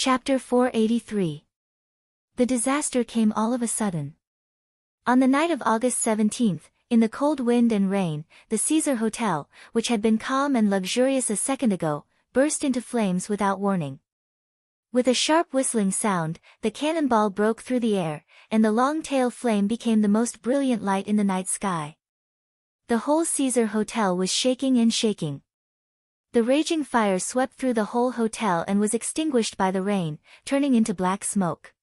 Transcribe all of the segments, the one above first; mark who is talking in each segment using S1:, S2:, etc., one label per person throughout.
S1: Chapter 483. The disaster came all of a sudden. On the night of August 17th, in the cold wind and rain, the Caesar Hotel, which had been calm and luxurious a second ago, burst into flames without warning. With a sharp whistling sound, the cannonball broke through the air, and the long-tail flame became the most brilliant light in the night sky. The whole Caesar Hotel was shaking and shaking. The raging fire swept through the whole hotel and was extinguished by the rain, turning into black smoke.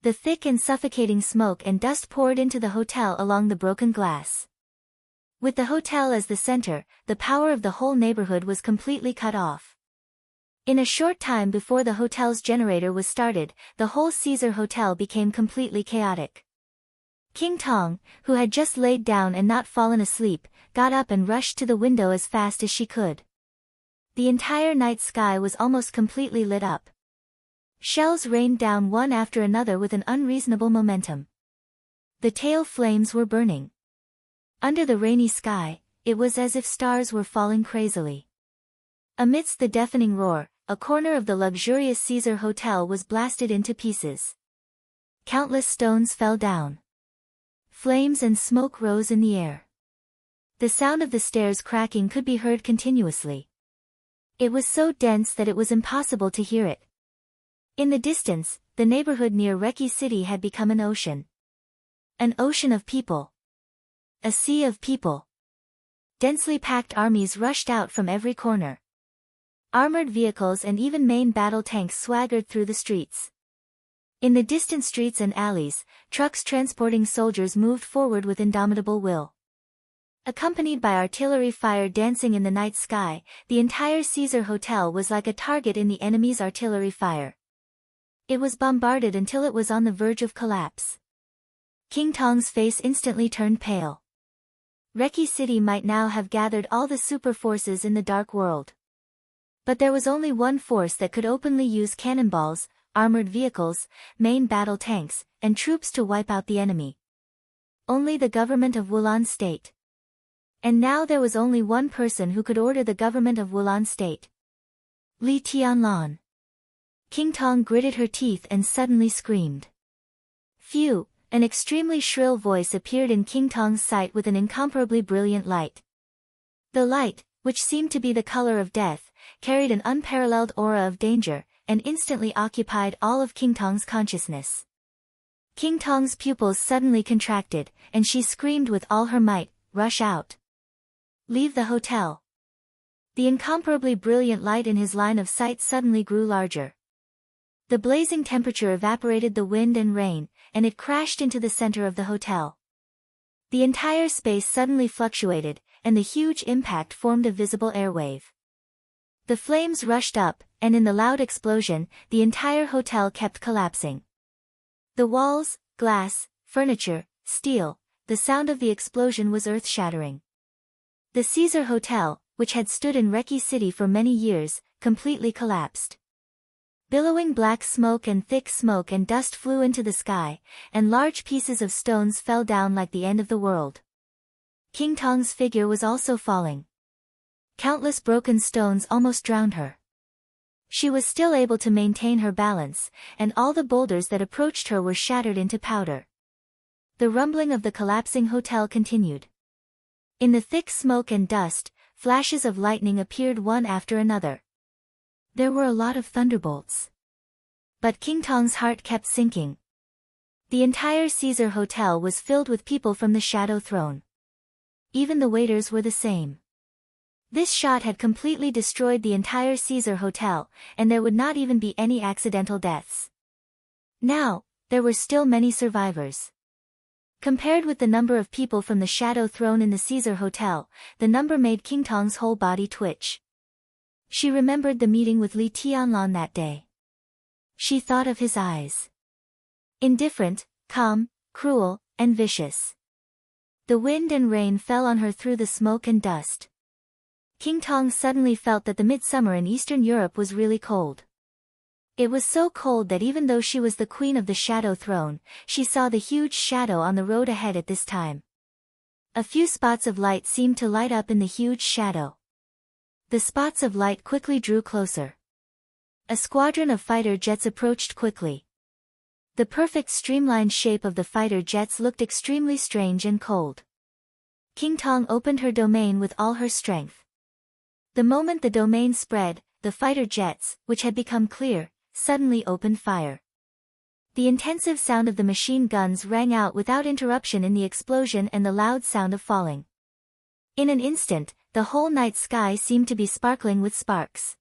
S1: The thick and suffocating smoke and dust poured into the hotel along the broken glass. With the hotel as the center, the power of the whole neighborhood was completely cut off. In a short time before the hotel's generator was started, the whole Caesar Hotel became completely chaotic. King Tong, who had just laid down and not fallen asleep, got up and rushed to the window as fast as she could. The entire night sky was almost completely lit up. Shells rained down one after another with an unreasonable momentum. The tail flames were burning. Under the rainy sky, it was as if stars were falling crazily. Amidst the deafening roar, a corner of the luxurious Caesar Hotel was blasted into pieces. Countless stones fell down. Flames and smoke rose in the air. The sound of the stairs cracking could be heard continuously. It was so dense that it was impossible to hear it. In the distance, the neighborhood near Reki City had become an ocean. An ocean of people. A sea of people. Densely packed armies rushed out from every corner. Armored vehicles and even main battle tanks swaggered through the streets. In the distant streets and alleys, trucks transporting soldiers moved forward with indomitable will. Accompanied by artillery fire dancing in the night sky, the entire Caesar Hotel was like a target in the enemy's artillery fire. It was bombarded until it was on the verge of collapse. King Tong's face instantly turned pale. Reki City might now have gathered all the super forces in the dark world. But there was only one force that could openly use cannonballs, armored vehicles, main battle tanks, and troops to wipe out the enemy. Only the government of Wulan State. And now there was only one person who could order the government of Wulan State. Li Tianlan. King Tong gritted her teeth and suddenly screamed. Phew! An extremely shrill voice appeared in King Tong's sight with an incomparably brilliant light. The light, which seemed to be the color of death, carried an unparalleled aura of danger, and instantly occupied all of King Tong's consciousness. King Tong's pupils suddenly contracted, and she screamed with all her might, "Rush out! Leave the hotel!" The incomparably brilliant light in his line of sight suddenly grew larger. The blazing temperature evaporated the wind and rain, and it crashed into the center of the hotel. The entire space suddenly fluctuated, and the huge impact formed a visible airwave. The flames rushed up, and in the loud explosion, the entire hotel kept collapsing. The walls, glass, furniture, steel, the sound of the explosion was earth-shattering. The Caesar Hotel, which had stood in Reki City for many years, completely collapsed. Billowing black smoke and thick smoke and dust flew into the sky, and large pieces of stones fell down like the end of the world. King Tong's figure was also falling. Countless broken stones almost drowned her. She was still able to maintain her balance, and all the boulders that approached her were shattered into powder. The rumbling of the collapsing hotel continued. In the thick smoke and dust, flashes of lightning appeared one after another. There were a lot of thunderbolts. But King Tong's heart kept sinking. The entire Caesar Hotel was filled with people from the Shadow Throne. Even the waiters were the same. This shot had completely destroyed the entire Caesar Hotel, and there would not even be any accidental deaths. Now, there were still many survivors. Compared with the number of people from the Shadow Throne in the Caesar Hotel, the number made King Tong's whole body twitch. She remembered the meeting with Li Tianlan that day. She thought of his eyes. Indifferent, calm, cruel, and vicious. The wind and rain fell on her through the smoke and dust. King Tong suddenly felt that the midsummer in Eastern Europe was really cold. It was so cold that even though she was the queen of the Shadow Throne, she saw the huge shadow on the road ahead at this time. A few spots of light seemed to light up in the huge shadow. The spots of light quickly drew closer. A squadron of fighter jets approached quickly. The perfect streamlined shape of the fighter jets looked extremely strange and cold. King Tong opened her domain with all her strength. The moment the domain spread, the fighter jets, which had become clear, suddenly opened fire. The intensive sound of the machine guns rang out without interruption in the explosion and the loud sound of falling. In an instant, the whole night sky seemed to be sparkling with sparks.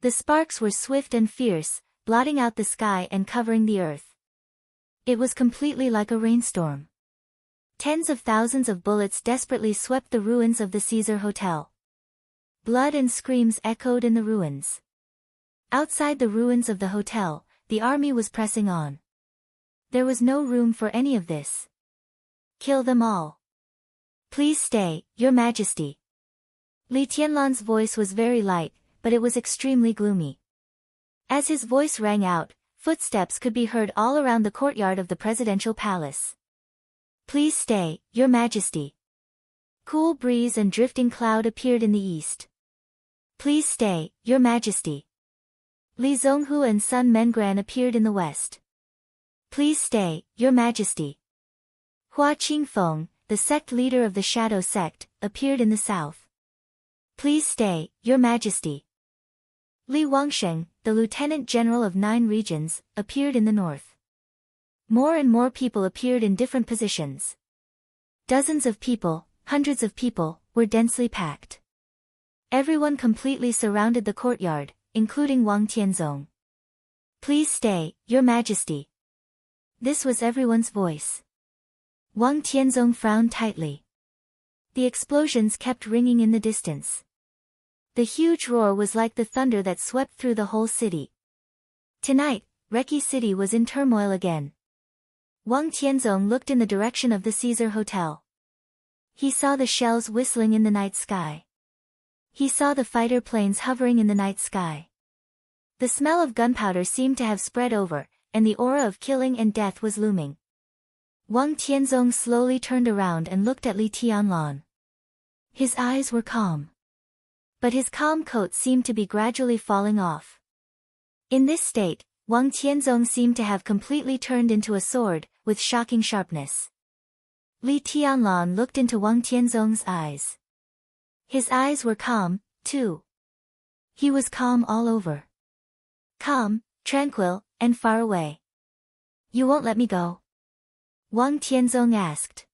S1: The sparks were swift and fierce, blotting out the sky and covering the earth. It was completely like a rainstorm. Tens of thousands of bullets desperately swept the ruins of the Caesar Hotel. Blood and screams echoed in the ruins. Outside the ruins of the hotel, the army was pressing on. There was no room for any of this. Kill them all. Please stay, Your Majesty. Li Tianlan's voice was very light, but it was extremely gloomy. As his voice rang out, footsteps could be heard all around the courtyard of the presidential palace. Please stay, Your Majesty. Cool breeze and drifting cloud appeared in the east. Please stay, Your Majesty. Li Zhonghu and Sun Mengran appeared in the west. Please stay, Your Majesty. Hua Qingfeng, the sect leader of the Shadow sect, appeared in the south. Please stay, Your Majesty. Li Wangsheng, the lieutenant general of 9 regions, appeared in the north. More and more people appeared in different positions. Dozens of people, hundreds of people, were densely packed. Everyone completely surrounded the courtyard, including Wang Tianzong. Please stay, Your Majesty. This was everyone's voice. Wang Tianzong frowned tightly. The explosions kept ringing in the distance. The huge roar was like the thunder that swept through the whole city. Tonight, Reki City was in turmoil again. Wang Tianzong looked in the direction of the Caesar Hotel. He saw the shells whistling in the night sky. He saw the fighter planes hovering in the night sky. The smell of gunpowder seemed to have spread over, and the aura of killing and death was looming. Wang Tianzong slowly turned around and looked at Li Tianlan. His eyes were calm. But his calm coat seemed to be gradually falling off. In this state, Wang Tianzong seemed to have completely turned into a sword, with shocking sharpness. Li Tianlan looked into Wang Tianzong's eyes. His eyes were calm, too. He was calm all over. Calm, tranquil, and far away. You won't let me go? Wang Tianzong asked.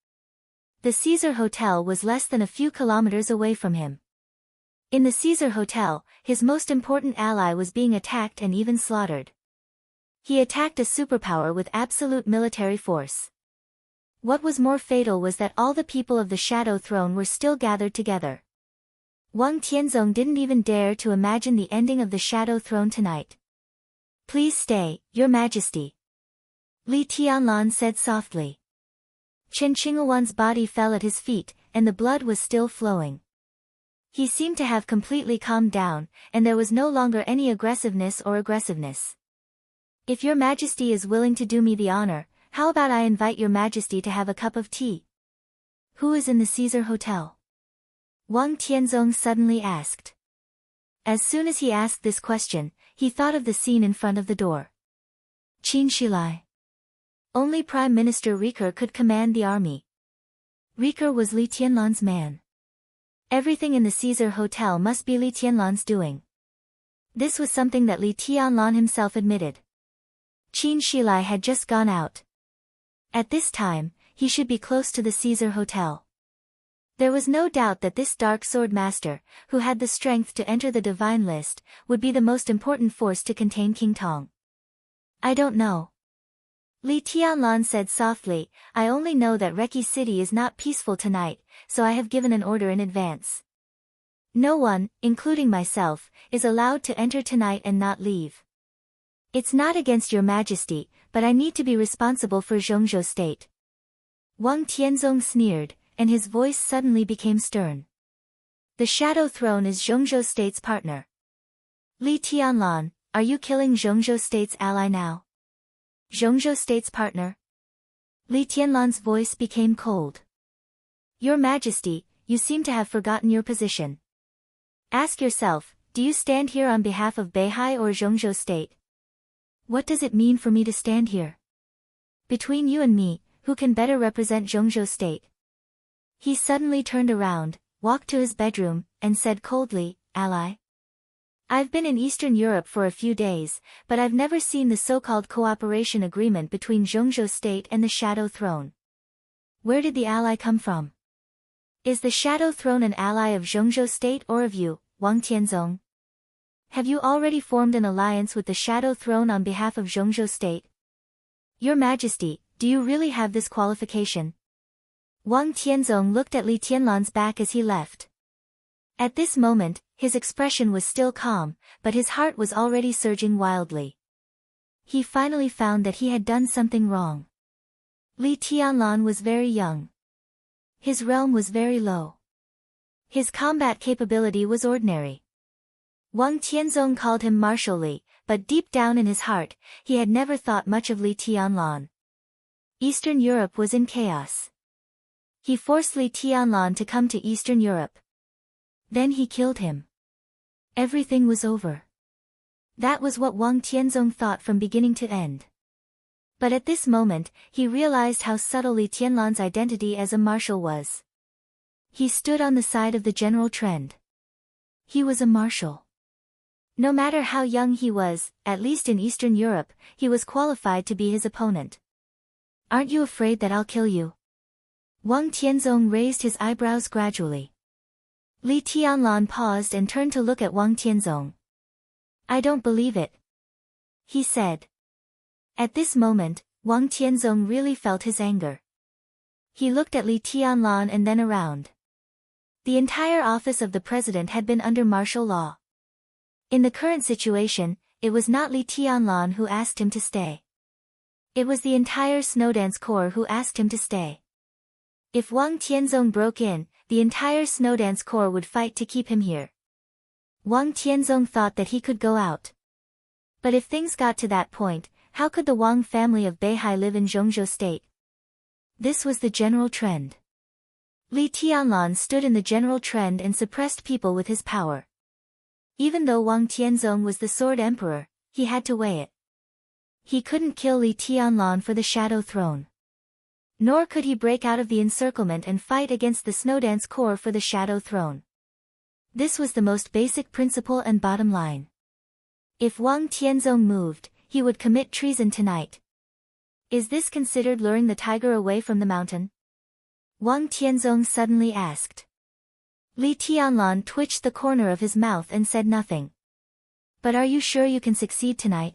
S1: The Caesar Hotel was less than a few kilometers away from him. In the Caesar Hotel, his most important ally was being attacked and even slaughtered. He attacked a superpower with absolute military force. What was more fatal was that all the people of the Shadow Throne were still gathered together. Wang Tianzong didn't even dare to imagine the ending of the Shadow Throne tonight. Please stay, Your Majesty. Li Tianlan said softly. Chen Qinghuan's body fell at his feet, and the blood was still flowing. He seemed to have completely calmed down, and there was no longer any aggressiveness. If Your Majesty is willing to do me the honor, how about I invite Your Majesty to have a cup of tea? Who is in the Caesar Hotel? Wang Tianzong suddenly asked. As soon as he asked this question, he thought of the scene in front of the door. Qin Shilai. Only Prime Minister Riker could command the army. Riker was Li Tianlan's man. Everything in the Caesar Hotel must be Li Tianlan's doing. This was something that Li Tianlan himself admitted. Qin Shilai had just gone out. At this time, he should be close to the Caesar Hotel. There was no doubt that this dark sword master, who had the strength to enter the divine list, would be the most important force to contain King Tong. I don't know. Li Tianlan said softly, I only know that Reki City is not peaceful tonight, so I have given an order in advance. No one, including myself, is allowed to enter tonight and not leave. It's not against Your Majesty, but I need to be responsible for Zhongzhou State. Wang Tianzong sneered, and his voice suddenly became stern. The Shadow Throne is Zhongzhou State's partner. Li Tianlan, are you killing Zhongzhou State's ally now? Zhongzhou State's partner? Li Tianlan's voice became cold. Your Majesty, you seem to have forgotten your position. Ask yourself, do you stand here on behalf of Beihai or Zhongzhou State? What does it mean for me to stand here? Between you and me, who can better represent Zhongzhou State? He suddenly turned around, walked to his bedroom, and said coldly, Ally? I've been in Eastern Europe for a few days, but I've never seen the so-called cooperation agreement between Zhongzhou State and the Shadow Throne. Where did the ally come from? Is the Shadow Throne an ally of Zhongzhou State or of you, Wang Tianzong? Have you already formed an alliance with the Shadow Throne on behalf of Zhongzhou State? Your Majesty, do you really have this qualification? Wang Tianzong looked at Li Tianlan's back as he left. At this moment, his expression was still calm, but his heart was already surging wildly. He finally found that he had done something wrong. Li Tianlan was very young. His realm was very low. His combat capability was ordinary. Wang Tianzong called him Marshal Li, but deep down in his heart, he had never thought much of Li Tianlan. Eastern Europe was in chaos. He forced Li Tianlan to come to Eastern Europe. Then he killed him. Everything was over. That was what Wang Tianzong thought from beginning to end. But at this moment, he realized how subtle Li Tianlan's identity as a marshal was. He stood on the side of the general trend. He was a marshal. No matter how young he was, at least in Eastern Europe, he was qualified to be his opponent. Aren't you afraid that I'll kill you? Wang Tianzong raised his eyebrows gradually. Li Tianlan paused and turned to look at Wang Tianzong. I don't believe it, he said. At this moment, Wang Tianzong really felt his anger. He looked at Li Tianlan and then around. The entire office of the president had been under martial law. In the current situation, it was not Li Tianlan who asked him to stay. It was the entire Snowdance Corps who asked him to stay. If Wang Tianzong broke in, the entire Snowdance Corps would fight to keep him here. Wang Tianzong thought that he could go out. But if things got to that point, how could the Wang family of Beihai live in Zhongzhou State? This was the general trend. Li Tianlan stood in the general trend and suppressed people with his power. Even though Wang Tianzong was the Sword Emperor, he had to weigh it. He couldn't kill Li Tianlan for the Shadow Throne. Nor could he break out of the encirclement and fight against the Snowdance Corps for the Shadow Throne. This was the most basic principle and bottom line. If Wang Tianzong moved, he would commit treason tonight. Is this considered luring the tiger away from the mountain? Wang Tianzong suddenly asked. Li Tianlan twitched the corner of his mouth and said nothing. But are you sure you can succeed tonight?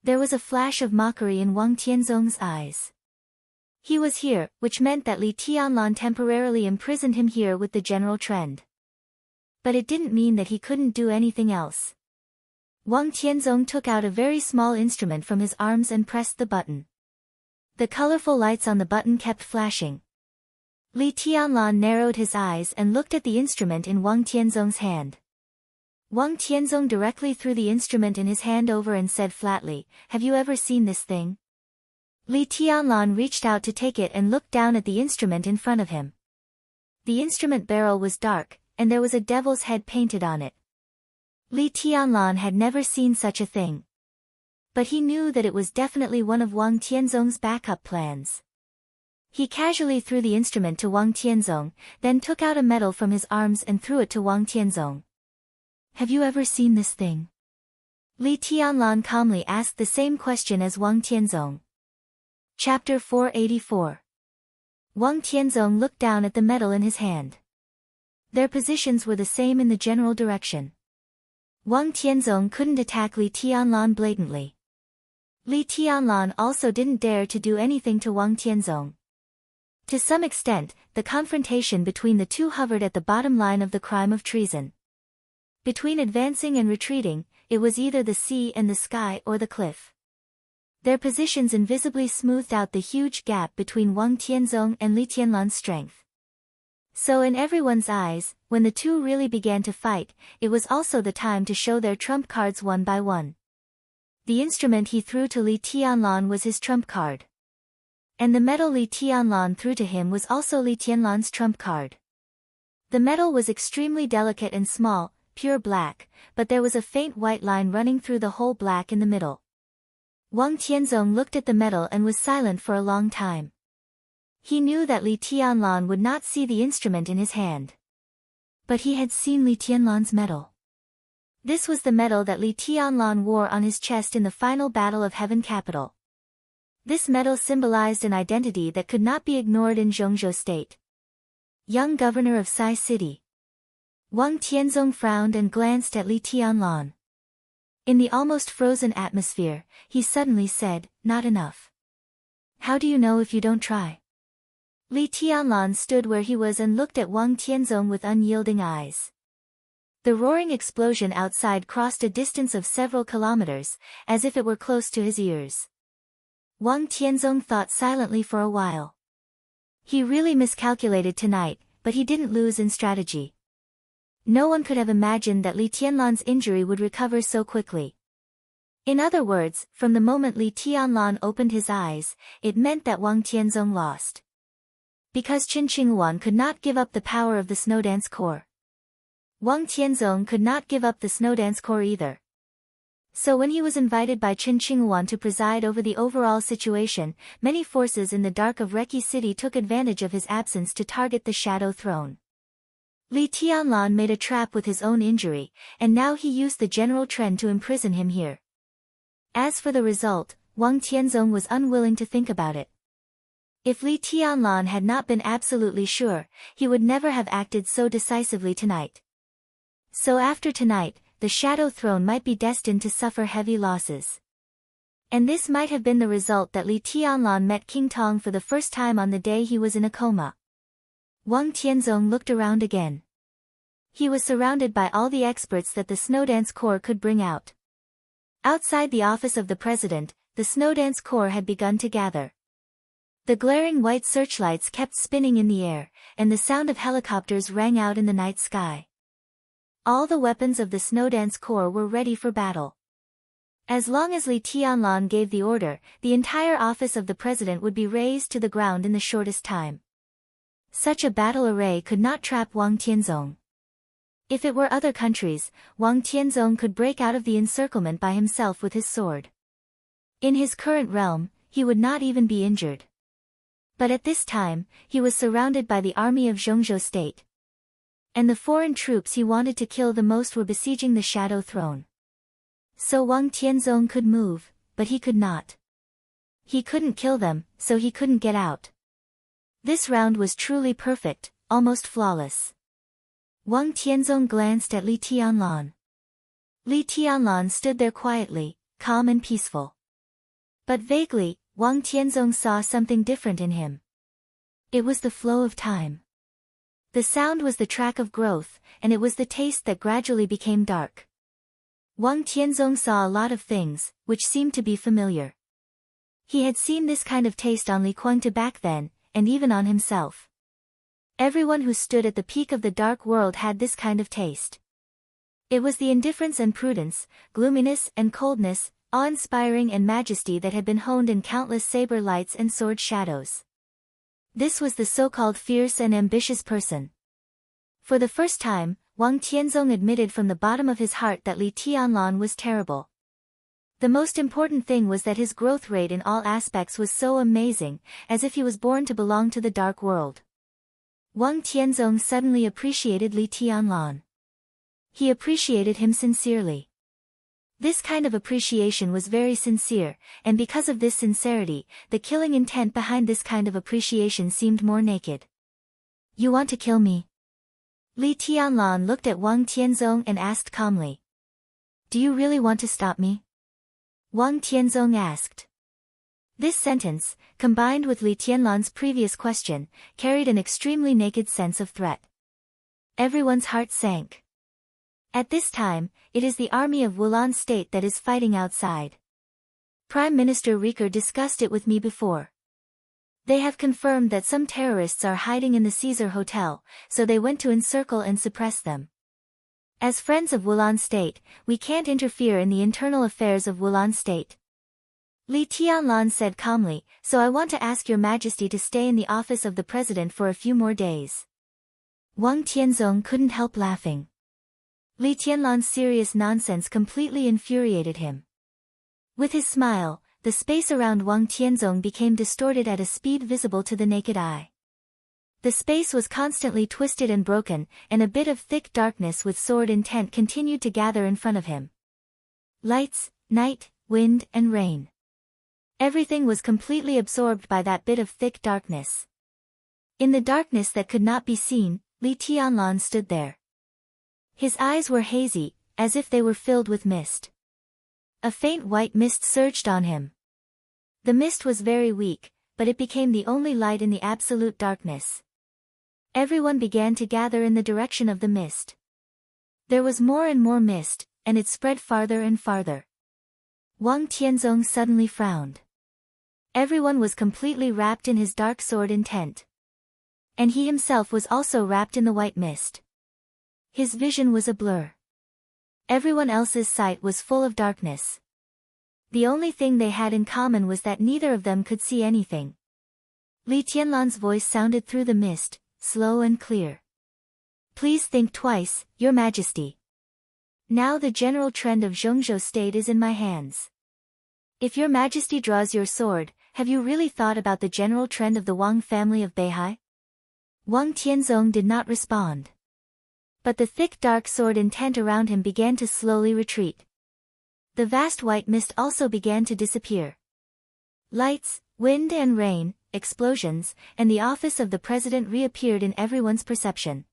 S1: There was a flash of mockery in Wang Tianzong's eyes. He was here, which meant that Li Tianlan temporarily imprisoned him here with the general trend. But it didn't mean that he couldn't do anything else. Wang Tianzong took out a very small instrument from his arms and pressed the button. The colorful lights on the button kept flashing. Li Tianlan narrowed his eyes and looked at the instrument in Wang Tianzong's hand. Wang Tianzong directly threw the instrument in his hand over and said flatly, "Have you ever seen this thing?" Li Tianlan reached out to take it and looked down at the instrument in front of him. The instrument barrel was dark, and there was a devil's head painted on it. Li Tianlan had never seen such a thing. But he knew that it was definitely one of Wang Tianzong's backup plans. He casually threw the instrument to Wang Tianzong, then took out a medal from his arms and threw it to Wang Tianzong. "Have you ever seen this thing?" Li Tianlan calmly asked the same question as Wang Tianzong. Chapter 484. Wang Tianzong looked down at the medal in his hand. Their positions were the same in the general direction. Wang Tianzong couldn't attack Li Tianlan blatantly. Li Tianlan also didn't dare to do anything to Wang Tianzong. To some extent, the confrontation between the two hovered at the bottom line of the crime of treason. Between advancing and retreating, it was either the sea and the sky or the cliff. Their positions invisibly smoothed out the huge gap between Wang Tianzong and Li Tianlan's strength. So in everyone's eyes, when the two really began to fight, it was also the time to show their trump cards one by one. The instrument he threw to Li Tianlan was his trump card. And the medal Li Tianlan threw to him was also Li Tianlan's trump card. The medal was extremely delicate and small, pure black, but there was a faint white line running through the whole black in the middle. Wang Tianzong looked at the metal and was silent for a long time. He knew that Li Tianlan would not see the instrument in his hand. But he had seen Li Tianlan's medal. This was the medal that Li Tianlan wore on his chest in the final battle of Heaven Capital. This medal symbolized an identity that could not be ignored in Zhongzhou State. Young governor of Sai City. Wang Tianzong frowned and glanced at Li Tianlan. In the almost frozen atmosphere, he suddenly said, "Not enough. How do you know if you don't try?" Li Tianlan stood where he was and looked at Wang Tianzong with unyielding eyes. The roaring explosion outside crossed a distance of several kilometers, as if it were close to his ears. Wang Tianzong thought silently for a while. He really miscalculated tonight, but he didn't lose in strategy. No one could have imagined that Li Tianlan's injury would recover so quickly. In other words, from the moment Li Tianlan opened his eyes, it meant that Wang Tianzong lost. Because Qin Qinghuan could not give up the power of the Snowdance Corps. Wang Tianzong could not give up the Snowdance Corps either. So when he was invited by Qin Qinghuan to preside over the overall situation, many forces in the dark of Reki City took advantage of his absence to target the Shadow Throne. Li Tianlan made a trap with his own injury, and now he used the general trend to imprison him here. As for the result, Wang Tianzong was unwilling to think about it. If Li Tianlan had not been absolutely sure, he would never have acted so decisively tonight. So after tonight, the Shadow Throne might be destined to suffer heavy losses. And this might have been the result that Li Tianlan met King Tong for the first time on the day he was in a coma. Wang Tianzong looked around again. He was surrounded by all the experts that the Snowdance Corps could bring out. Outside the office of the president, the Snowdance Corps had begun to gather. The glaring white searchlights kept spinning in the air, and the sound of helicopters rang out in the night sky. All the weapons of the Snowdance Corps were ready for battle. As long as Li Tianlan gave the order, the entire office of the president would be razed to the ground in the shortest time. Such a battle array could not trap Wang Tianzong. If it were other countries, Wang Tianzong could break out of the encirclement by himself with his sword. In his current realm, he would not even be injured. But at this time, he was surrounded by the army of Zhongzhou State. And the foreign troops he wanted to kill the most were besieging the Shadow Throne. So Wang Tianzong could move, but he could not. He couldn't kill them, so he couldn't get out. This round was truly perfect, almost flawless. Wang Tianzong glanced at Li Tianlan. Li Tianlan stood there quietly, calm and peaceful. But vaguely, Wang Tianzong saw something different in him. It was the flow of time. The sound was the track of growth, and it was the taste that gradually became dark. Wang Tianzong saw a lot of things, which seemed to be familiar. He had seen this kind of taste on Li Kuangta back then, and even on himself. Everyone who stood at the peak of the dark world had this kind of taste. It was the indifference and prudence, gloominess and coldness, awe-inspiring and majesty that had been honed in countless saber lights and sword shadows. This was the so-called fierce and ambitious person. For the first time, Wang Tianzong admitted from the bottom of his heart that Li Tianlan was terrible. The most important thing was that his growth rate in all aspects was so amazing, as if he was born to belong to the dark world. Wang Tianzong suddenly appreciated Li Tianlan. He appreciated him sincerely. This kind of appreciation was very sincere, and because of this sincerity, the killing intent behind this kind of appreciation seemed more naked. "You want to kill me?" Li Tianlan looked at Wang Tianzong and asked calmly. "Do you really want to stop me?" Wang Tianzong asked. This sentence, combined with Li Tianlan's previous question, carried an extremely naked sense of threat. Everyone's heart sank. At this time, it is the army of Wulan State that is fighting outside. Prime Minister Riker discussed it with me before. They have confirmed that some terrorists are hiding in the Caesar Hotel, so they went to encircle and suppress them. As friends of Wulan State, we can't interfere in the internal affairs of Wulan State. Li Tianlan said calmly, "So I want to ask Your Majesty to stay in the office of the president for a few more days." Wang Tianzong couldn't help laughing. Li Tianlan's serious nonsense completely infuriated him. With his smile, the space around Wang Tianzong became distorted at a speed visible to the naked eye. The space was constantly twisted and broken, and a bit of thick darkness with sword intent continued to gather in front of him. Lights, night, wind, and rain. Everything was completely absorbed by that bit of thick darkness. In the darkness that could not be seen, Li Tianlan stood there. His eyes were hazy, as if they were filled with mist. A faint white mist surged on him. The mist was very weak, but it became the only light in the absolute darkness. Everyone began to gather in the direction of the mist. There was more and more mist, and it spread farther and farther. Wang Tianzong suddenly frowned. Everyone was completely wrapped in his dark sword intent. And he himself was also wrapped in the white mist. His vision was a blur. Everyone else's sight was full of darkness. The only thing they had in common was that neither of them could see anything. Li Tianlan's voice sounded through the mist, slow and clear. Please think twice, Your Majesty. Now the general trend of Zhongzhou state is in my hands. If Your Majesty draws your sword, have you really thought about the general trend of the Wang family of Beihai? Wang Tianzong did not respond. But the thick dark sword intent around him began to slowly retreat. The vast white mist also began to disappear. Lights, wind and rain, explosions, and the office of the president reappeared in everyone's perception.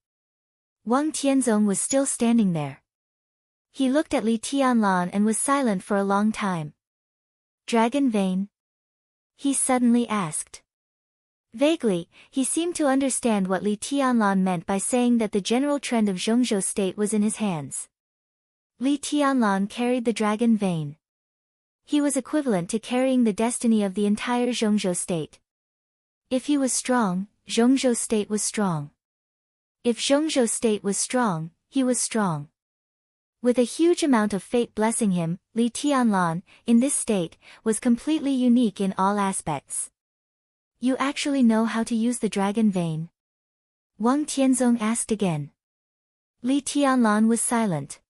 S1: Wang Tianzong was still standing there. He looked at Li Tianlan and was silent for a long time. Dragon vein? He suddenly asked. Vaguely, he seemed to understand what Li Tianlan meant by saying that the general trend of Zhongzhou state was in his hands. Li Tianlan carried the dragon vein. He was equivalent to carrying the destiny of the entire Zhongzhou state. If he was strong, Zhongzhou state was strong. If Zhongzhou state was strong, he was strong. With a huge amount of fate blessing him, Li Tianlan, in this state, was completely unique in all aspects. You actually know how to use the dragon vein? Wang Tianzong asked again. Li Tianlan was silent.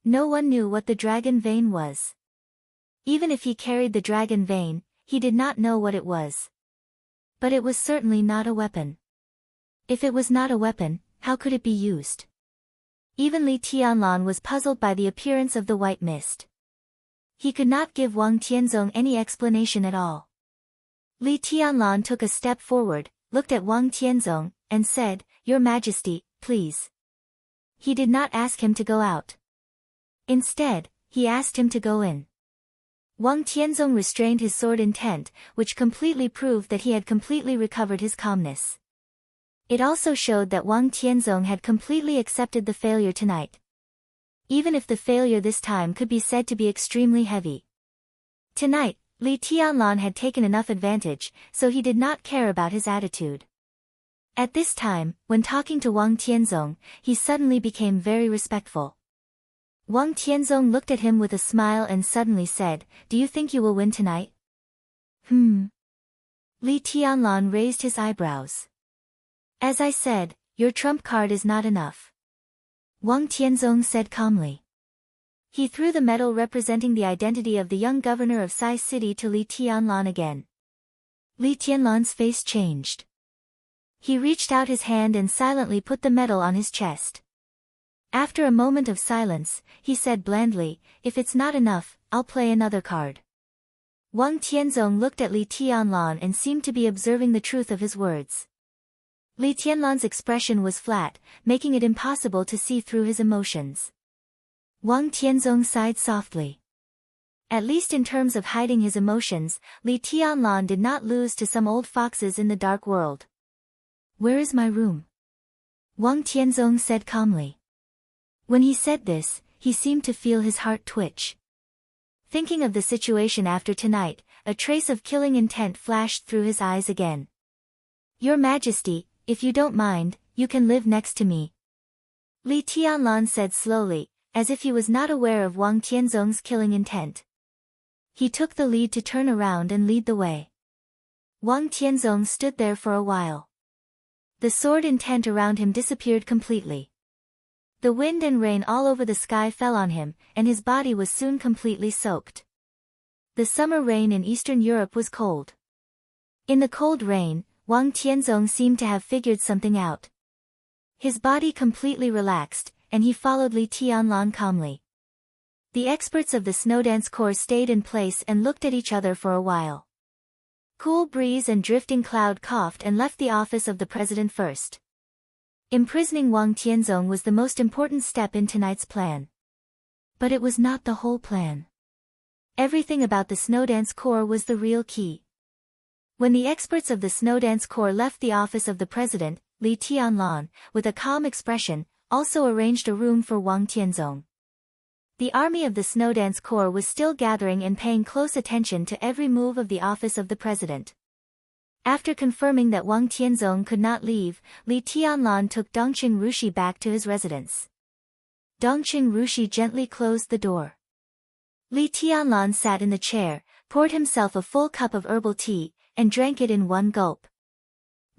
S1: No one knew what the dragon vein was. Even if he carried the dragon vein, he did not know what it was. But it was certainly not a weapon. If it was not a weapon, how could it be used? Even Li Tianlan was puzzled by the appearance of the white mist. He could not give Wang Tianzong any explanation at all. Li Tianlan took a step forward, looked at Wang Tianzong, and said, Your Majesty, please. He did not ask him to go out. Instead, he asked him to go in. Wang Tianzong restrained his sword intent, which completely proved that he had completely recovered his calmness. It also showed that Wang Tianzong had completely accepted the failure tonight. Even if the failure this time could be said to be extremely heavy. Tonight, Li Tianlan had taken enough advantage, so he did not care about his attitude. At this time, when talking to Wang Tianzong, he suddenly became very respectful. Wang Tianzong looked at him with a smile and suddenly said, Do you think you will win tonight? Li Tianlan raised his eyebrows. As I said, your trump card is not enough. Wang Tianzong said calmly. He threw the medal representing the identity of the young governor of Sai City to Li Tianlan again. Li Tianlan's face changed. He reached out his hand and silently put the medal on his chest. After a moment of silence, he said blandly, If it's not enough, I'll play another card. Wang Tianzong looked at Li Tianlan and seemed to be observing the truth of his words. Li Tianlan's expression was flat, making it impossible to see through his emotions. Wang Tianzong sighed softly. At least in terms of hiding his emotions, Li Tianlan did not lose to some old foxes in the dark world. Where is my room? Wang Tianzong said calmly. When he said this, he seemed to feel his heart twitch. Thinking of the situation after tonight, a trace of killing intent flashed through his eyes again. Your Majesty, if you don't mind, you can live next to me. Li Tianlan said slowly, as if he was not aware of Wang Tianzong's killing intent. He took the lead to turn around and lead the way. Wang Tianzong stood there for a while. The sword intent around him disappeared completely. The wind and rain all over the sky fell on him, and his body was soon completely soaked. The summer rain in Eastern Europe was cold. In the cold rain, Wang Tianzong seemed to have figured something out. His body completely relaxed, and he followed Li Tianlan calmly. The experts of the Snowdance Corps stayed in place and looked at each other for a while. Cool breeze and drifting cloud coughed and left the office of the president first. Imprisoning Wang Tianzong was the most important step in tonight's plan. But it was not the whole plan. Everything about the Snowdance Corps was the real key. When the experts of the Snowdance Corps left the office of the president, Li Tianlan, with a calm expression, also arranged a room for Wang Tianzong. The army of the Snowdance Corps was still gathering and paying close attention to every move of the office of the president. After confirming that Wang Tianzong could not leave, Li Tianlan took Dongqing Rushi back to his residence. Dongqing Rushi gently closed the door. Li Tianlan sat in the chair, poured himself a full cup of herbal tea, and drank it in one gulp.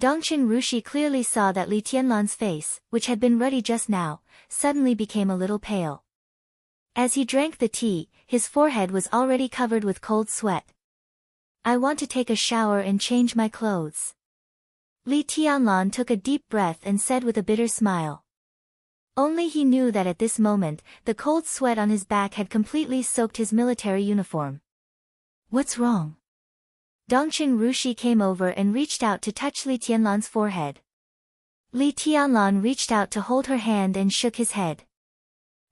S1: Dongqing Rushi clearly saw that Li Tianlan's face, which had been ruddy just now, suddenly became a little pale. As he drank the tea, his forehead was already covered with cold sweat. "I want to take a shower and change my clothes." Li Tianlan took a deep breath and said with a bitter smile. Only he knew that at this moment, the cold sweat on his back had completely soaked his military uniform. "What's wrong?" Dongqing Rushi came over and reached out to touch Li Tianlan's forehead. Li Tianlan reached out to hold her hand and shook his head.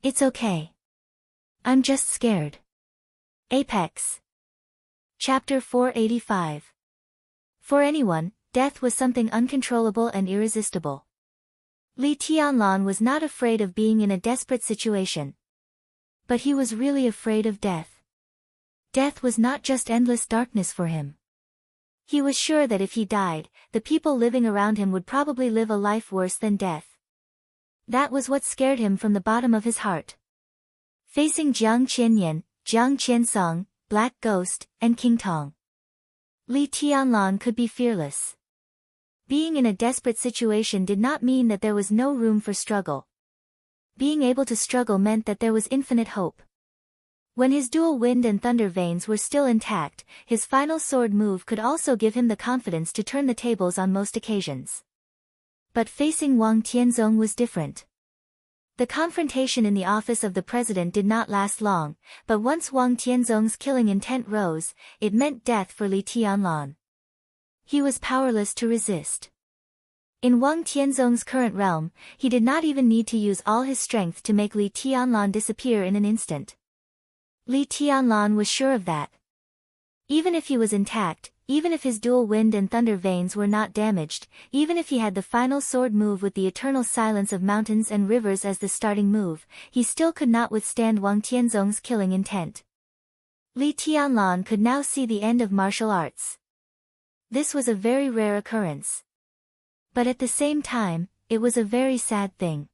S1: "It's okay. I'm just scared." Apex. Chapter 485. For anyone, death was something uncontrollable and irresistible. Li Tianlan was not afraid of being in a desperate situation. But he was really afraid of death. Death was not just endless darkness for him. He was sure that if he died, the people living around him would probably live a life worse than death. That was what scared him from the bottom of his heart. Facing Jiang Qianyan, Jiang Qiansong, Black Ghost, and King Tong, Li Tianlan could be fearless. Being in a desperate situation did not mean that there was no room for struggle. Being able to struggle meant that there was infinite hope. When his dual wind and thunder veins were still intact, his final sword move could also give him the confidence to turn the tables on most occasions. But facing Wang Tianzong was different. The confrontation in the office of the president did not last long, but once Wang Tianzong's killing intent rose, it meant death for Li Tianlan. He was powerless to resist. In Wang Tianzong's current realm, he did not even need to use all his strength to make Li Tianlan disappear in an instant. Li Tianlan was sure of that. Even if he was intact, even if his dual wind and thunder veins were not damaged, even if he had the final sword move with the eternal silence of mountains and rivers as the starting move, he still could not withstand Wang Tianzong's killing intent. Li Tianlan could now see the end of martial arts. This was a very rare occurrence. But at the same time, it was a very sad thing.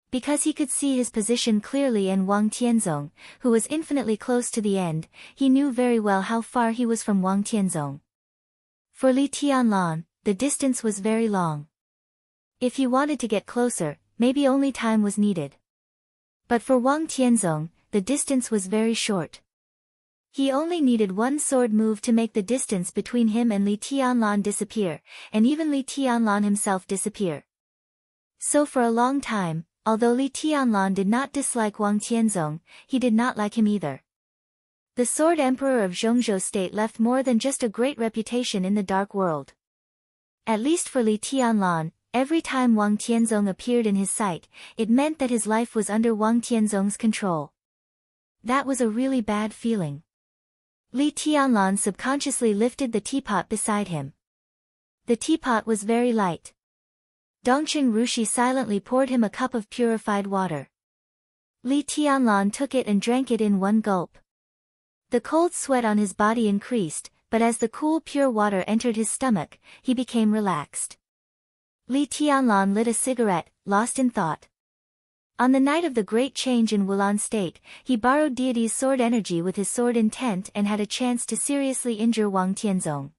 S1: Because he could see his position clearly and Wang Tianzong, who was infinitely close to the end, he knew very well how far he was from Wang Tianzong. For Li Tianlan, the distance was very long. If he wanted to get closer, maybe only time was needed. But for Wang Tianzong, the distance was very short. He only needed one sword move to make the distance between him and Li Tianlan disappear, and even Li Tianlan himself disappear. So for a long time, although Li Tianlan did not dislike Wang Tianzong, he did not like him either. The Sword Emperor of Zhongzhou State left more than just a great reputation in the dark world. At least for Li Tianlan, every time Wang Tianzong appeared in his sight, it meant that his life was under Wang Tianzong's control. That was a really bad feeling. Li Tianlan subconsciously lifted the teapot beside him. The teapot was very light. Dongqing Rushi silently poured him a cup of purified water. Li Tianlan took it and drank it in one gulp. The cold sweat on his body increased, but as the cool pure water entered his stomach, he became relaxed. Li Tianlan lit a cigarette, lost in thought. On the night of the great change in Wulan State, he borrowed deity's sword energy with his sword intent and had a chance to seriously injure Wang Tianzong.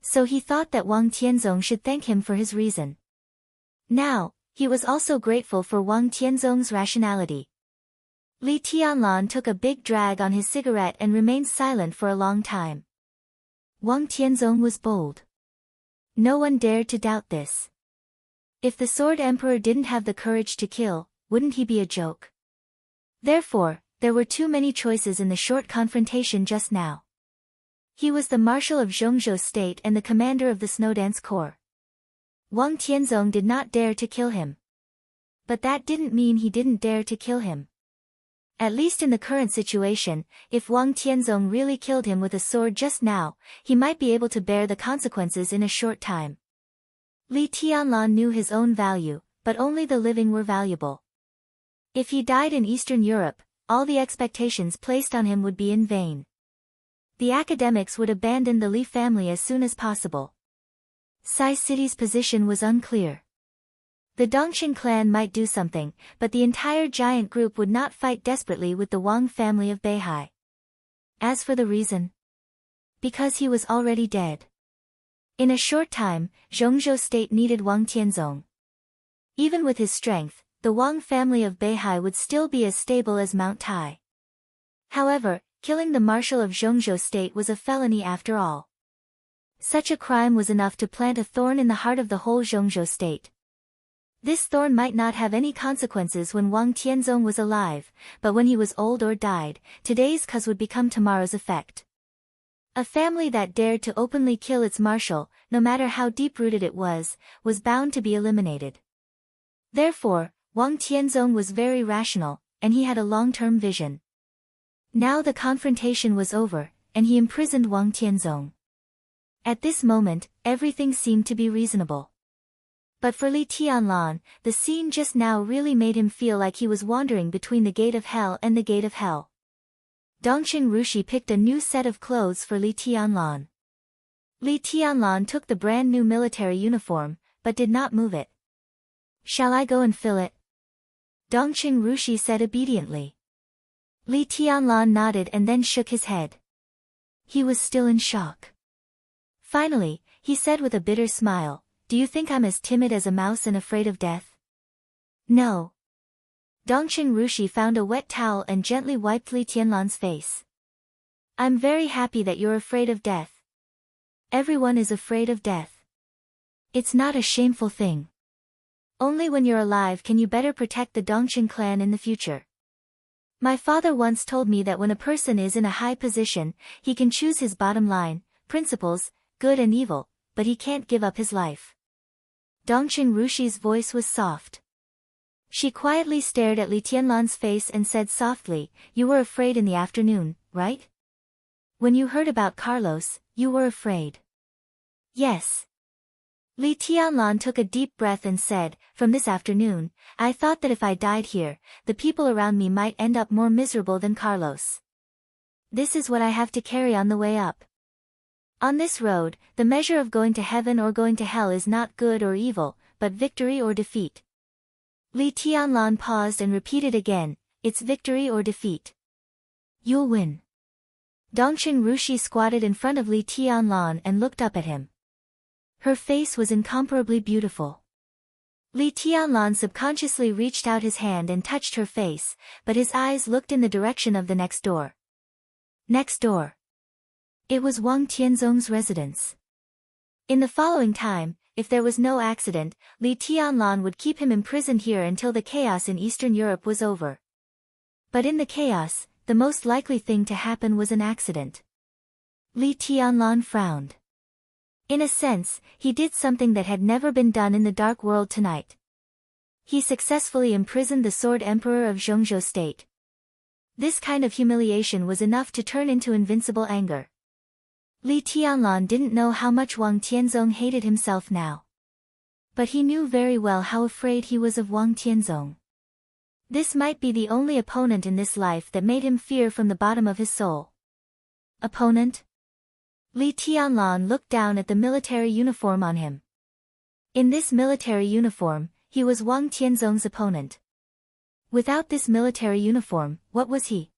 S1: So he thought that Wang Tianzong should thank him for his reason. Now, He was also grateful for Wang Tianzong's rationality. Li Tianlan took a big drag on his cigarette and remained silent for a long time. Wang Tianzong was bold. No one dared to doubt this. If the Sword Emperor didn't have the courage to kill, wouldn't he be a joke? Therefore, there were too many choices in the short confrontation just now. He was the Marshal of Zhongzhou State and the commander of the Snowdance Corps. Wang Tianzong did not dare to kill him. But that didn't mean he didn't dare to kill him. At least in the current situation, if Wang Tianzong really killed him with a sword just now, he might be able to bear the consequences in a short time. Li Tianlan knew his own value, but only the living were valuable. If he died in Eastern Europe, all the expectations placed on him would be in vain. The academics would abandon the Li family as soon as possible. Sai City's position was unclear. The Dongqing clan might do something, but the entire giant group would not fight desperately with the Wang family of Beihai. As for the reason? Because he was already dead. In a short time, Zhongzhou State needed Wang Tianzong. Even with his strength, the Wang family of Beihai would still be as stable as Mount Tai. However, killing the Marshal of Zhongzhou State was a felony after all. Such a crime was enough to plant a thorn in the heart of the whole Zhongzhou State. This thorn might not have any consequences when Wang Tianzong was alive, but when he was old or died, today's cause would become tomorrow's effect. A family that dared to openly kill its marshal, no matter how deep-rooted it was bound to be eliminated. Therefore, Wang Tianzong was very rational, and he had a long-term vision. Now the confrontation was over, and he imprisoned Wang Tianzong. At this moment, everything seemed to be reasonable. But for Li Tianlan, the scene just now really made him feel like he was wandering between the gate of hell and the gate of hell. Dongqing Rushi picked a new set of clothes for Li Tianlan. Li Tianlan took the brand new military uniform, but did not move it. "Shall I go and fill it?" Dongqing Rushi said obediently. Li Tianlan nodded and then shook his head. He was still in shock. Finally, he said with a bitter smile, "Do you think I'm as timid as a mouse and afraid of death?" "No." Dongqing Rushi found a wet towel and gently wiped Li Tianlan's face. "I'm very happy that you're afraid of death. Everyone is afraid of death. It's not a shameful thing. Only when you're alive can you better protect the Dongqing clan in the future. My father once told me that when a person is in a high position, he can choose his bottom line, principles, good and evil, but he can't give up his life." Dongqing Rushi's voice was soft. She quietly stared at Li Tianlan's face and said softly, "You were afraid in the afternoon, right? When you heard about Carlos, you were afraid." "Yes." Li Tianlan took a deep breath and said, "From this afternoon, I thought that if I died here, the people around me might end up more miserable than Carlos. This is what I have to carry on the way up. On this road, the measure of going to heaven or going to hell is not good or evil, but victory or defeat." Li Tianlan paused and repeated again, "It's victory or defeat. You'll win." Dongqing Rushi squatted in front of Li Tianlan and looked up at him. Her face was incomparably beautiful. Li Tianlan subconsciously reached out his hand and touched her face, but his eyes looked in the direction of the next door. Next door. It was Wang Tianzong's residence. In the following time, if there was no accident, Li Tianlan would keep him imprisoned here until the chaos in Eastern Europe was over. But in the chaos, the most likely thing to happen was an accident. Li Tianlan frowned. In a sense, he did something that had never been done in the dark world tonight. He successfully imprisoned the Sword Emperor of Zhongzhou State. This kind of humiliation was enough to turn into invincible anger. Li Tianlan didn't know how much Wang Tianzong hated himself now. But he knew very well how afraid he was of Wang Tianzong. This might be the only opponent in this life that made him fear from the bottom of his soul. Opponent? Li Tianlan looked down at the military uniform on him. In this military uniform, he was Wang Tianzong's opponent. Without this military uniform, what was he?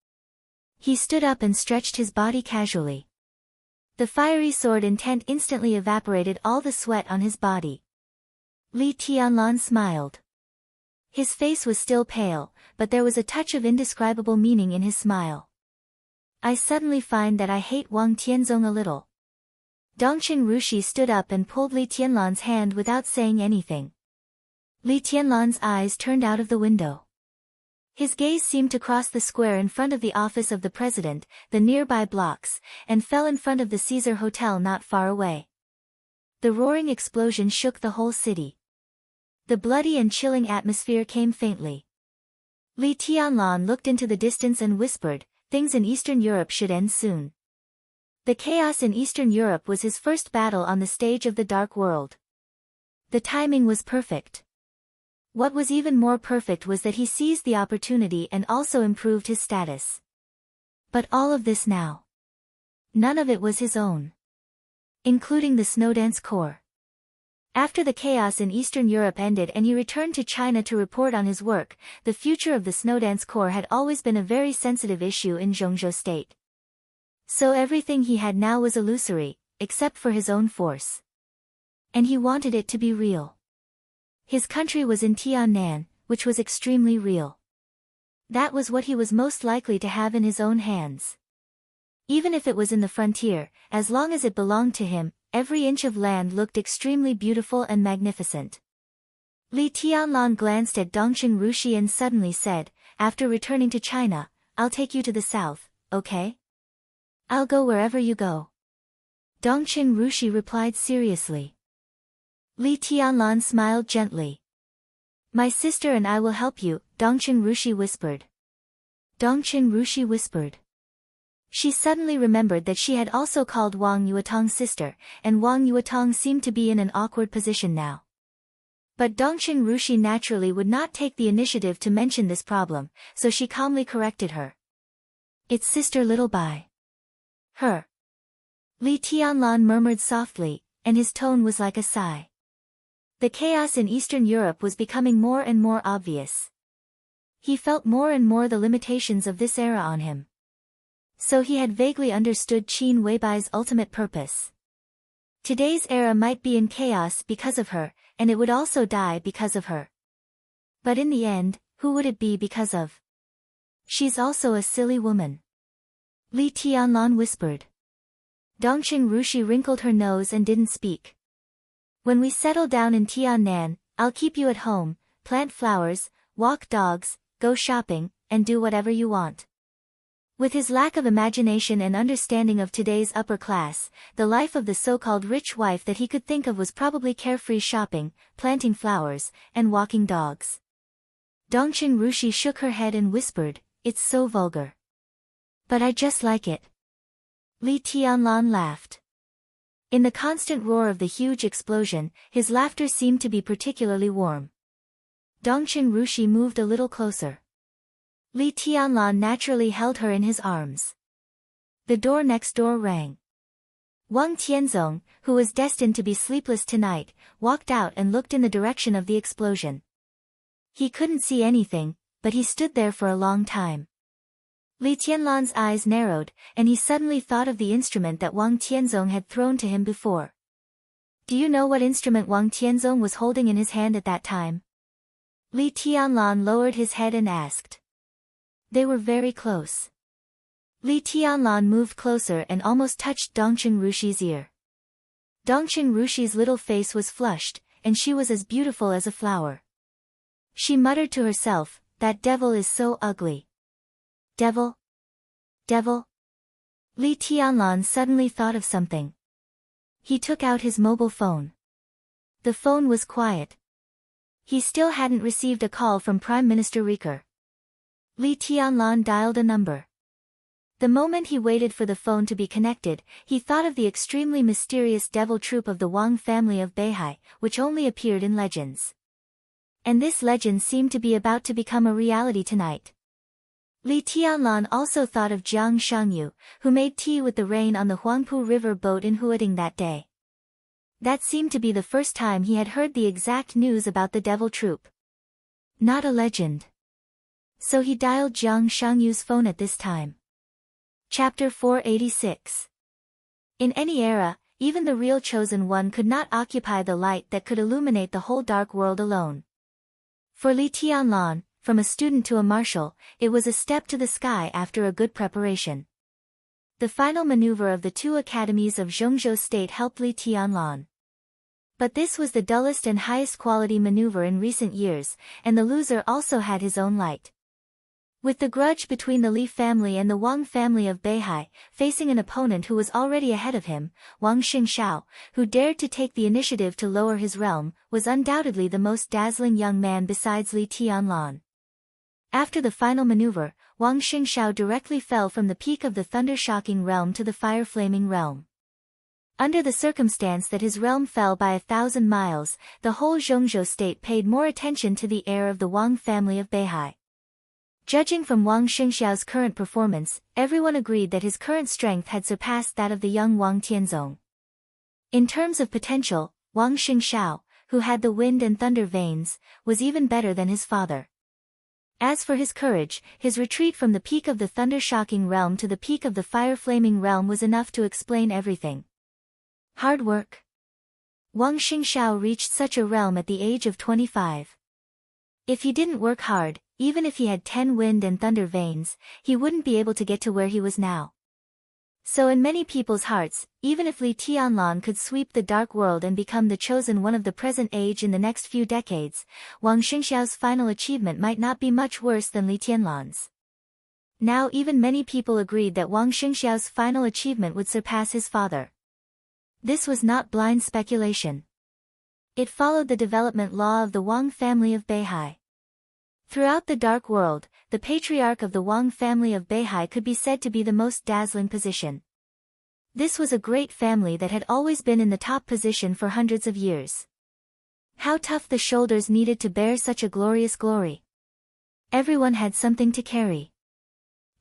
S1: He stood up and stretched his body casually. The fiery sword intent instantly evaporated all the sweat on his body. Li Tianlan smiled. His face was still pale, but there was a touch of indescribable meaning in his smile. I suddenly find that I hate Wang Tianzong a little. Dongqing Rushi stood up and pulled Li Tianlan's hand without saying anything. Li Tianlan's eyes turned out of the window. His gaze seemed to cross the square in front of the office of the president, the nearby blocks, and fell in front of the Caesar Hotel not far away. The roaring explosion shook the whole city. The bloody and chilling atmosphere came faintly. Li Tianlan looked into the distance and whispered, "Things in Eastern Europe should end soon." The chaos in Eastern Europe was his first battle on the stage of the Dark World. The timing was perfect. What was even more perfect was that he seized the opportunity and also improved his status. But all of this now. None of it was his own. Including the Snowdance Corps. After the chaos in Eastern Europe ended and he returned to China to report on his work, the future of the Snowdance Corps had always been a very sensitive issue in Zhongzhou State. So everything he had now was illusory, except for his own force. And he wanted it to be real. His country was in Tiannan, which was extremely real. That was what he was most likely to have in his own hands. Even if it was in the frontier, as long as it belonged to him, every inch of land looked extremely beautiful and magnificent. Li Tianlan glanced at Dongqing Rushi and suddenly said, "After returning to China, I'll take you to the south, okay? I'll go wherever you go." Dongqing Rushi replied seriously. Li Tianlan smiled gently. "My sister and I will help you," Dongqing Rushi whispered. Dongqing Rushi whispered. She suddenly remembered that she had also called Wang Yuetong's sister, and Wang Yuetong seemed to be in an awkward position now. But Dongqing Rushi naturally would not take the initiative to mention this problem, so she calmly corrected her. "It's Sister Little Bai." "Her." Li Tianlan murmured softly, and his tone was like a sigh. The chaos in Eastern Europe was becoming more and more obvious. He felt more and more the limitations of this era on him. So he had vaguely understood Qin Weibai's ultimate purpose. Today's era might be in chaos because of her, and it would also die because of her. But in the end, who would it be because of? "She's also a silly woman," Li Tianlan whispered. Dongqing Rushi wrinkled her nose and didn't speak. "When we settle down in Tiannan, I'll keep you at home, plant flowers, walk dogs, go shopping, and do whatever you want." With his lack of imagination and understanding of today's upper class, the life of the so-called rich wife that he could think of was probably carefree shopping, planting flowers, and walking dogs. Dongqing Rushi shook her head and whispered, "It's so vulgar." "But I just like it." Li Tianlan laughed. In the constant roar of the huge explosion, his laughter seemed to be particularly warm. Dongqing Rushi moved a little closer. Li Tianlan naturally held her in his arms. The door next door rang. Wang Tianzong, who was destined to be sleepless tonight, walked out and looked in the direction of the explosion. He couldn't see anything, but he stood there for a long time. Li Tianlan's eyes narrowed, and he suddenly thought of the instrument that Wang Tianzong had thrown to him before. "Do you know what instrument Wang Tianzong was holding in his hand at that time?" Li Tianlan lowered his head and asked. They were very close. Li Tianlan moved closer and almost touched Dongqing Rushi's ear. Dongqing Rushi's little face was flushed, and she was as beautiful as a flower. She muttered to herself, "That devil is so ugly." Devil? Devil? Li Tianlan suddenly thought of something. He took out his mobile phone. The phone was quiet. He still hadn't received a call from Prime Minister Riker. Li Tianlan dialed a number. The moment he waited for the phone to be connected, he thought of the extremely mysterious devil troop of the Wang family of Beihai, which only appeared in legends. And this legend seemed to be about to become a reality tonight. Li Tianlan also thought of Jiang Shangyu, who made tea with the rain on the Huangpu River boat in Huading that day. That seemed to be the first time he had heard the exact news about the devil troop. Not a legend. So he dialed Jiang Shangyu's phone at this time. Chapter 486. In any era, even the real chosen one could not occupy the light that could illuminate the whole dark world alone. For Li Tianlan, from a student to a marshal, it was a step to the sky after a good preparation. The final maneuver of the two academies of Zhongzhou State helped Li Tianlan. But this was the dullest and highest quality maneuver in recent years, and the loser also had his own light. With the grudge between the Li family and the Wang family of Beihai, facing an opponent who was already ahead of him, Wang Xingxiao, who dared to take the initiative to lower his realm, was undoubtedly the most dazzling young man besides Li Tianlan. After the final maneuver, Wang Xingxiao directly fell from the peak of the thunder-shocking realm to the fire-flaming realm. Under the circumstance that his realm fell by 1,000 miles, the whole Zhongzhou state paid more attention to the heir of the Wang family of Beihai. Judging from Wang Xingxiao's current performance, everyone agreed that his current strength had surpassed that of the young Wang Tianzong. In terms of potential, Wang Xingxiao, who had the wind and thunder veins, was even better than his father. As for his courage, his retreat from the peak of the thunder-shocking realm to the peak of the fire-flaming realm was enough to explain everything. Hard work. Wang Xingxiao reached such a realm at the age of 25. If he didn't work hard, even if he had 10 wind and thunder veins, he wouldn't be able to get to where he was now. So in many people's hearts, even if Li Tianlan could sweep the dark world and become the chosen one of the present age in the next few decades, Wang Xingxiao's final achievement might not be much worse than Li Tianlan's. Now even many people agreed that Wang Xingxiao's final achievement would surpass his father. This was not blind speculation. It followed the development law of the Wang family of Beihai. Throughout the dark world, the patriarch of the Wang family of Beihai could be said to be the most dazzling position. This was a great family that had always been in the top position for hundreds of years. How tough the shoulders needed to bear such a glorious glory. Everyone had something to carry.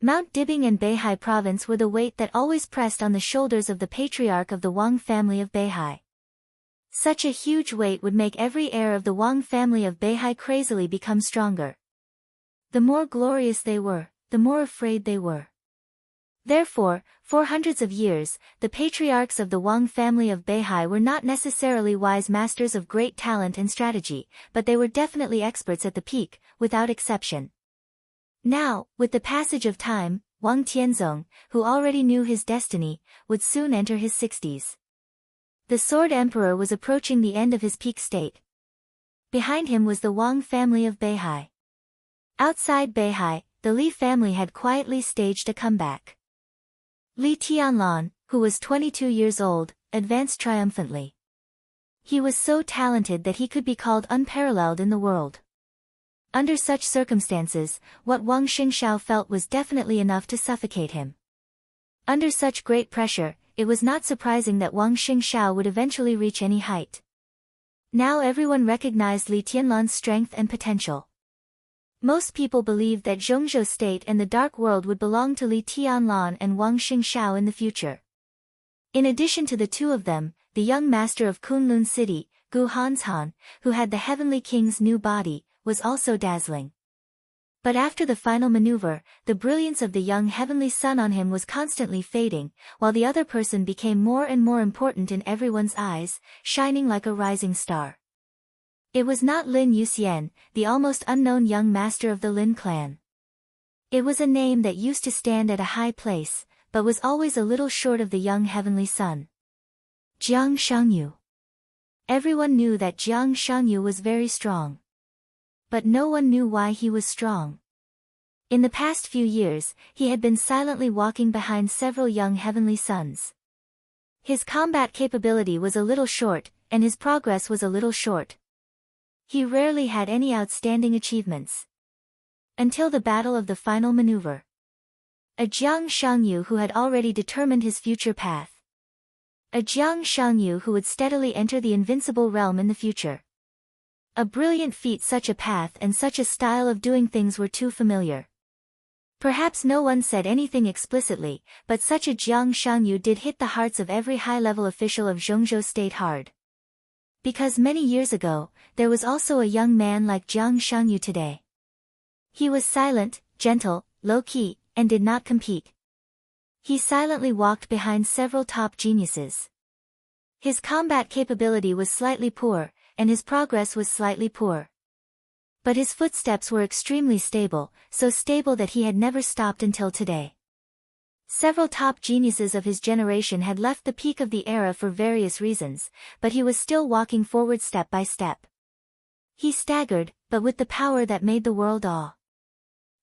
S1: Mount Dibing and Beihai province were the weight that always pressed on the shoulders of the patriarch of the Wang family of Beihai. Such a huge weight would make every heir of the Wang family of Beihai crazily become stronger. The more glorious they were, the more afraid they were. Therefore, for hundreds of years, the patriarchs of the Wang family of Beihai were not necessarily wise masters of great talent and strategy, but they were definitely experts at the peak, without exception. Now, with the passage of time, Wang Tianzong, who already knew his destiny, would soon enter his 60s. The Sword Emperor was approaching the end of his peak state. Behind him was the Wang family of Beihai. Outside Beihai, the Li family had quietly staged a comeback. Li Tianlan, who was 22 years old, advanced triumphantly. He was so talented that he could be called unparalleled in the world. Under such circumstances, what Wang Xingxiao felt was definitely enough to suffocate him. Under such great pressure, it was not surprising that Wang Xingxiao would eventually reach any height. Now everyone recognized Li Tianlan's strength and potential. Most people believed that Zhongzhou State and the Dark World would belong to Li Tianlan and Wang Xingxiao in the future. In addition to the two of them, the young master of Kunlun City, Gu Hanshan, who had the Heavenly King's new body, was also dazzling. But after the final maneuver, the brilliance of the young heavenly sun on him was constantly fading, while the other person became more and more important in everyone's eyes, shining like a rising star. It was not Lin Yuxian, the almost unknown young master of the Lin clan. It was a name that used to stand at a high place, but was always a little short of the young heavenly sun. Jiang Shangyu. Everyone knew that Jiang Shangyu was very strong. But no one knew why he was strong. In the past few years, he had been silently walking behind several young heavenly suns. His combat capability was a little short, and his progress was a little short. He rarely had any outstanding achievements. Until the battle of the final maneuver. A Jiang Shangyu who had already determined his future path. A Jiang Shangyu who would steadily enter the invincible realm in the future. A brilliant feat. Such a path and such a style of doing things were too familiar. Perhaps no one said anything explicitly, but such a Jiang Shangyu did hit the hearts of every high-level official of Zhongzhou State hard. Because many years ago, there was also a young man like Jiang Shangyu today. He was silent, gentle, low-key, and did not compete. He silently walked behind several top geniuses. His combat capability was slightly poor, and his progress was slightly poor. But his footsteps were extremely stable, so stable that he had never stopped until today. Several top geniuses of his generation had left the peak of the era for various reasons, but he was still walking forward step by step. He staggered, but with the power that made the world awe.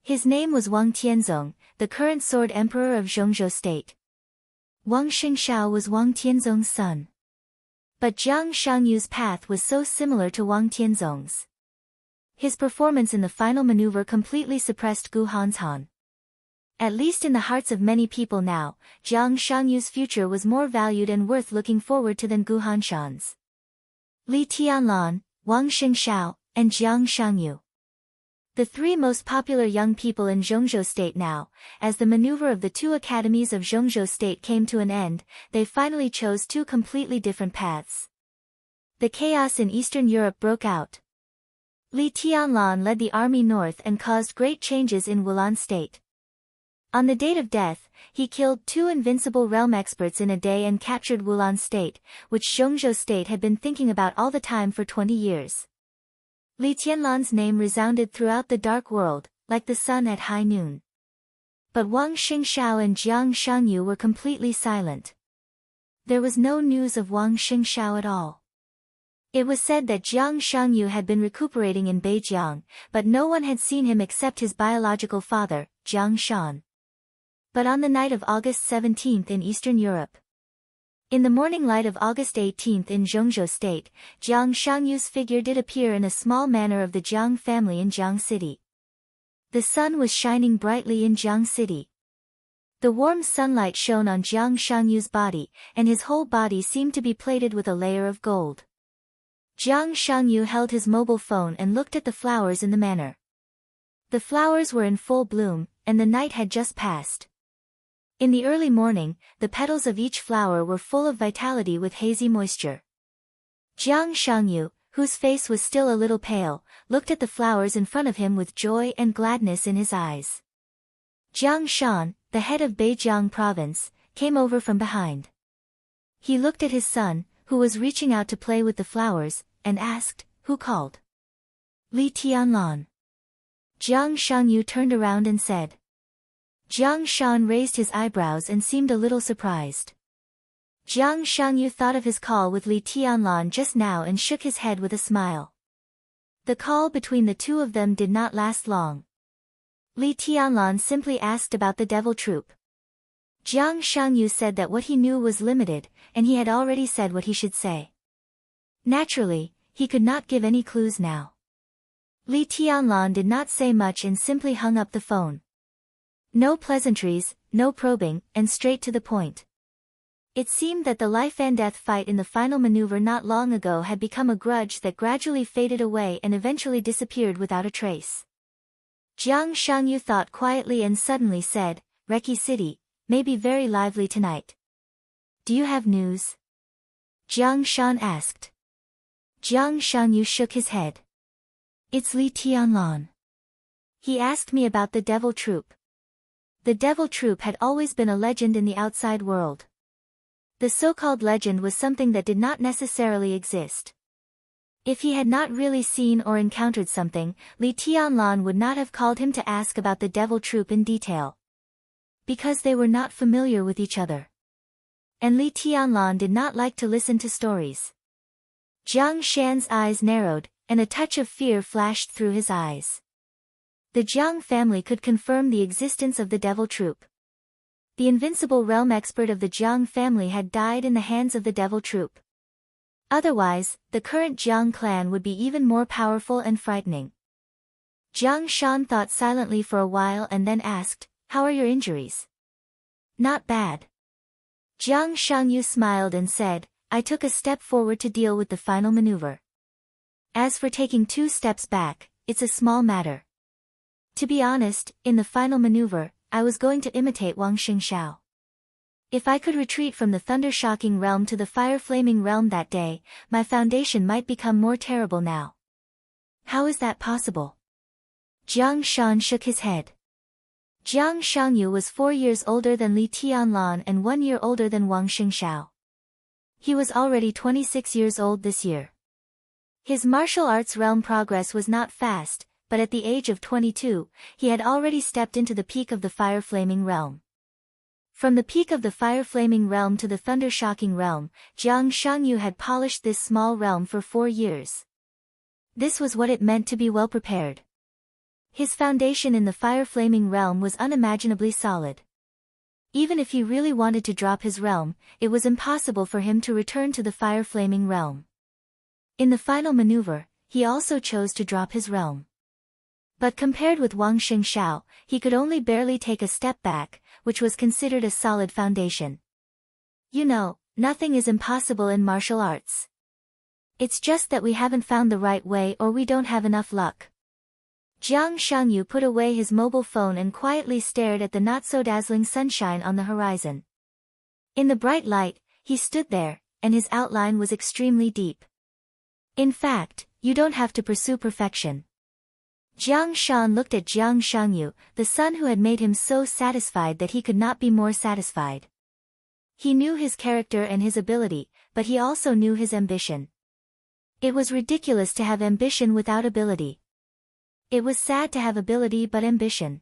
S1: His name was Wang Tianzong, the current sword emperor of Zhongzhou state. Wang Xingshao was Wang Tianzong's son. But Jiang Shangyu's path was so similar to Wang Tianzong's. His performance in the final maneuver completely suppressed Gu Han's Han. At least in the hearts of many people now, Jiang Shangyu's future was more valued and worth looking forward to than Gu Hanshan's. Li Tianlan, Wang Xingshao, and Jiang Shangyu. The three most popular young people in Zhongzhou state now. As the maneuver of the two academies of Zhongzhou state came to an end, they finally chose two completely different paths. The chaos in Eastern Europe broke out. Li Tianlan led the army north and caused great changes in Wulan state. On the date of death, he killed 2 invincible realm experts in a day and captured Wulan state, which Zhongzhou state had been thinking about all the time for 20 years. Li Tianlan's name resounded throughout the dark world, like the sun at high noon. But Wang Xingshao and Jiang Shangyu were completely silent. There was no news of Wang Xingshao at all. It was said that Jiang Shangyu had been recuperating in Beijiang, but no one had seen him except his biological father, Jiang Shan. But on the night of August 17 in Eastern Europe. In the morning light of August 18 in Zhongzhou state, Jiang Shangyu's figure did appear in a small manor of the Jiang family in Jiang city. The sun was shining brightly in Jiang city. The warm sunlight shone on Jiang Shangyu's body, and his whole body seemed to be plated with a layer of gold. Jiang Shangyu held his mobile phone and looked at the flowers in the manor. The flowers were in full bloom, and the night had just passed. In the early morning, the petals of each flower were full of vitality with hazy moisture. Jiang Shangyu, whose face was still a little pale, looked at the flowers in front of him with joy and gladness in his eyes. Jiang Shan, the head of Beijiang province, came over from behind. He looked at his son, who was reaching out to play with the flowers, and asked, "Who called?" Li Tianlan. Jiang Shangyu turned around and said. Jiang Shan raised his eyebrows and seemed a little surprised. Jiang Shangyu thought of his call with Li Tianlan just now and shook his head with a smile. The call between the two of them did not last long. Li Tianlan simply asked about the devil troop. Jiang Shangyu said that what he knew was limited, and he had already said what he should say. Naturally, he could not give any clues now. Li Tianlan did not say much and simply hung up the phone. No pleasantries, no probing, and straight to the point. It seemed that the life-and-death fight in the final maneuver not long ago had become a grudge that gradually faded away and eventually disappeared without a trace. Jiang Shangyu thought quietly and suddenly said, "Reki City, may be very lively tonight. Do you have news?" Jiang Shan asked. Jiang Shangyu shook his head. "It's Li Tianlan. He asked me about the devil troop." The devil troop had always been a legend in the outside world. The so-called legend was something that did not necessarily exist. If he had not really seen or encountered something, Li Tianlan would not have called him to ask about the devil troop in detail. Because they were not familiar with each other. And Li Tianlan did not like to listen to stories. Jiang Shan's eyes narrowed, and a touch of fear flashed through his eyes. The Jiang family could confirm the existence of the devil troop. The invincible realm expert of the Jiang family had died in the hands of the devil troop. Otherwise, the current Jiang clan would be even more powerful and frightening. Jiang Shan thought silently for a while and then asked, "How are your injuries?" "Not bad." Jiang Shangyu smiled and said, "I took a step forward to deal with the final maneuver. As for taking 2 steps back, it's a small matter. To be honest, in the final maneuver, I was going to imitate Wang Xingshao. If I could retreat from the thunder-shocking realm to the fire-flaming realm that day, my foundation might become more terrible now." "How is that possible?" Jiang Shan shook his head. Jiang Shangyu was 4 years older than Li Tianlan and 1 year older than Wang Xingshao. He was already 26 years old this year. His martial arts realm progress was not fast, but at the age of 22, he had already stepped into the peak of the fire-flaming realm. From the peak of the fire-flaming realm to the thunder-shocking realm, Jiang Shangyu had polished this small realm for 4 years. This was what it meant to be well prepared. His foundation in the fire-flaming realm was unimaginably solid. Even if he really wanted to drop his realm, it was impossible for him to return to the fire-flaming realm. In the final maneuver, he also chose to drop his realm. But compared with Wang Xingxiao, he could only barely take a step back, which was considered a solid foundation. You know, nothing is impossible in martial arts. It's just that we haven't found the right way or we don't have enough luck. Jiang Shangyu put away his mobile phone and quietly stared at the not-so-dazzling sunshine on the horizon. In the bright light, he stood there, and his outline was extremely deep. In fact, you don't have to pursue perfection. Jiang Shan looked at Jiang Shangyu, the son who had made him so satisfied that he could not be more satisfied. He knew his character and his ability, but he also knew his ambition. It was ridiculous to have ambition without ability. It was sad to have ability but ambition.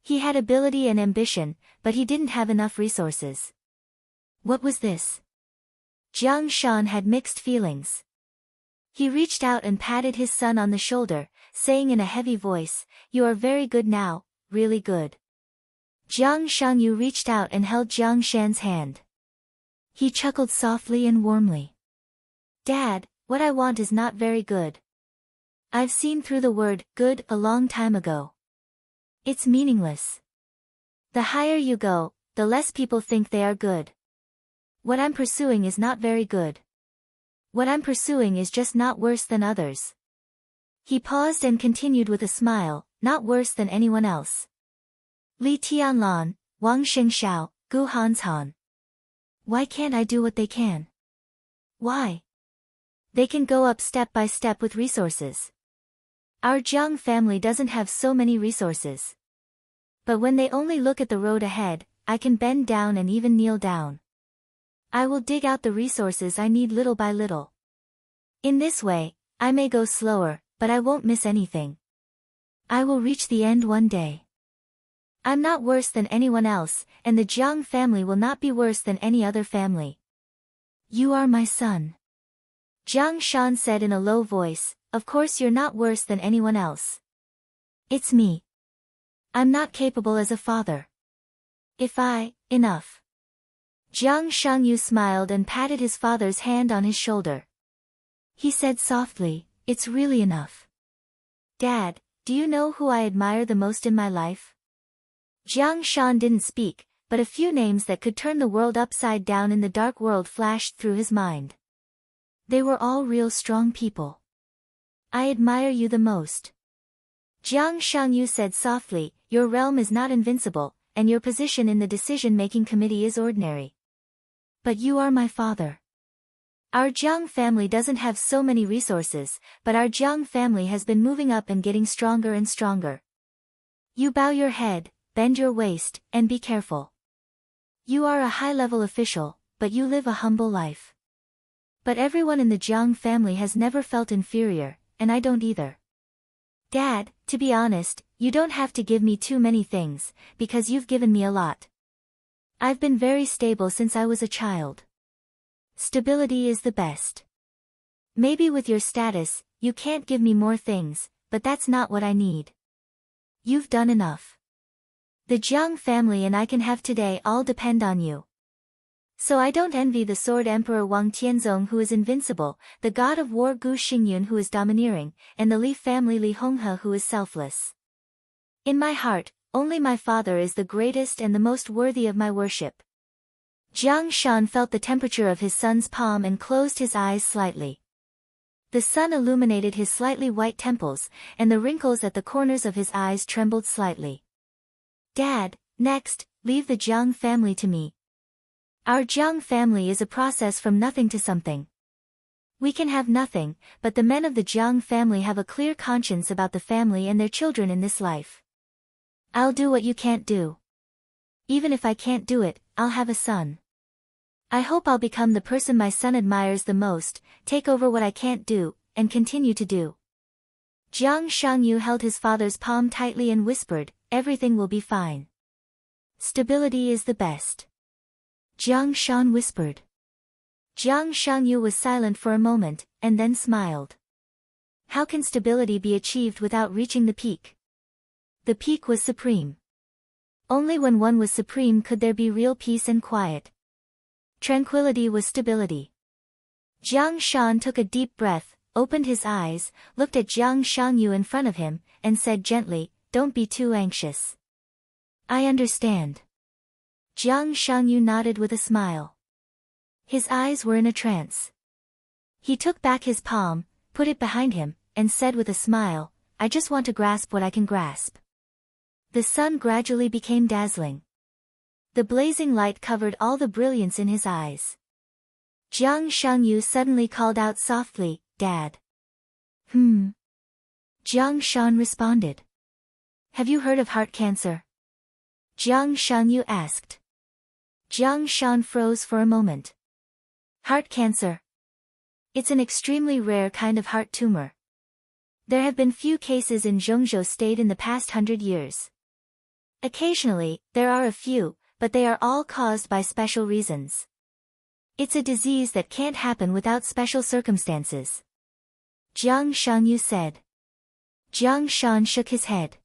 S1: He had ability and ambition, but he didn't have enough resources. What was this? Jiang Shan had mixed feelings. He reached out and patted his son on the shoulder, saying in a heavy voice, "You are very good now, really good." Jiang Shangyu reached out and held Jiang Shan's hand. He chuckled softly and warmly. "Dad, what I want is not very good. I've seen through the word good a long time ago. It's meaningless. The higher you go, the less people think they are good. What I'm pursuing is not very good. What I'm pursuing is just not worse than others." He paused and continued with a smile, "Not worse than anyone else. Li Tianlan, Wang Xingxiao, Gu Hanshan. Why can't I do what they can? Why? They can go up step by step with resources. Our Jiang family doesn't have so many resources. But when they only look at the road ahead, I can bend down and even kneel down. I will dig out the resources I need little by little. In this way, I may go slower, but I won't miss anything. I will reach the end one day. I'm not worse than anyone else, and the Jiang family will not be worse than any other family. You are my son." Jiang Shan said in a low voice, "Of course you're not worse than anyone else. It's me. I'm not capable as a father. Enough." Jiang Shangyu smiled and patted his father's hand on his shoulder. He said softly, "It's really enough. Dad, do you know who I admire the most in my life?" Jiang Shan didn't speak, but a few names that could turn the world upside down in the dark world flashed through his mind. They were all real strong people. "I admire you the most." Jiang Shangyu said softly, "Your realm is not invincible, and your position in the decision-making committee is ordinary. But you are my father. Our Jiang family doesn't have so many resources, but our Jiang family has been moving up and getting stronger and stronger. You bow your head, bend your waist, and be careful. You are a high-level official, but you live a humble life. But everyone in the Jiang family has never felt inferior, and I don't either. Dad, to be honest, you don't have to give me too many things, because you've given me a lot. I've been very stable since I was a child. Stability is the best. Maybe with your status, you can't give me more things, but that's not what I need. You've done enough. The Jiang family and I can have today all depend on you. So I don't envy the Sword Emperor Wang Tianzong who is invincible, the god of war Gu Xingyun who is domineering, and the Li family Li Honghe who is selfless. In my heart, only my father is the greatest and the most worthy of my worship." Jiang Shan felt the temperature of his son's palm and closed his eyes slightly. The sun illuminated his slightly white temples, and the wrinkles at the corners of his eyes trembled slightly. "Dad, next, leave the Jiang family to me. Our Jiang family is a process from nothing to something. We can have nothing, but the men of the Jiang family have a clear conscience about the family and their children in this life. I'll do what you can't do. Even if I can't do it, I'll have a son. I hope I'll become the person my son admires the most, take over what I can't do, and continue to do." Jiang Shangyu held his father's palm tightly and whispered, "Everything will be fine. Stability is the best." Jiang Shan whispered. Jiang Shangyu was silent for a moment, and then smiled. How can stability be achieved without reaching the peak? The peak was supreme. Only when one was supreme could there be real peace and quiet. Tranquility was stability. Jiang Shan took a deep breath, opened his eyes, looked at Jiang Shangyu in front of him, and said gently, "Don't be too anxious." "I understand." Jiang Shangyu nodded with a smile. His eyes were in a trance. He took back his palm, put it behind him, and said with a smile, "I just want to grasp what I can grasp." The sun gradually became dazzling. The blazing light covered all the brilliance in his eyes. Jiang Shangyu suddenly called out softly, "Dad." Jiang Shan responded. "Have you heard of heart cancer?" Jiang Shangyu asked. Jiang Shan froze for a moment. Heart cancer. It's an extremely rare kind of heart tumor. There have been few cases in Zhengzhou State in the past 100 years. Occasionally, there are a few, but they are all caused by special reasons. It's a disease that can't happen without special circumstances. Jiang Shangyu said. Jiang Shan shook his head.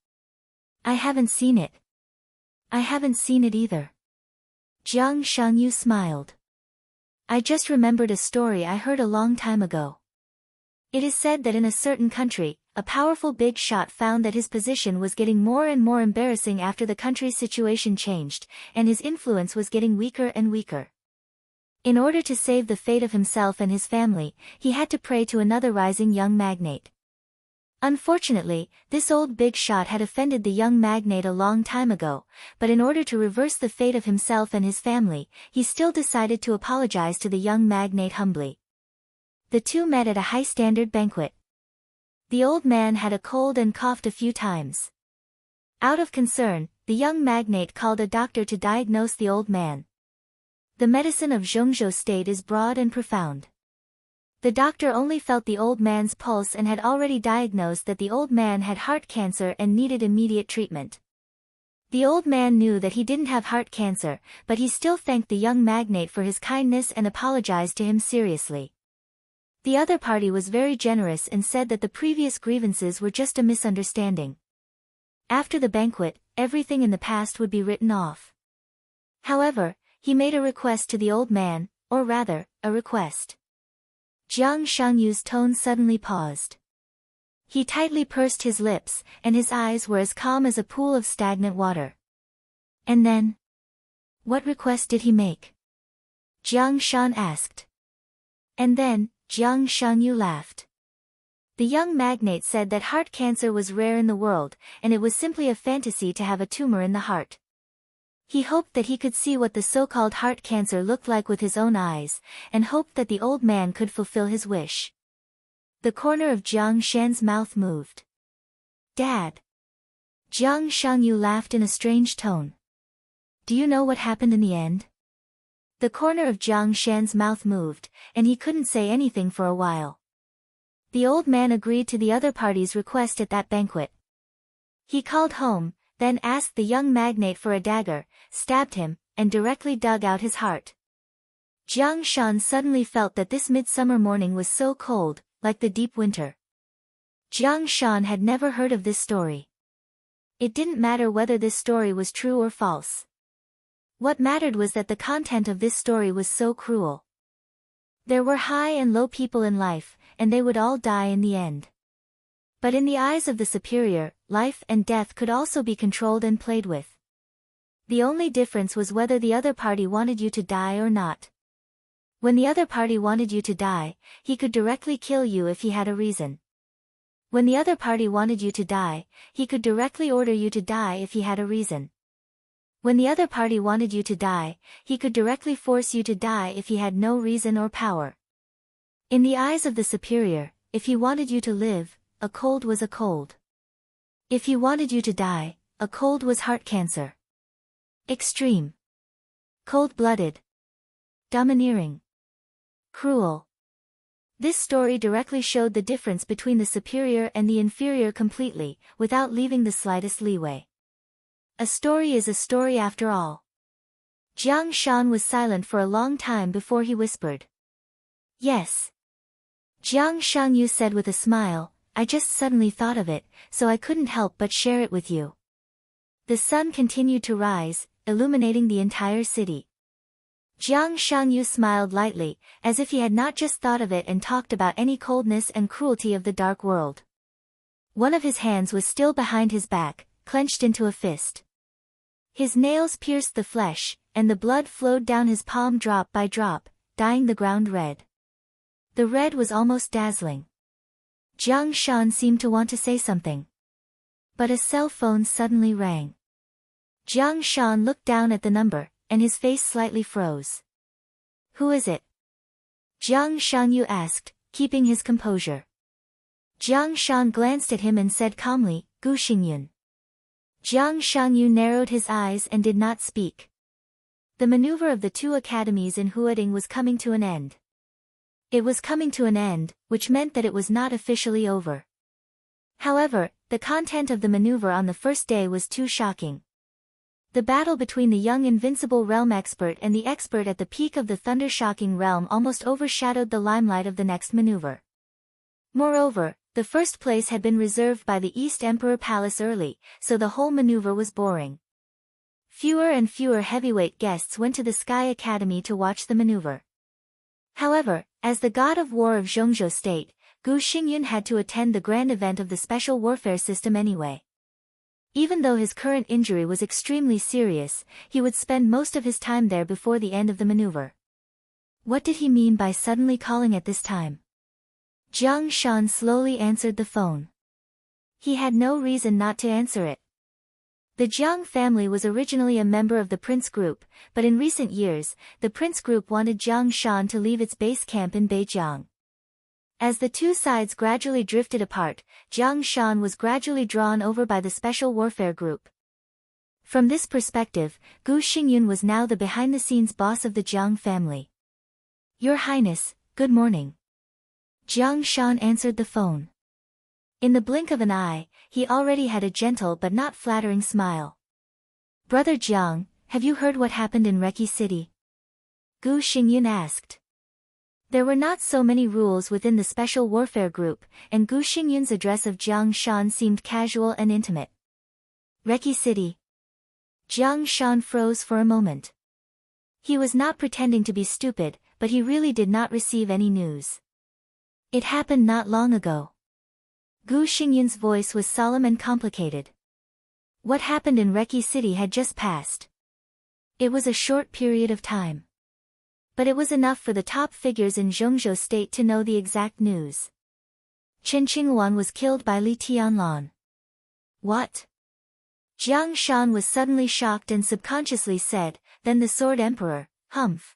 S1: "I haven't seen it." "I haven't seen it either." Jiang Shangyu smiled. "I just remembered a story I heard a long time ago. It is said that in a certain country, a powerful big shot found that his position was getting more and more embarrassing after the country's situation changed, and his influence was getting weaker and weaker. In order to save the fate of himself and his family, he had to pray to another rising young magnate. Unfortunately, this old big shot had offended the young magnate a long time ago, but in order to reverse the fate of himself and his family, he still decided to apologize to the young magnate humbly. The two met at a high-standard banquet. The old man had a cold and coughed a few times. Out of concern, the young magnate called a doctor to diagnose the old man. The medicine of Zhengzhou State is broad and profound. The doctor only felt the old man's pulse and had already diagnosed that the old man had heart cancer and needed immediate treatment. The old man knew that he didn't have heart cancer, but he still thanked the young magnate for his kindness and apologized to him seriously. The other party was very generous and said that the previous grievances were just a misunderstanding. After the banquet, everything in the past would be written off. However, he made a request to the old man, or rather, a request. Jiang Shangyu's tone suddenly paused. He tightly pursed his lips, and his eyes were as calm as a pool of stagnant water. And then? What request did he make? Jiang Shan asked. And then, Jiang Shangyu laughed. The young magnate said that heart cancer was rare in the world, and it was simply a fantasy to have a tumor in the heart. He hoped that he could see what the so-called heart cancer looked like with his own eyes, and hoped that the old man could fulfill his wish. The corner of Jiang Shan's mouth moved. "Dad." Jiang Shangyu laughed in a strange tone. "Do you know what happened in the end?" The corner of Jiang Shan's mouth moved, and he couldn't say anything for a while. The old man agreed to the other party's request at that banquet. He called home, then asked the young magnate for a dagger, stabbed him, and directly dug out his heart. Jiang Shan suddenly felt that this midsummer morning was so cold, like the deep winter. Jiang Shan had never heard of this story. It didn't matter whether this story was true or false. What mattered was that the content of this story was so cruel. There were high and low people in life, and they would all die in the end. But in the eyes of the superior, life and death could also be controlled and played with. The only difference was whether the other party wanted you to die or not. When the other party wanted you to die, he could directly kill you if he had a reason. When the other party wanted you to die, he could directly order you to die if he had a reason. When the other party wanted you to die, he could directly force you to die if he had no reason or power. In the eyes of the superior, if he wanted you to live, a cold was a cold. If he wanted you to die, a cold was heart cancer. Extreme. Cold-blooded. Domineering. Cruel. This story directly showed the difference between the superior and the inferior completely, without leaving the slightest leeway. A story is a story after all. Jiang Shan was silent for a long time before he whispered. Yes. Jiang Shangyu said with a smile, I just suddenly thought of it, so I couldn't help but share it with you. The sun continued to rise, illuminating the entire city. Jiang Shangyu smiled lightly, as if he had not just thought of it and talked about any coldness and cruelty of the dark world. One of his hands was still behind his back, clenched into a fist. His nails pierced the flesh, and the blood flowed down his palm drop by drop, dyeing the ground red. The red was almost dazzling. Jiang Shan seemed to want to say something. But a cell phone suddenly rang. Jiang Shan looked down at the number, and his face slightly froze. Who is it? Jiang Shangyu asked, keeping his composure. Jiang Shan glanced at him and said calmly, Gu Xingyun. Jiang Shangyu narrowed his eyes and did not speak. The maneuver of the two academies in Huading was coming to an end. It was coming to an end, which meant that it was not officially over. However, the content of the maneuver on the first day was too shocking. The battle between the young invincible realm expert and the expert at the peak of the thunder-shocking realm almost overshadowed the limelight of the next maneuver. Moreover, the first place had been reserved by the East Emperor Palace early, so the whole maneuver was boring. Fewer and fewer heavyweight guests went to the Sky Academy to watch the maneuver. However, as the god of war of Zhongzhou State, Gu Xingyun had to attend the grand event of the special warfare system anyway. Even though his current injury was extremely serious, he would spend most of his time there before the end of the maneuver. What did he mean by suddenly calling at this time? Jiang Shan slowly answered the phone. He had no reason not to answer it. The Jiang family was originally a member of the Prince Group, but in recent years, the Prince Group wanted Jiang Shan to leave its base camp in Beijiang. As the two sides gradually drifted apart, Jiang Shan was gradually drawn over by the Special Warfare Group. From this perspective, Gu Xingyun was now the behind-the-scenes boss of the Jiang family. Your Highness, good morning. Jiang Shan answered the phone. In the blink of an eye, he already had a gentle but not flattering smile. Brother Jiang, have you heard what happened in Reki City? Gu Xingyun asked. There were not so many rules within the Special Warfare Group, and Gu Xingyun's address of Jiang Shan seemed casual and intimate. Reki City. Jiang Shan froze for a moment. He was not pretending to be stupid, but he really did not receive any news. It happened not long ago. Gu Xingyun's voice was solemn and complicated. What happened in Reki City had just passed. It was a short period of time. But it was enough for the top figures in Zhongzhou State to know the exact news. Chen Qinghuan was killed by Li Tianlan. What? Jiang Shan was suddenly shocked and subconsciously said, then the Sword Emperor, humph.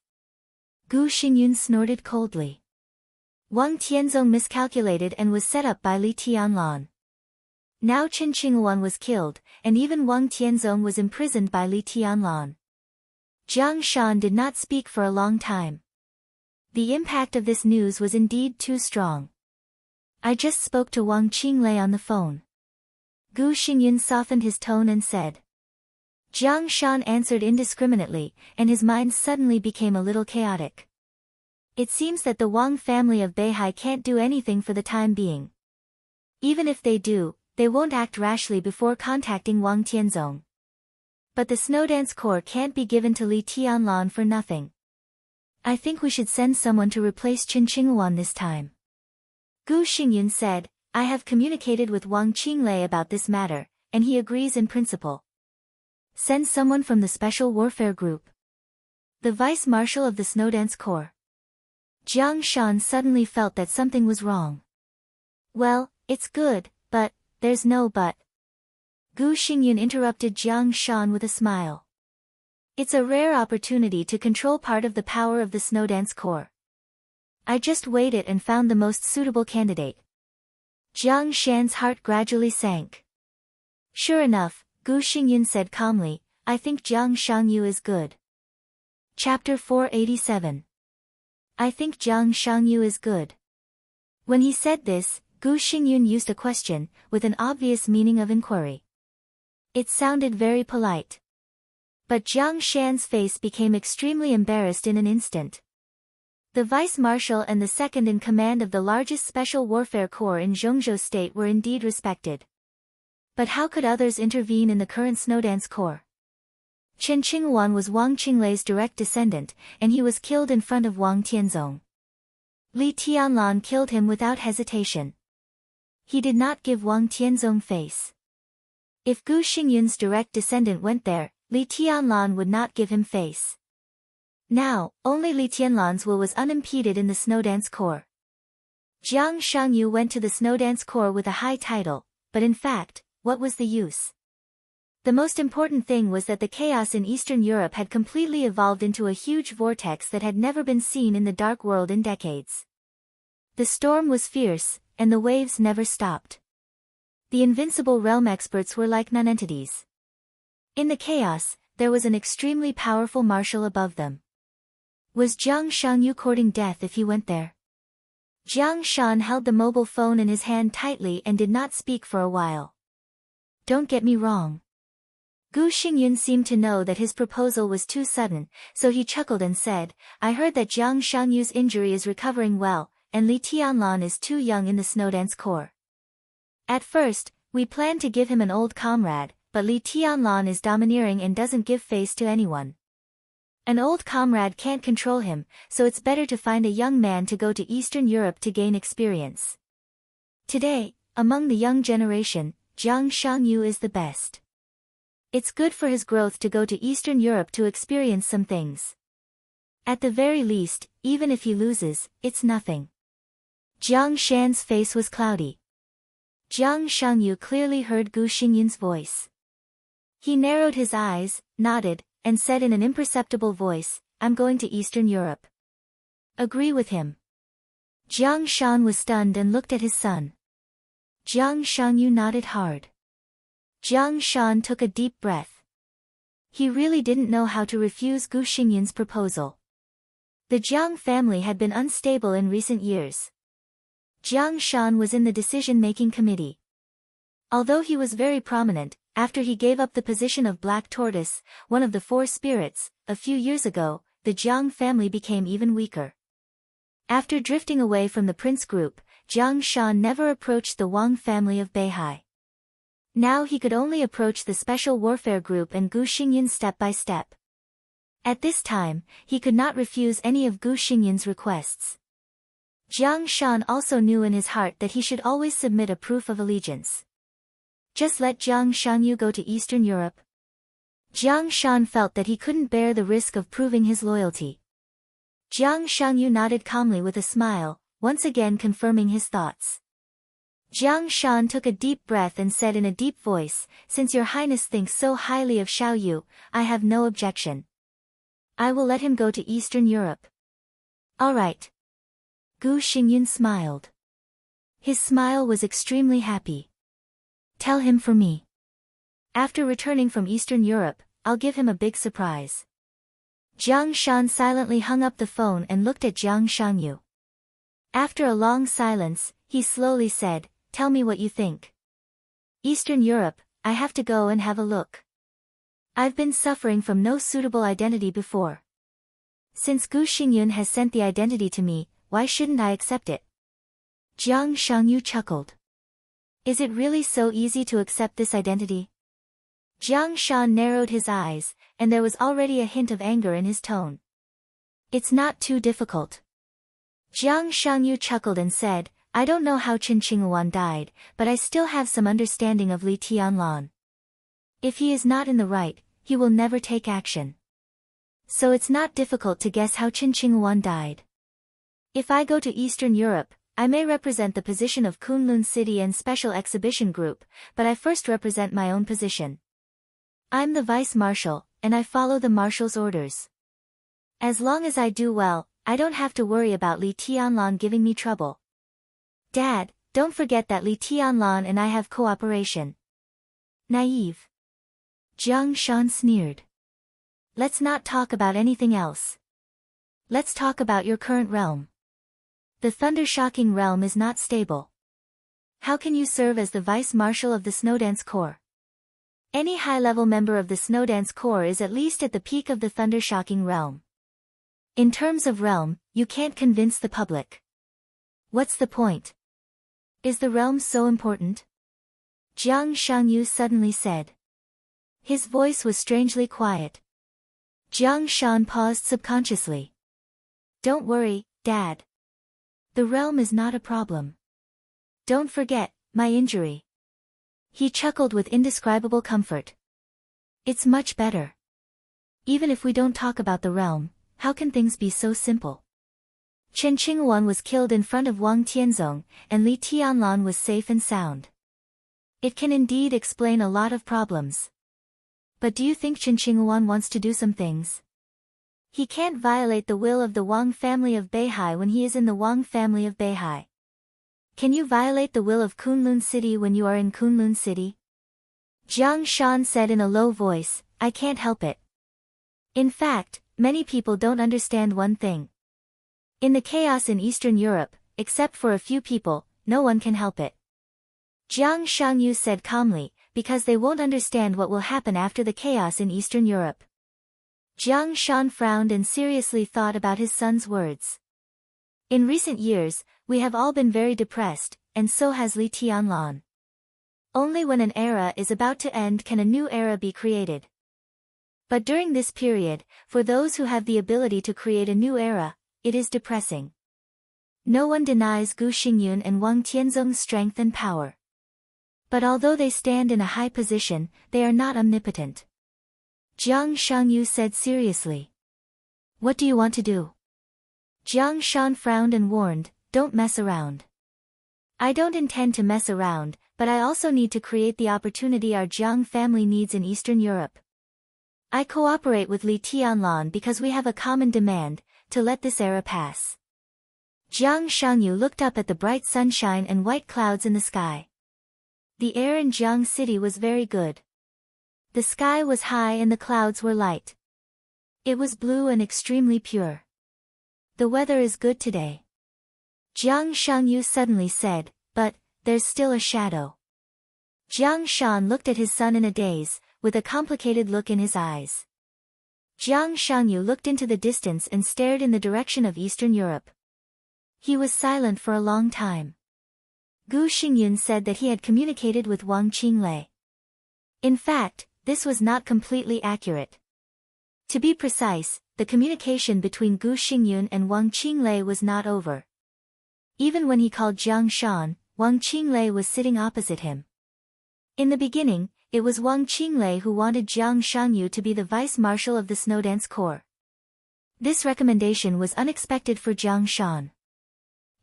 S1: Gu Xingyun snorted coldly. Wang Tianzong miscalculated and was set up by Li Tianlan. Now Chen Qinghuan was killed, and even Wang Tianzong was imprisoned by Li Tianlan. Jiang Shan did not speak for a long time. The impact of this news was indeed too strong. I just spoke to Wang Qinglei on the phone. Gu Xingyun softened his tone and said. Jiang Shan answered indiscriminately, and his mind suddenly became a little chaotic. It seems that the Wang family of Beihai can't do anything for the time being. Even if they do, they won't act rashly before contacting Wang Tianzong. But the Snowdance Corps can't be given to Li Tianlan for nothing. I think we should send someone to replace Chen Qinghuan this time. Gu Xingyun said, I have communicated with Wang Qinglei about this matter, and he agrees in principle. Send someone from the Special Warfare Group. The Vice Marshal of the Snowdance Corps. Jiang Shan suddenly felt that something was wrong. Well, it's good, but, there's no but. Gu Xingyun interrupted Jiang Shan with a smile. It's a rare opportunity to control part of the power of the Snowdance Corps. I just weighed it and found the most suitable candidate. Jiang Shan's heart gradually sank. Sure enough, Gu Xingyun said calmly, I think Jiang Shangyu is good. Chapter 487. I think Jiang Shangyu is good. When he said this, Gu Xingyun used a question, with an obvious meaning of inquiry. It sounded very polite. But Jiang Shan's face became extremely embarrassed in an instant. The vice-marshal and the second in command of the largest special warfare corps in Zhongzhou state were indeed respected. But how could others intervene in the current Snowdance Corps? Chen Qinghuan was Wang Qinglei's direct descendant, and he was killed in front of Wang Tianzong. Li Tianlan killed him without hesitation. He did not give Wang Tianzong face. If Gu Xingyun's direct descendant went there, Li Tianlan would not give him face. Now, only Li Tianlan's will was unimpeded in the Snowdance Corps. Jiang Shangyu went to the Snowdance Corps with a high title, but in fact, what was the use? The most important thing was that the chaos in Eastern Europe had completely evolved into a huge vortex that had never been seen in the dark world in decades. The storm was fierce, and the waves never stopped. The invincible realm experts were like nonentities. In the chaos, there was an extremely powerful marshal above them. Was Jiang Shangyu courting death if he went there? Jiang Shan held the mobile phone in his hand tightly and did not speak for a while. Don't get me wrong. Gu Xingyun seemed to know that his proposal was too sudden, so he chuckled and said, I heard that Jiang Shangyu's injury is recovering well, and Li Tianlan is too young in the Snowdance Corps. At first, we planned to give him an old comrade, but Li Tianlan is domineering and doesn't give face to anyone. An old comrade can't control him, so it's better to find a young man to go to Eastern Europe to gain experience. Today, among the young generation, Jiang Shangyu is the best. It's good for his growth to go to Eastern Europe to experience some things. At the very least, even if he loses, it's nothing. Jiang Shan's face was cloudy. Jiang Shangyu clearly heard Gu Xingyun's voice. He narrowed his eyes, nodded, and said in an imperceptible voice, I'm going to Eastern Europe. Agree with him. Jiang Shan was stunned and looked at his son. Jiang Shangyu nodded hard. Jiang Shan took a deep breath. He really didn't know how to refuse Gu Xingyun's proposal. The Jiang family had been unstable in recent years. Jiang Shan was in the decision-making committee. Although he was very prominent, after he gave up the position of Black Tortoise, one of the four spirits, a few years ago, the Jiang family became even weaker. After drifting away from the prince group, Jiang Shan never approached the Wang family of Beihai. Now he could only approach the special warfare group and Gu Xingyun step by step. At this time, he could not refuse any of Gu Xingyun's requests. Jiang Shan also knew in his heart that he should always submit a proof of allegiance. Just let Jiang Shangyu go to Eastern Europe. Jiang Shan felt that he couldn't bear the risk of proving his loyalty. Jiang Shangyu nodded calmly with a smile, once again confirming his thoughts. Jiang Shan took a deep breath and said in a deep voice, Since your highness thinks so highly of Xiao Yu, I have no objection. I will let him go to Eastern Europe. All right. Gu Xingyun smiled. His smile was extremely happy. Tell him for me. After returning from Eastern Europe, I'll give him a big surprise. Jiang Shan silently hung up the phone and looked at Jiang Shangyu. After a long silence, he slowly said, Tell me what you think. Eastern Europe, I have to go and have a look. I've been suffering from no suitable identity before. Since Gu Xingyun has sent the identity to me, why shouldn't I accept it? Jiang Shangyu chuckled. Is it really so easy to accept this identity? Jiang Shan narrowed his eyes, and there was already a hint of anger in his tone. It's not too difficult. Jiang Shangyu chuckled and said, I don't know how Chen Qinghuan died, but I still have some understanding of Li Tianlan. If he is not in the right, he will never take action. So it's not difficult to guess how Chen Qinghuan died. If I go to Eastern Europe, I may represent the position of Kunlun City and Special Exhibition Group, but I first represent my own position. I'm the vice marshal, and I follow the marshal's orders. As long as I do well, I don't have to worry about Li Tianlan giving me trouble. Dad, don't forget that Li Tianlan and I have cooperation. Naive. Jiang Shan sneered. Let's not talk about anything else. Let's talk about your current realm. The thunder-shocking realm is not stable. How can you serve as the vice-marshal of the Snowdance Corps? Any high-level member of the Snowdance Corps is at least at the peak of the thunder-shocking realm. In terms of realm, you can't convince the public. What's the point? Is the realm so important? Jiang Shangyu suddenly said. His voice was strangely quiet. Jiang Shan paused subconsciously. Don't worry, Dad. The realm is not a problem. Don't forget, my injury. He chuckled with indescribable comfort. It's much better. Even if we don't talk about the realm, how can things be so simple? Chen Qinghuan was killed in front of Wang Tianzong, and Li Tianlan was safe and sound. It can indeed explain a lot of problems. But do you think Chen Qinghuan wants to do some things? He can't violate the will of the Wang family of Beihai when he is in the Wang family of Beihai. Can you violate the will of Kunlun City when you are in Kunlun City? Jiang Shan said in a low voice, I can't help it. In fact, many people don't understand one thing. In the chaos in Eastern Europe, except for a few people, no one can help it. Jiang Shangyu said calmly, because they won't understand what will happen after the chaos in Eastern Europe. Jiang Shan frowned and seriously thought about his son's words. In recent years, we have all been very depressed, and so has Li Tianlan. Only when an era is about to end can a new era be created. But during this period, for those who have the ability to create a new era, it is depressing. No one denies Gu Xingyun and Wang Tianzong's strength and power. But although they stand in a high position, they are not omnipotent. Jiang Shangyu said seriously. What do you want to do? Jiang Shan frowned and warned, don't mess around. I don't intend to mess around, but I also need to create the opportunity our Jiang family needs in Eastern Europe. I cooperate with Li Tianlan because we have a common demand, to let this era pass. Jiang Shangyu looked up at the bright sunshine and white clouds in the sky. The air in Jiang City was very good. The sky was high and the clouds were light. It was blue and extremely pure. The weather is good today. Jiang Shangyu suddenly said, but, there's still a shadow. Jiang Shan looked at his son in a daze, with a complicated look in his eyes. Jiang Shangyu looked into the distance and stared in the direction of Eastern Europe. He was silent for a long time. Gu Xingyun said that he had communicated with Wang Qinglei. In fact, this was not completely accurate. To be precise, the communication between Gu Xingyun and Wang Qinglei was not over. Even when he called Jiang Shan, Wang Qinglei was sitting opposite him. In the beginning, it was Wang Qinglei who wanted Jiang Shangyu to be the vice-marshal of the Snowdance Corps. This recommendation was unexpected for Jiang Shan.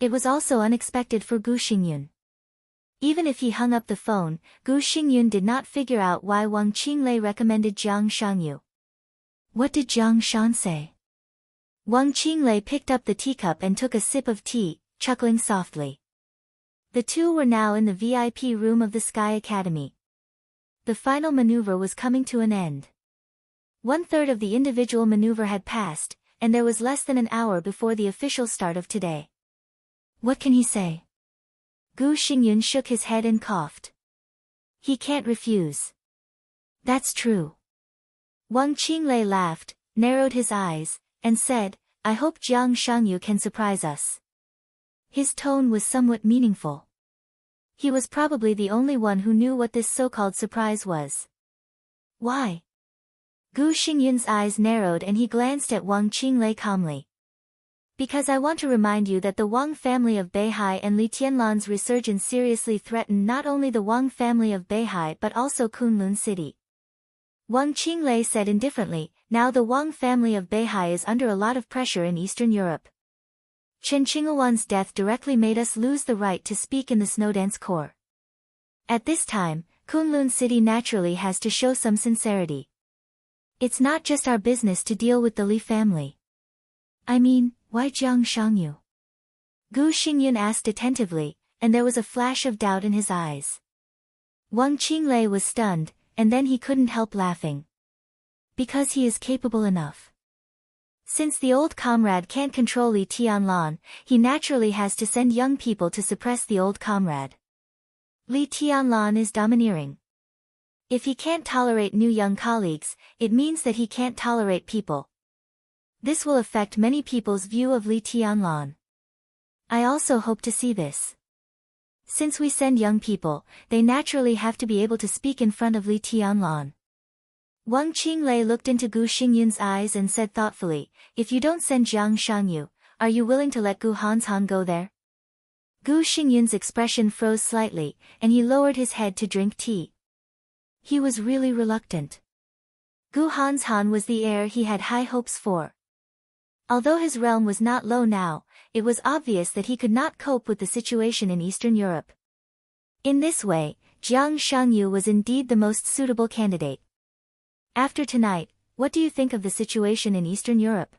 S1: It was also unexpected for Gu Xingyun. Even if he hung up the phone, Gu Xingyun did not figure out why Wang Qinglei recommended Jiang Shangyu. What did Jiang Shan say? Wang Qinglei picked up the teacup and took a sip of tea, chuckling softly. The two were now in the VIP room of the Sky Academy. The final maneuver was coming to an end. 1/3 of the individual maneuver had passed, and there was less than an hour before the official start of today. What can he say? Gu Xingyun shook his head and coughed. He can't refuse. That's true. Wang Qinglei laughed, narrowed his eyes, and said, I hope Jiang Shangyu can surprise us. His tone was somewhat meaningful. He was probably the only one who knew what this so-called surprise was. Why? Gu Xingyun's eyes narrowed and he glanced at Wang Qinglei calmly. Because I want to remind you that the Wang family of Beihai and Li Tianlan's resurgence seriously threaten not only the Wang family of Beihai but also Kunlun City. Wang Qinglei said indifferently, now the Wang family of Beihai is under a lot of pressure in Eastern Europe. Chen Qinghuan's death directly made us lose the right to speak in the Snowdance Corps. At this time, Kunlun City naturally has to show some sincerity. It's not just our business to deal with the Li family. I mean, why Jiang Shangyu? Gu Xingyun asked attentively, and there was a flash of doubt in his eyes. Wang Qinglei was stunned, and then he couldn't help laughing. Because he is capable enough. Since the old comrade can't control Li Tianlan, he naturally has to send young people to suppress the old comrade. Li Tianlan is domineering. If he can't tolerate new young colleagues, it means that he can't tolerate people. This will affect many people's view of Li Tianlan. I also hope to see this. Since we send young people, they naturally have to be able to speak in front of Li Tianlan. Wang Qinglei looked into Gu Xingyun's eyes and said thoughtfully, if you don't send Jiang Shangyu, are you willing to let Gu Hanshan go there? Gu Xingyun's expression froze slightly, and he lowered his head to drink tea. He was really reluctant. Gu Hanshan was the heir he had high hopes for. Although his realm was not low now, it was obvious that he could not cope with the situation in Eastern Europe. In this way, Jiang Shangyu was indeed the most suitable candidate. After tonight, what do you think of the situation in Eastern Europe?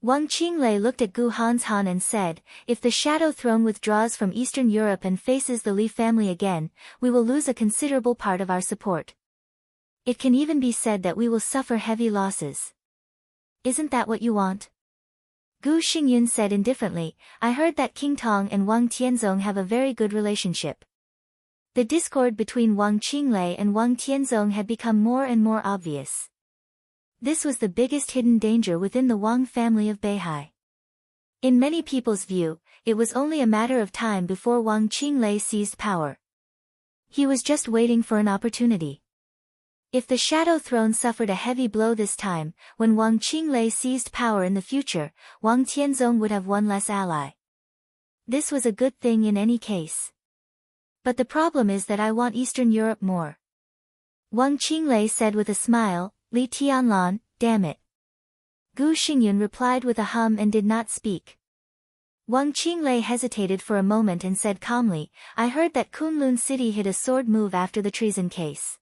S1: Wang Qinglei looked at Gu Hanshan and said, if the Shadow Throne withdraws from Eastern Europe and faces the Li family again, we will lose a considerable part of our support. It can even be said that we will suffer heavy losses. Isn't that what you want? Gu Xingyun said indifferently, I heard that King Tong and Wang Tianzong have a very good relationship. The discord between Wang Qinglei and Wang Tianzong had become more and more obvious. This was the biggest hidden danger within the Wang family of Beihai. In many people's view, it was only a matter of time before Wang Qinglei seized power. He was just waiting for an opportunity. If the Shadow Throne suffered a heavy blow this time, when Wang Qinglei seized power in the future, Wang Tianzong would have one less ally. This was a good thing in any case. But the problem is that I want Eastern Europe more. Wang Qinglei said with a smile, Li Tianlan, damn it. Gu Xingyun replied with a hum and did not speak. Wang Qinglei hesitated for a moment and said calmly, I heard that Kunlun City hid a sword move after the treason case.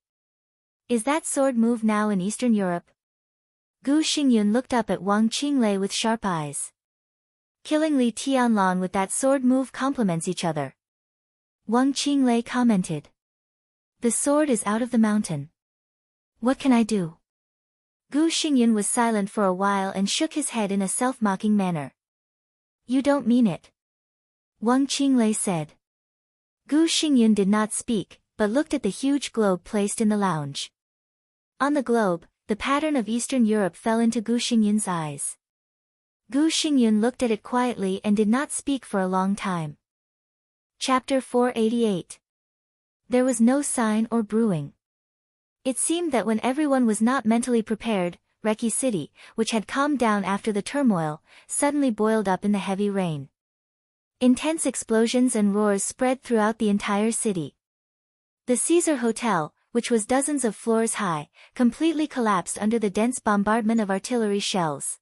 S1: Is that sword move now in Eastern Europe? Gu Xingyun looked up at Wang Qinglei with sharp eyes. Killing Li Tianlan with that sword move complements each other. Wang Qinglei commented. The sword is out of the mountain. What can I do? Gu Xingyun was silent for a while and shook his head in a self-mocking manner. You don't mean it. Wang Qinglei said. Gu Xingyun did not speak, but looked at the huge globe placed in the lounge. On the globe, the pattern of Eastern Europe fell into Gu Xingyun's eyes. Gu Xingyun looked at it quietly and did not speak for a long time. Chapter 488. There was no sign or brewing. It seemed that when everyone was not mentally prepared, Reki City, which had calmed down after the turmoil, suddenly boiled up in the heavy rain. Intense explosions and roars spread throughout the entire city. The Caesar Hotel, which was dozens of floors high, completely collapsed under the dense bombardment of artillery shells.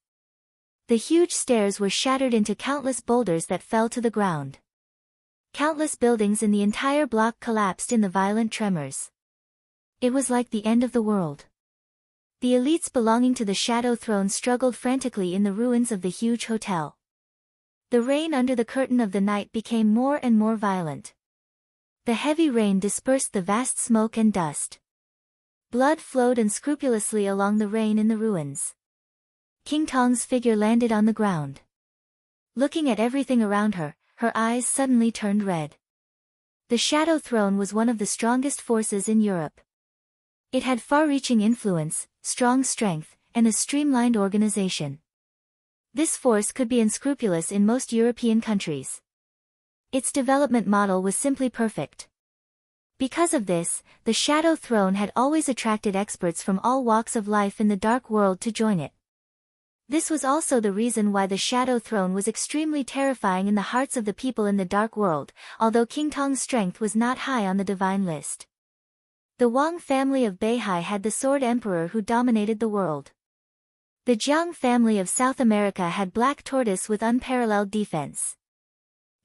S1: The huge stairs were shattered into countless boulders that fell to the ground. Countless buildings in the entire block collapsed in the violent tremors. It was like the end of the world. The elites belonging to the Shadow Throne struggled frantically in the ruins of the huge hotel. The rain under the curtain of the night became more and more violent. The heavy rain dispersed the vast smoke and dust. Blood flowed unscrupulously along the rain in the ruins. King Tong's figure landed on the ground. Looking at everything around her, her eyes suddenly turned red. The Shadow Throne was one of the strongest forces in Europe. It had far-reaching influence, strong strength, and a streamlined organization. This force could be unscrupulous in most European countries. Its development model was simply perfect. Because of this, the Shadow Throne had always attracted experts from all walks of life in the dark world to join it. This was also the reason why the Shadow Throne was extremely terrifying in the hearts of the people in the dark world, although King Tong's strength was not high on the divine list. The Wang family of Beihai had the Sword Emperor who dominated the world. The Jiang family of South America had Black Tortoise with unparalleled defense.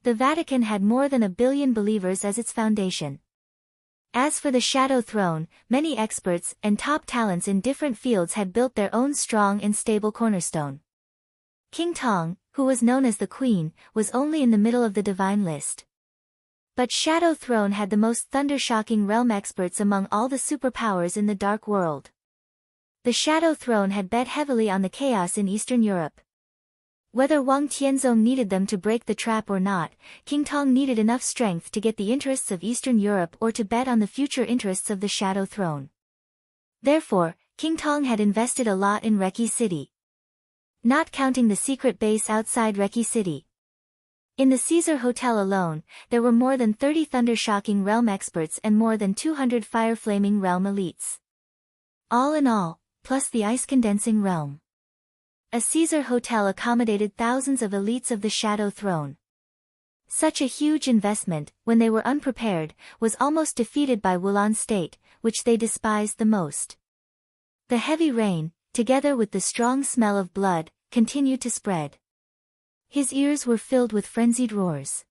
S1: The Vatican had more than 1 billion believers as its foundation. As for the Shadow Throne, many experts and top talents in different fields had built their own strong and stable cornerstone. King Tong, who was known as the Queen, was only in the middle of the divine list. But Shadow Throne had the most thunder-shocking realm experts among all the superpowers in the dark world. The Shadow Throne had bet heavily on the chaos in Eastern Europe. Whether Wang Tianzong needed them to break the trap or not, King Tong needed enough strength to get the interests of Eastern Europe or to bet on the future interests of the Shadow Throne. Therefore, King Tong had invested a lot in Reki City. Not counting the secret base outside Reki City. In the Caesar Hotel alone, there were more than 30 thunder-shocking realm experts and more than 200 fire-flaming realm elites. All in all, plus the ice-condensing realm. A Caesar hotel accommodated thousands of elites of the Shadow Throne. Such a huge investment, when they were unprepared, was almost defeated by Wulan State, which they despised the most. The heavy rain, together with the strong smell of blood, continued to spread. His ears were filled with frenzied roars.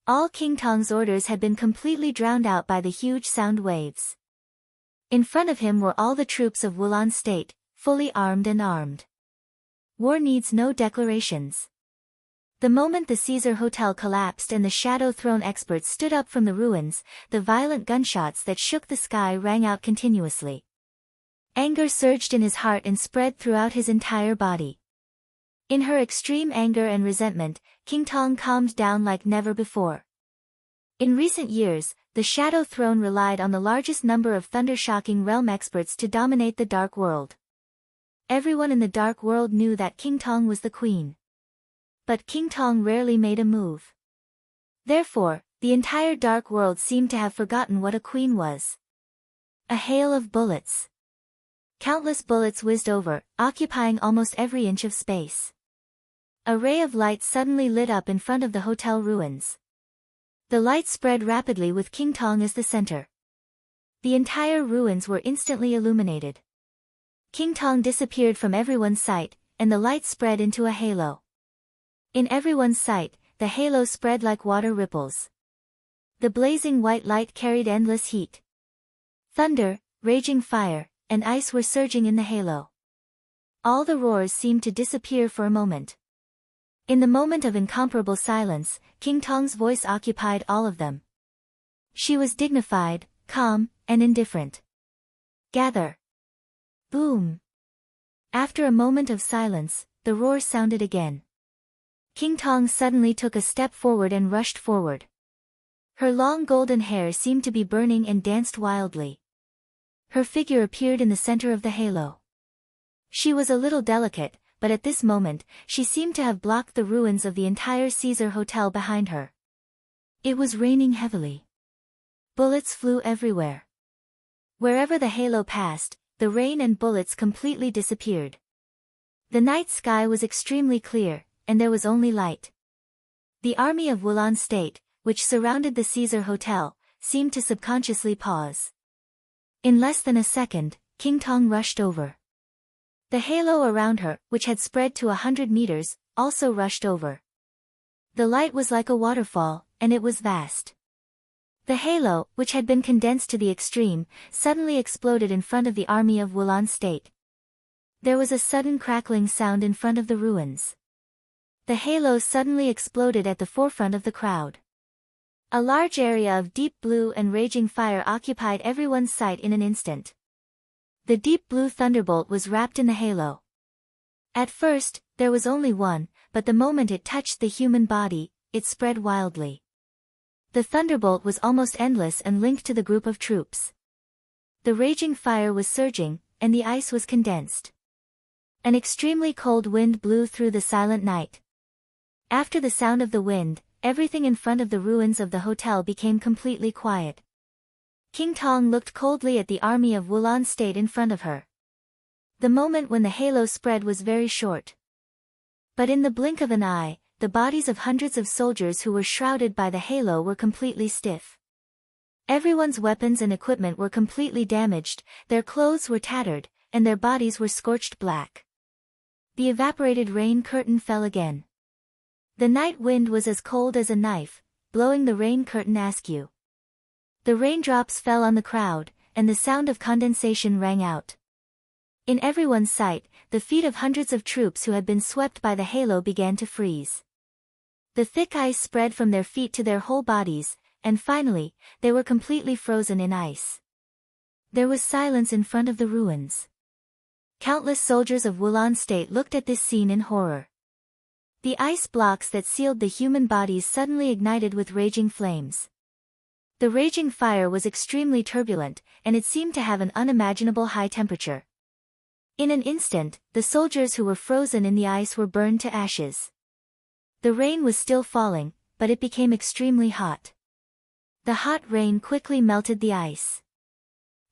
S1: All King Tong's orders had been completely drowned out by the huge sound waves. In front of him were all the troops of Wulan State, fully armed and armed. War needs no declarations. The moment the Caesar Hotel collapsed and the Shadow Throne experts stood up from the ruins, the violent gunshots that shook the sky rang out continuously. Anger surged in his heart and spread throughout his entire body. In her extreme anger and resentment, King Tong calmed down like never before. In recent years, the Shadow Throne relied on the largest number of thunder-shocking realm experts to dominate the Dark World. Everyone in the Dark World knew that King Tong was the queen. But King Tong rarely made a move. Therefore, the entire Dark World seemed to have forgotten what a queen was. A hail of bullets. Countless bullets whizzed over, occupying almost every inch of space. A ray of light suddenly lit up in front of the hotel ruins. The light spread rapidly with King Tong as the center. The entire ruins were instantly illuminated. King Tong disappeared from everyone's sight, and the light spread into a halo. In everyone's sight, the halo spread like water ripples. The blazing white light carried endless heat. Thunder, raging fire, and ice were surging in the halo. All the roars seemed to disappear for a moment. In the moment of incomparable silence, King Tong's voice occupied all of them. She was dignified, calm, and indifferent. Gather. Boom. After a moment of silence, the roar sounded again. King Tong suddenly took a step forward and rushed forward. Her long golden hair seemed to be burning and danced wildly. Her figure appeared in the center of the halo. She was a little delicate, but at this moment, she seemed to have blocked the ruins of the entire Caesar Hotel behind her. It was raining heavily. Bullets flew everywhere. Wherever the halo passed, the rain and bullets completely disappeared. The night sky was extremely clear, and there was only light. The army of Wulan State, which surrounded the Caesar Hotel, seemed to subconsciously pause. In less than a second, King Tong rushed over. The halo around her, which had spread to 100 meters, also rushed over. The light was like a waterfall, and it was vast. The halo, which had been condensed to the extreme, suddenly exploded in front of the army of Wulan State. There was a sudden crackling sound in front of the ruins. The halo suddenly exploded at the forefront of the crowd. A large area of deep blue and raging fire occupied everyone's sight in an instant. The deep blue thunderbolt was wrapped in the halo. At first, there was only one, but the moment it touched the human body, it spread wildly. The thunderbolt was almost endless and linked to the group of troops. The raging fire was surging, and the ice was condensed. An extremely cold wind blew through the silent night. After the sound of the wind, everything in front of the ruins of the hotel became completely quiet. King Tong looked coldly at the army of Wulan State in front of her. The moment when the halo spread was very short. But in the blink of an eye, the bodies of hundreds of soldiers who were shrouded by the halo were completely stiff. Everyone's weapons and equipment were completely damaged, their clothes were tattered, and their bodies were scorched black. The evaporated rain curtain fell again. The night wind was as cold as a knife, blowing the rain curtain askew. The raindrops fell on the crowd, and the sound of condensation rang out. In everyone's sight, the feet of hundreds of troops who had been swept by the halo began to freeze. The thick ice spread from their feet to their whole bodies, and finally, they were completely frozen in ice. There was silence in front of the ruins. Countless soldiers of Wulan state looked at this scene in horror. The ice blocks that sealed the human bodies suddenly ignited with raging flames. The raging fire was extremely turbulent, and it seemed to have an unimaginable high temperature. In an instant, the soldiers who were frozen in the ice were burned to ashes. The rain was still falling, but it became extremely hot. The hot rain quickly melted the ice.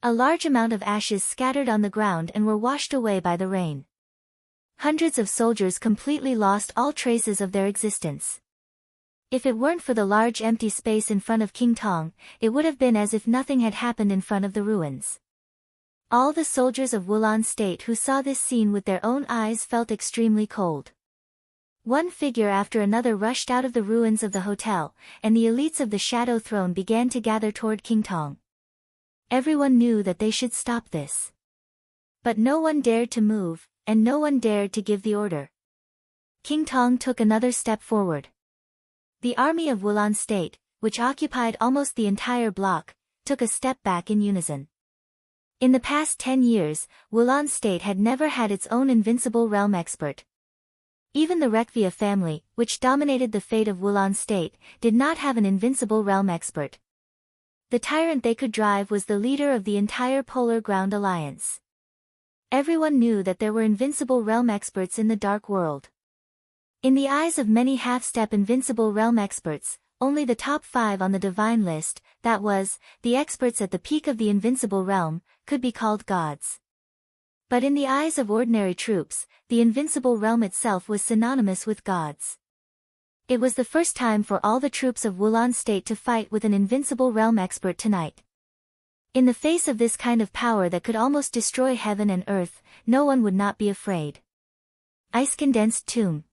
S1: A large amount of ashes scattered on the ground and were washed away by the rain. Hundreds of soldiers completely lost all traces of their existence. If it weren't for the large empty space in front of King Tong, it would have been as if nothing had happened in front of the ruins. All the soldiers of Wulan state who saw this scene with their own eyes felt extremely cold. One figure after another rushed out of the ruins of the hotel, and the elites of the Shadow Throne began to gather toward King Tong. Everyone knew that they should stop this. But no one dared to move, and no one dared to give the order. King Tong took another step forward. The army of Wulan state, which occupied almost the entire block, took a step back in unison. In the past 10 years, Wulan state had never had its own invincible realm expert. Even the Rekvia family, which dominated the fate of Wulan state, did not have an invincible realm expert. The tyrant they could drive was the leader of the entire Polar Ground Alliance. Everyone knew that there were invincible realm experts in the Dark World. In the eyes of many half-step invincible realm experts, only the top 5 on the divine list, that was, the experts at the peak of the invincible realm, could be called gods. But in the eyes of ordinary troops, the invincible realm itself was synonymous with gods. It was the first time for all the troops of Wulan state to fight with an invincible realm expert tonight. In the face of this kind of power that could almost destroy heaven and earth, no one would not be afraid. Ice-condensed tomb.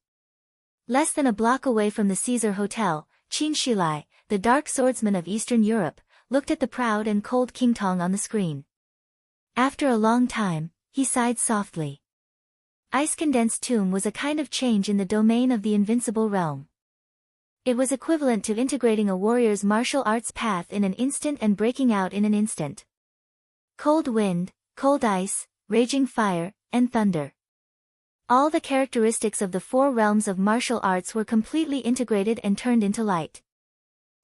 S1: Less than a block away from the Caesar Hotel, Qin Shilai, the dark swordsman of Eastern Europe, looked at the proud and cold King Tong on the screen. After a long time, he sighed softly. Ice-condensed tomb was a kind of change in the domain of the invincible realm. It was equivalent to integrating a warrior's martial arts path in an instant and breaking out in an instant. Cold wind, cold ice, raging fire, and thunder. All the characteristics of the 4 realms of martial arts were completely integrated and turned into light.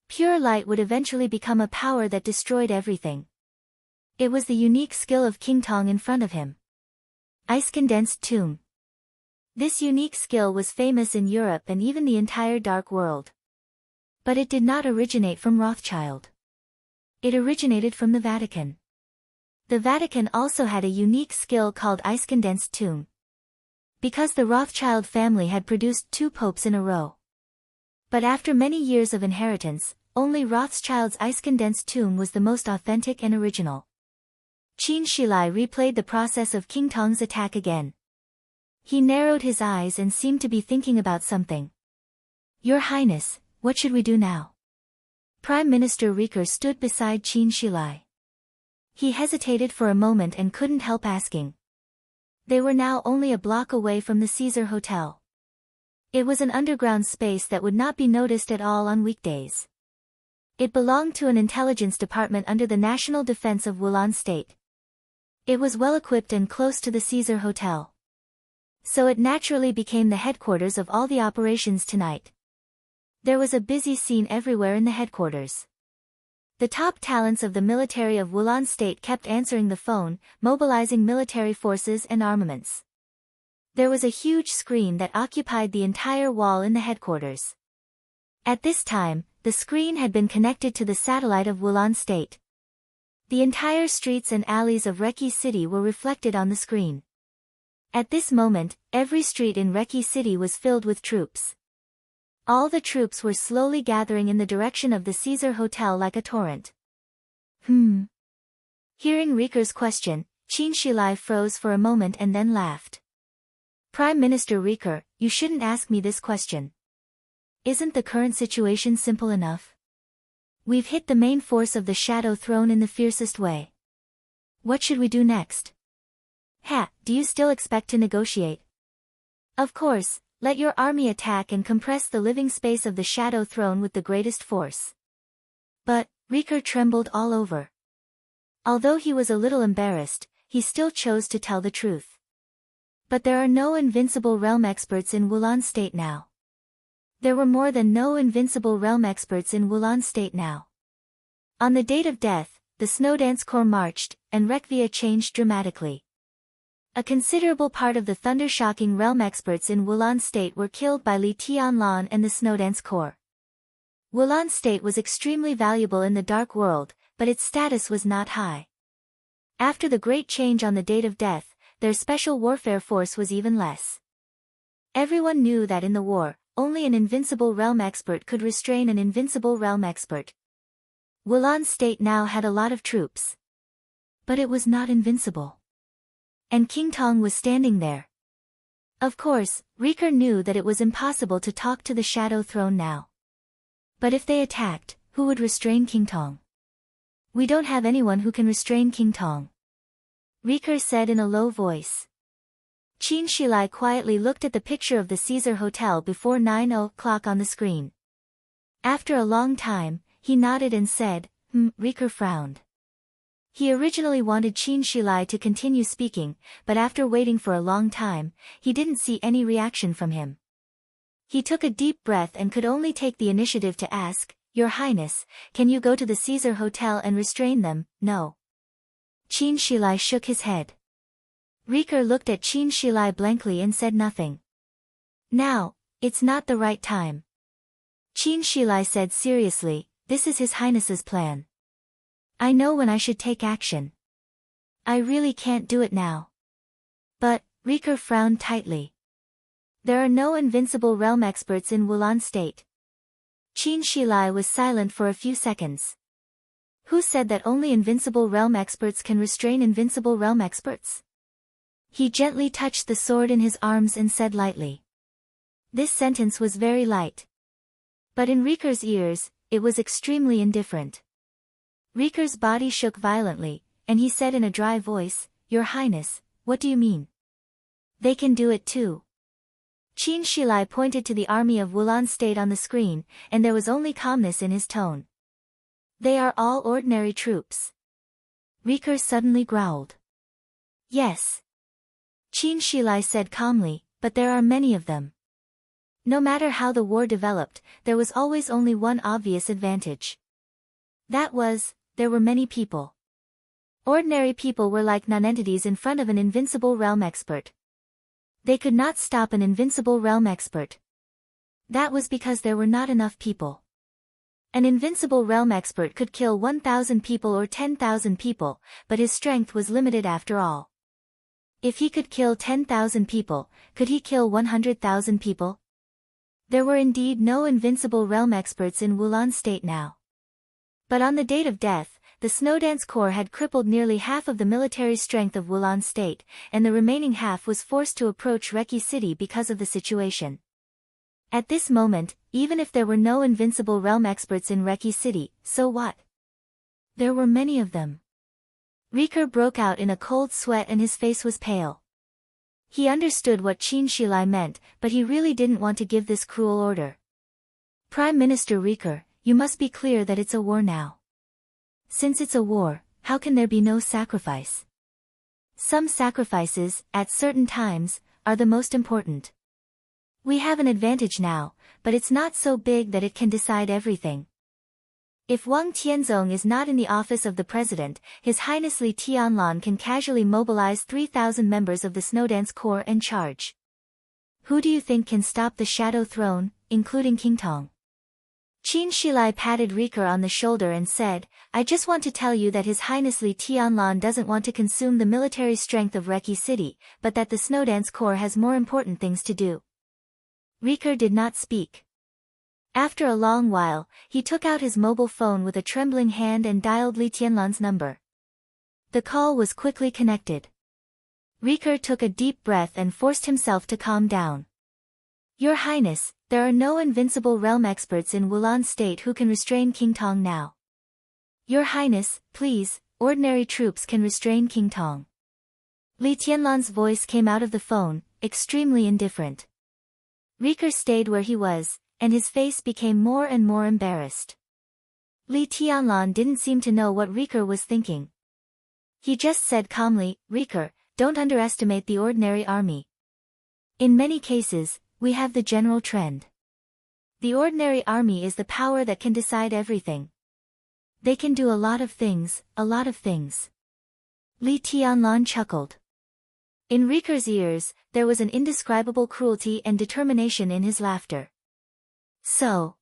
S1: Pure light would eventually become a power that destroyed everything. It was the unique skill of King Tong in front of him. Ice-condensed tomb. This unique skill was famous in Europe and even the entire Dark World. But it did not originate from Rothschild. It originated from the Vatican. The Vatican also had a unique skill called ice-condensed tomb. Because the Rothschild family had produced 2 popes in a row. But after many years of inheritance, only Rothschild's ice-condensed tomb was the most authentic and original. Qin Shilai replayed the process of King Tong's attack again. He narrowed his eyes and seemed to be thinking about something. Your Highness, what should we do now? Prime Minister Riker stood beside Qin Shilai. He hesitated for a moment and couldn't help asking. They were now only a block away from the Caesar Hotel. It was an underground space that would not be noticed at all on weekdays. It belonged to an intelligence department under the National Defense of Wulan State. It was well equipped and close to the Caesar Hotel. So it naturally became the headquarters of all the operations tonight. There was a busy scene everywhere in the headquarters. The top talents of the military of Wulan State kept answering the phone, mobilizing military forces and armaments. There was a huge screen that occupied the entire wall in the headquarters. At this time, the screen had been connected to the satellite of Wulan State. The entire streets and alleys of Reki City were reflected on the screen. At this moment, every street in Reki City was filled with troops. All the troops were slowly gathering in the direction of the Caesar Hotel like a torrent. Hearing Riker's question, Qin Shilai froze for a moment and then laughed. Prime Minister Riker, you shouldn't ask me this question. Isn't the current situation simple enough? We've hit the main force of the Shadow Throne in the fiercest way. What should we do next? Do you still expect to negotiate? Of course, let your army attack and compress the living space of the Shadow Throne with the greatest force. But, Riker trembled all over. Although he was a little embarrassed, he still chose to tell the truth. But there are no invincible realm experts in Wulan State now. There were more than no invincible realm experts in Wulan State now. On the date of death, the Snowdance Corps marched, and Rekvia changed dramatically. A considerable part of the thunder-shocking realm experts in Wulan State were killed by Li Tianlan and the Snowdance Corps. Wulan State was extremely valuable in the Dark World, but its status was not high. After the great change on the date of death, their special warfare force was even less. Everyone knew that in the war, only an invincible realm expert could restrain an invincible realm expert. Wulan State now had a lot of troops. But it was not invincible. And King Tong was standing there. Of course, Rieker knew that it was impossible to talk to the Shadow Throne now. But if they attacked, who would restrain King Tong? We don't have anyone who can restrain King Tong, Rieker said in a low voice. Qin Shilai quietly looked at the picture of the Caesar Hotel before 9 o'clock on the screen. After a long time, he nodded and said, Rieker frowned. He originally wanted Qin Shilai to continue speaking, but after waiting for a long time, he didn't see any reaction from him. He took a deep breath and could only take the initiative to ask, Your Highness, can you go to the Caesar Hotel and restrain them? No. Qin Shilai shook his head. Rieker looked at Qin Shilai blankly and said nothing. Now, it's not the right time. Qin Shilai said seriously, this is His Highness's plan. I know when I should take action. I really can't do it now. But, Rieker frowned tightly. There are no invincible realm experts in Wulan State. Qin Shilai was silent for a few seconds. Who said that only invincible realm experts can restrain invincible realm experts? He gently touched the sword in his arms and said lightly. This sentence was very light. But in Rieker's ears, it was extremely indifferent. Rieker's body shook violently, and he said in a dry voice, Your Highness, what do you mean? They can do it too. Qin Shilai pointed to the army of Wulan State on the screen, and there was only calmness in his tone. They are all ordinary troops. Rieker suddenly growled. Yes. Qin Shilai said calmly, but there are many of them. No matter how the war developed, there was always only one obvious advantage. That was, there were many people. Ordinary people were like nonentities in front of an invincible realm expert. They could not stop an invincible realm expert. That was because there were not enough people. An invincible realm expert could kill 1,000 people or 10,000 people, but his strength was limited after all. If he could kill 10,000 people, could he kill 100,000 people? There were indeed no invincible realm experts in Wulan State now. But on the date of death, the Snowdance Corps had crippled nearly half of the military strength of Wulan State, and the remaining half was forced to approach Reki City because of the situation. At this moment, even if there were no invincible realm experts in Reki City, so what? There were many of them. Rieker broke out in a cold sweat and his face was pale. He understood what Qin Shilai meant, but he really didn't want to give this cruel order. Prime Minister Rieker, you must be clear that it's a war now. Since it's a war, how can there be no sacrifice? Some sacrifices, at certain times, are the most important. We have an advantage now, but it's not so big that it can decide everything. If Wang Tianzong is not in the office of the president, His Highness Li Tianlan can casually mobilize 3,000 members of the Snowdance Corps and charge. Who do you think can stop the Shadow Throne, including King Tong? Qin Shilai patted Rieker on the shoulder and said, I just want to tell you that His Highness Li Tianlan doesn't want to consume the military strength of Reki City, but that the Snowdance Corps has more important things to do. Rieker did not speak. After a long while, he took out his mobile phone with a trembling hand and dialed Li Tianlan's number. The call was quickly connected. Rieker took a deep breath and forced himself to calm down. Your Highness, there are no invincible realm experts in Wulan State who can restrain King Tong now. Your Highness, please, ordinary troops can restrain King Tong. Li Tianlan's voice came out of the phone, extremely indifferent. Rieker stayed where he was, and his face became more and more embarrassed. Li Tianlan didn't seem to know what Rieker was thinking. He just said calmly, Rieker, don't underestimate the ordinary army. In many cases, we have the general trend. The ordinary army is the power that can decide everything. They can do a lot of things, a lot of things. Li Tianlan chuckled. In Riker's ears, there was an indescribable cruelty and determination in his laughter. So,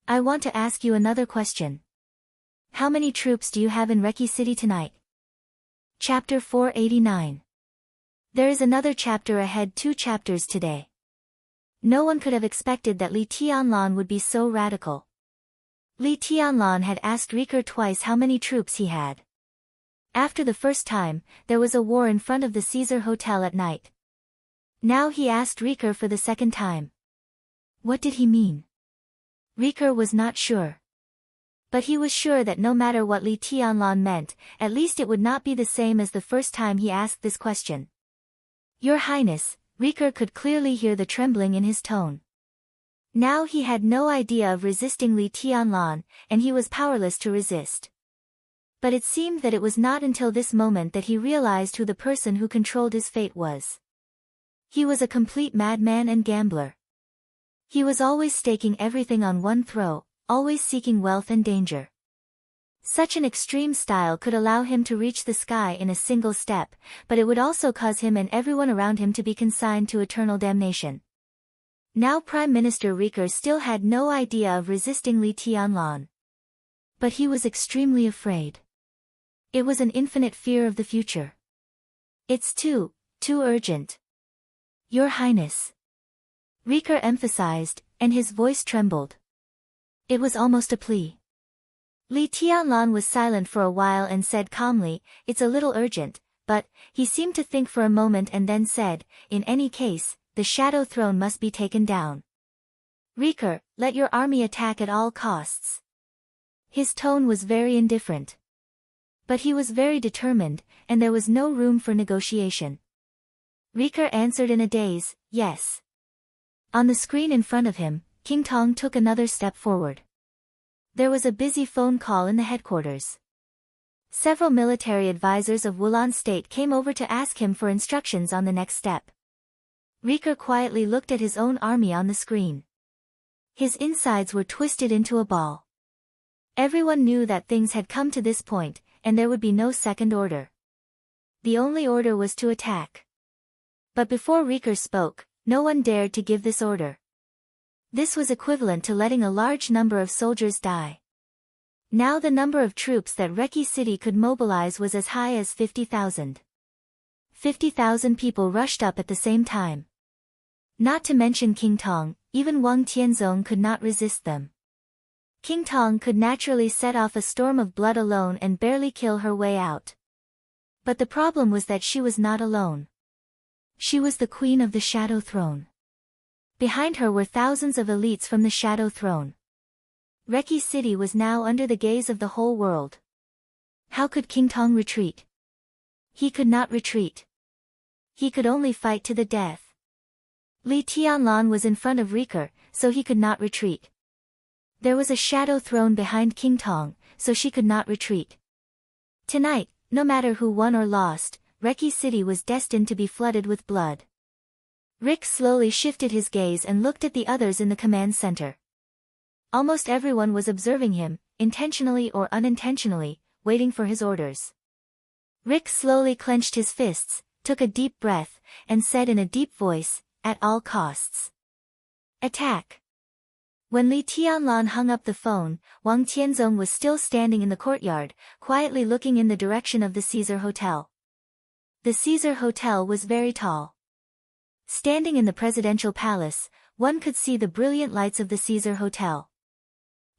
S1: I want to ask you another question. How many troops do you have in Reki City tonight? Chapter 489. There is another chapter ahead, 2 chapters today. No one could have expected that Li Tianlan would be so radical. Li Tianlan had asked Riker twice how many troops he had. After the first time, there was a war in front of the Caesar Hotel at night. Now he asked Riker for the second time. What did he mean? Riker was not sure. But he was sure that no matter what Li Tianlan meant, at least it would not be the same as the first time he asked this question. Your Highness, Riker could clearly hear the trembling in his tone. Now he had no idea of resisting Li Tianlan, and he was powerless to resist. But it seemed that it was not until this moment that he realized who the person who controlled his fate was. He was a complete madman and gambler. He was always staking everything on one throw, always seeking wealth and danger. Such an extreme style could allow him to reach the sky in a single step, but it would also cause him and everyone around him to be consigned to eternal damnation. Now Prime Minister Riker still had no idea of resisting Li Tianlan. But he was extremely afraid. It was an infinite fear of the future. It's too urgent. Your Highness. Riker emphasized, and his voice trembled. It was almost a plea. Li Tianlan was silent for a while and said calmly, it's a little urgent, but, he seemed to think for a moment and then said, in any case, the Shadow Throne must be taken down. Riker, let your army attack at all costs. His tone was very indifferent. But he was very determined, and there was no room for negotiation. Riker answered in a daze, yes. On the screen in front of him, King Tong took another step forward. There was a busy phone call in the headquarters. Several military advisors of Wulan State came over to ask him for instructions on the next step. Riker quietly looked at his own army on the screen. His insides were twisted into a ball. Everyone knew that things had come to this point, and there would be no second order. The only order was to attack. But before Riker spoke, no one dared to give this order. This was equivalent to letting a large number of soldiers die. Now the number of troops that Reki City could mobilize was as high as 50,000. 50,000 people rushed up at the same time. Not to mention King Tong, even Wang Tianzong could not resist them. King Tong could naturally set off a storm of blood alone and barely kill her way out. But the problem was that she was not alone. She was the queen of the Shadow Throne. Behind her were thousands of elites from the Shadow Throne. Reki City was now under the gaze of the whole world. How could King Tong retreat? He could not retreat. He could only fight to the death. Li Tianlan was in front of Riker, so he could not retreat. There was a Shadow Throne behind King Tong, so she could not retreat. Tonight, no matter who won or lost, Reki City was destined to be flooded with blood. Rick slowly shifted his gaze and looked at the others in the command center. Almost everyone was observing him, intentionally or unintentionally, waiting for his orders. Rick slowly clenched his fists, took a deep breath, and said in a deep voice, at all costs. Attack! When Li Tianlan hung up the phone, Wang Tianzong was still standing in the courtyard, quietly looking in the direction of the Caesar Hotel. The Caesar Hotel was very tall. Standing in the presidential palace, one could see the brilliant lights of the Caesar Hotel.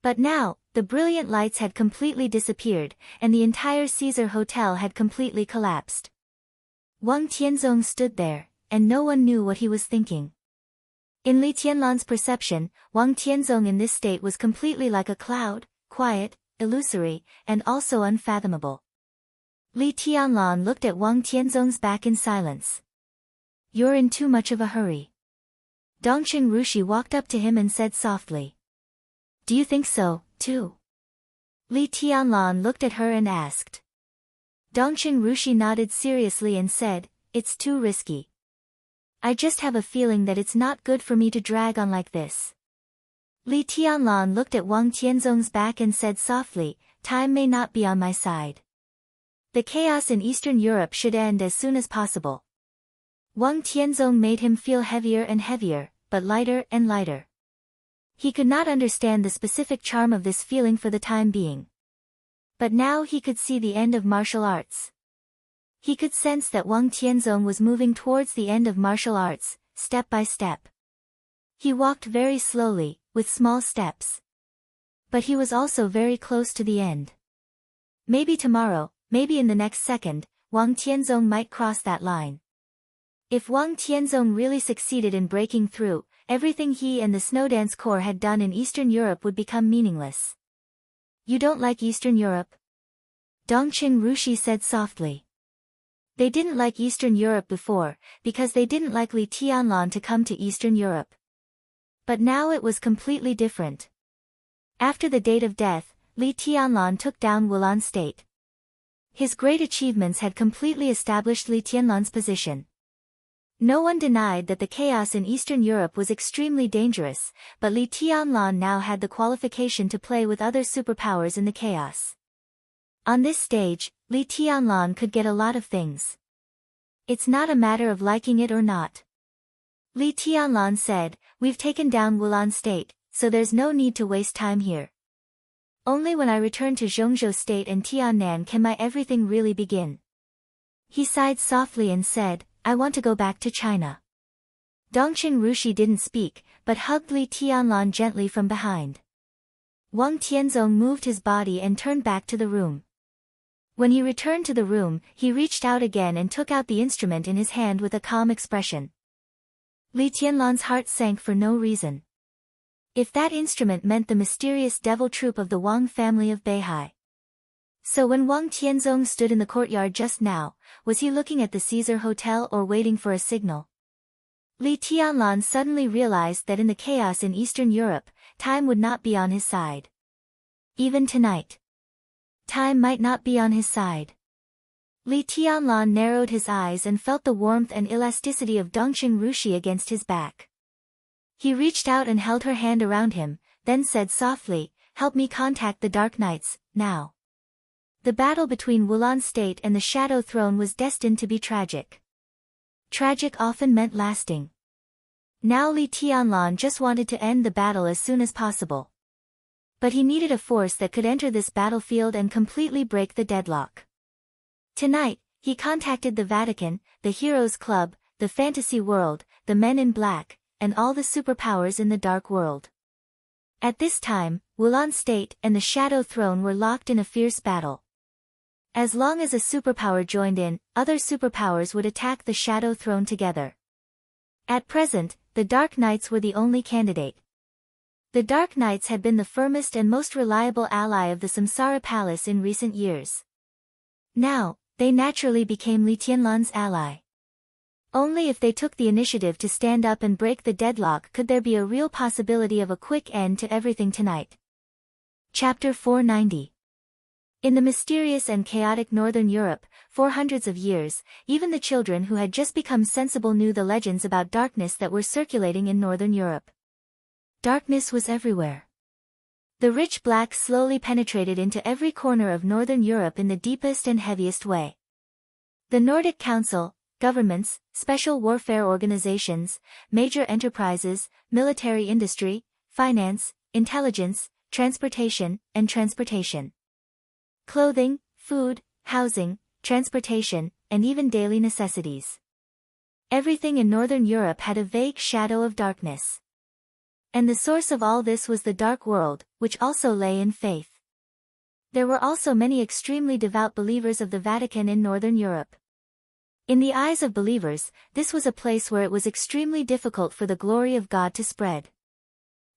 S1: But now, the brilliant lights had completely disappeared, and the entire Caesar Hotel had completely collapsed. Wang Tianzong stood there, and no one knew what he was thinking. In Li Tianlan's perception, Wang Tianzong in this state was completely like a cloud, quiet, illusory, and also unfathomable. Li Tianlan looked at Wang Tianzong's back in silence. You're in too much of a hurry. Dongqing Rushi walked up to him and said softly. Do you think so, too? Li Tianlan looked at her and asked. Dongqing Rushi nodded seriously and said, it's too risky. I just have a feeling that it's not good for me to drag on like this. Li Tianlan looked at Wang Tianzong's back and said softly, time may not be on my side. The chaos in Eastern Europe should end as soon as possible. Wang Tianzong made him feel heavier and heavier, but lighter and lighter. He could not understand the specific charm of this feeling for the time being. But now he could see the end of martial arts. He could sense that Wang Tianzong was moving towards the end of martial arts, step by step. He walked very slowly, with small steps. But he was also very close to the end. Maybe tomorrow, maybe in the next second, Wang Tianzong might cross that line. If Wang Tianzong really succeeded in breaking through, everything he and the Snowdance Corps had done in Eastern Europe would become meaningless. You don't like Eastern Europe? Dongqing Rushi said softly. They didn't like Eastern Europe before, because they didn't like Li Tianlan to come to Eastern Europe. But now it was completely different. After the date of death, Li Tianlan took down Wulan State. His great achievements had completely established Li Tianlan's position. No one denied that the chaos in Eastern Europe was extremely dangerous, but Li Tianlan now had the qualification to play with other superpowers in the chaos. On this stage, Li Tianlan could get a lot of things. It's not a matter of liking it or not. Li Tianlan said, we've taken down Wulan State, so there's no need to waste time here. Only when I return to Zhongzhou State and Tiannan can my everything really begin. He sighed softly and said, I want to go back to China. Dongqing Rushi didn't speak, but hugged Li Tianlan gently from behind. Wang Tianzong moved his body and turned back to the room. When he returned to the room, he reached out again and took out the instrument in his hand with a calm expression. Li Tianlan's heart sank for no reason. If that instrument meant the mysterious devil troupe of the Wang family of Beihai. So when Wang Tianzong stood in the courtyard just now, was he looking at the Caesar Hotel or waiting for a signal? Li Tianlan suddenly realized that in the chaos in Eastern Europe, time would not be on his side. Even tonight. Time might not be on his side. Li Tianlan narrowed his eyes and felt the warmth and elasticity of Dongqing Rushi against his back. He reached out and held her hand around him, then said softly, help me contact the Dark Knights, now. The battle between Wulan State and the Shadow Throne was destined to be tragic. Tragic often meant lasting. Now Li Tianlan just wanted to end the battle as soon as possible. But he needed a force that could enter this battlefield and completely break the deadlock. Tonight, he contacted the Vatican, the Heroes Club, the Fantasy World, the Men in Black, and all the superpowers in the Dark World. At this time, Wulan State and the Shadow Throne were locked in a fierce battle. As long as a superpower joined in, other superpowers would attack the Shadow Throne together. At present, the Dark Knights were the only candidate. The Dark Knights had been the firmest and most reliable ally of the Samsara Palace in recent years. Now, they naturally became Li Tianlan's ally. Only if they took the initiative to stand up and break the deadlock could there be a real possibility of a quick end to everything tonight. Chapter 490. In the mysterious and chaotic Northern Europe, for hundreds of years, even the children who had just become sensible knew the legends about darkness that were circulating in Northern Europe. Darkness was everywhere. The rich black slowly penetrated into every corner of Northern Europe in the deepest and heaviest way. The Nordic Council, governments, special warfare organizations, major enterprises, military industry, finance, intelligence, transportation, and transportation. Clothing, food, housing, transportation, and even daily necessities. Everything in Northern Europe had a vague shadow of darkness. And the source of all this was the Dark World, which also lay in faith. There were also many extremely devout believers of the Vatican in Northern Europe. In the eyes of believers, this was a place where it was extremely difficult for the glory of God to spread.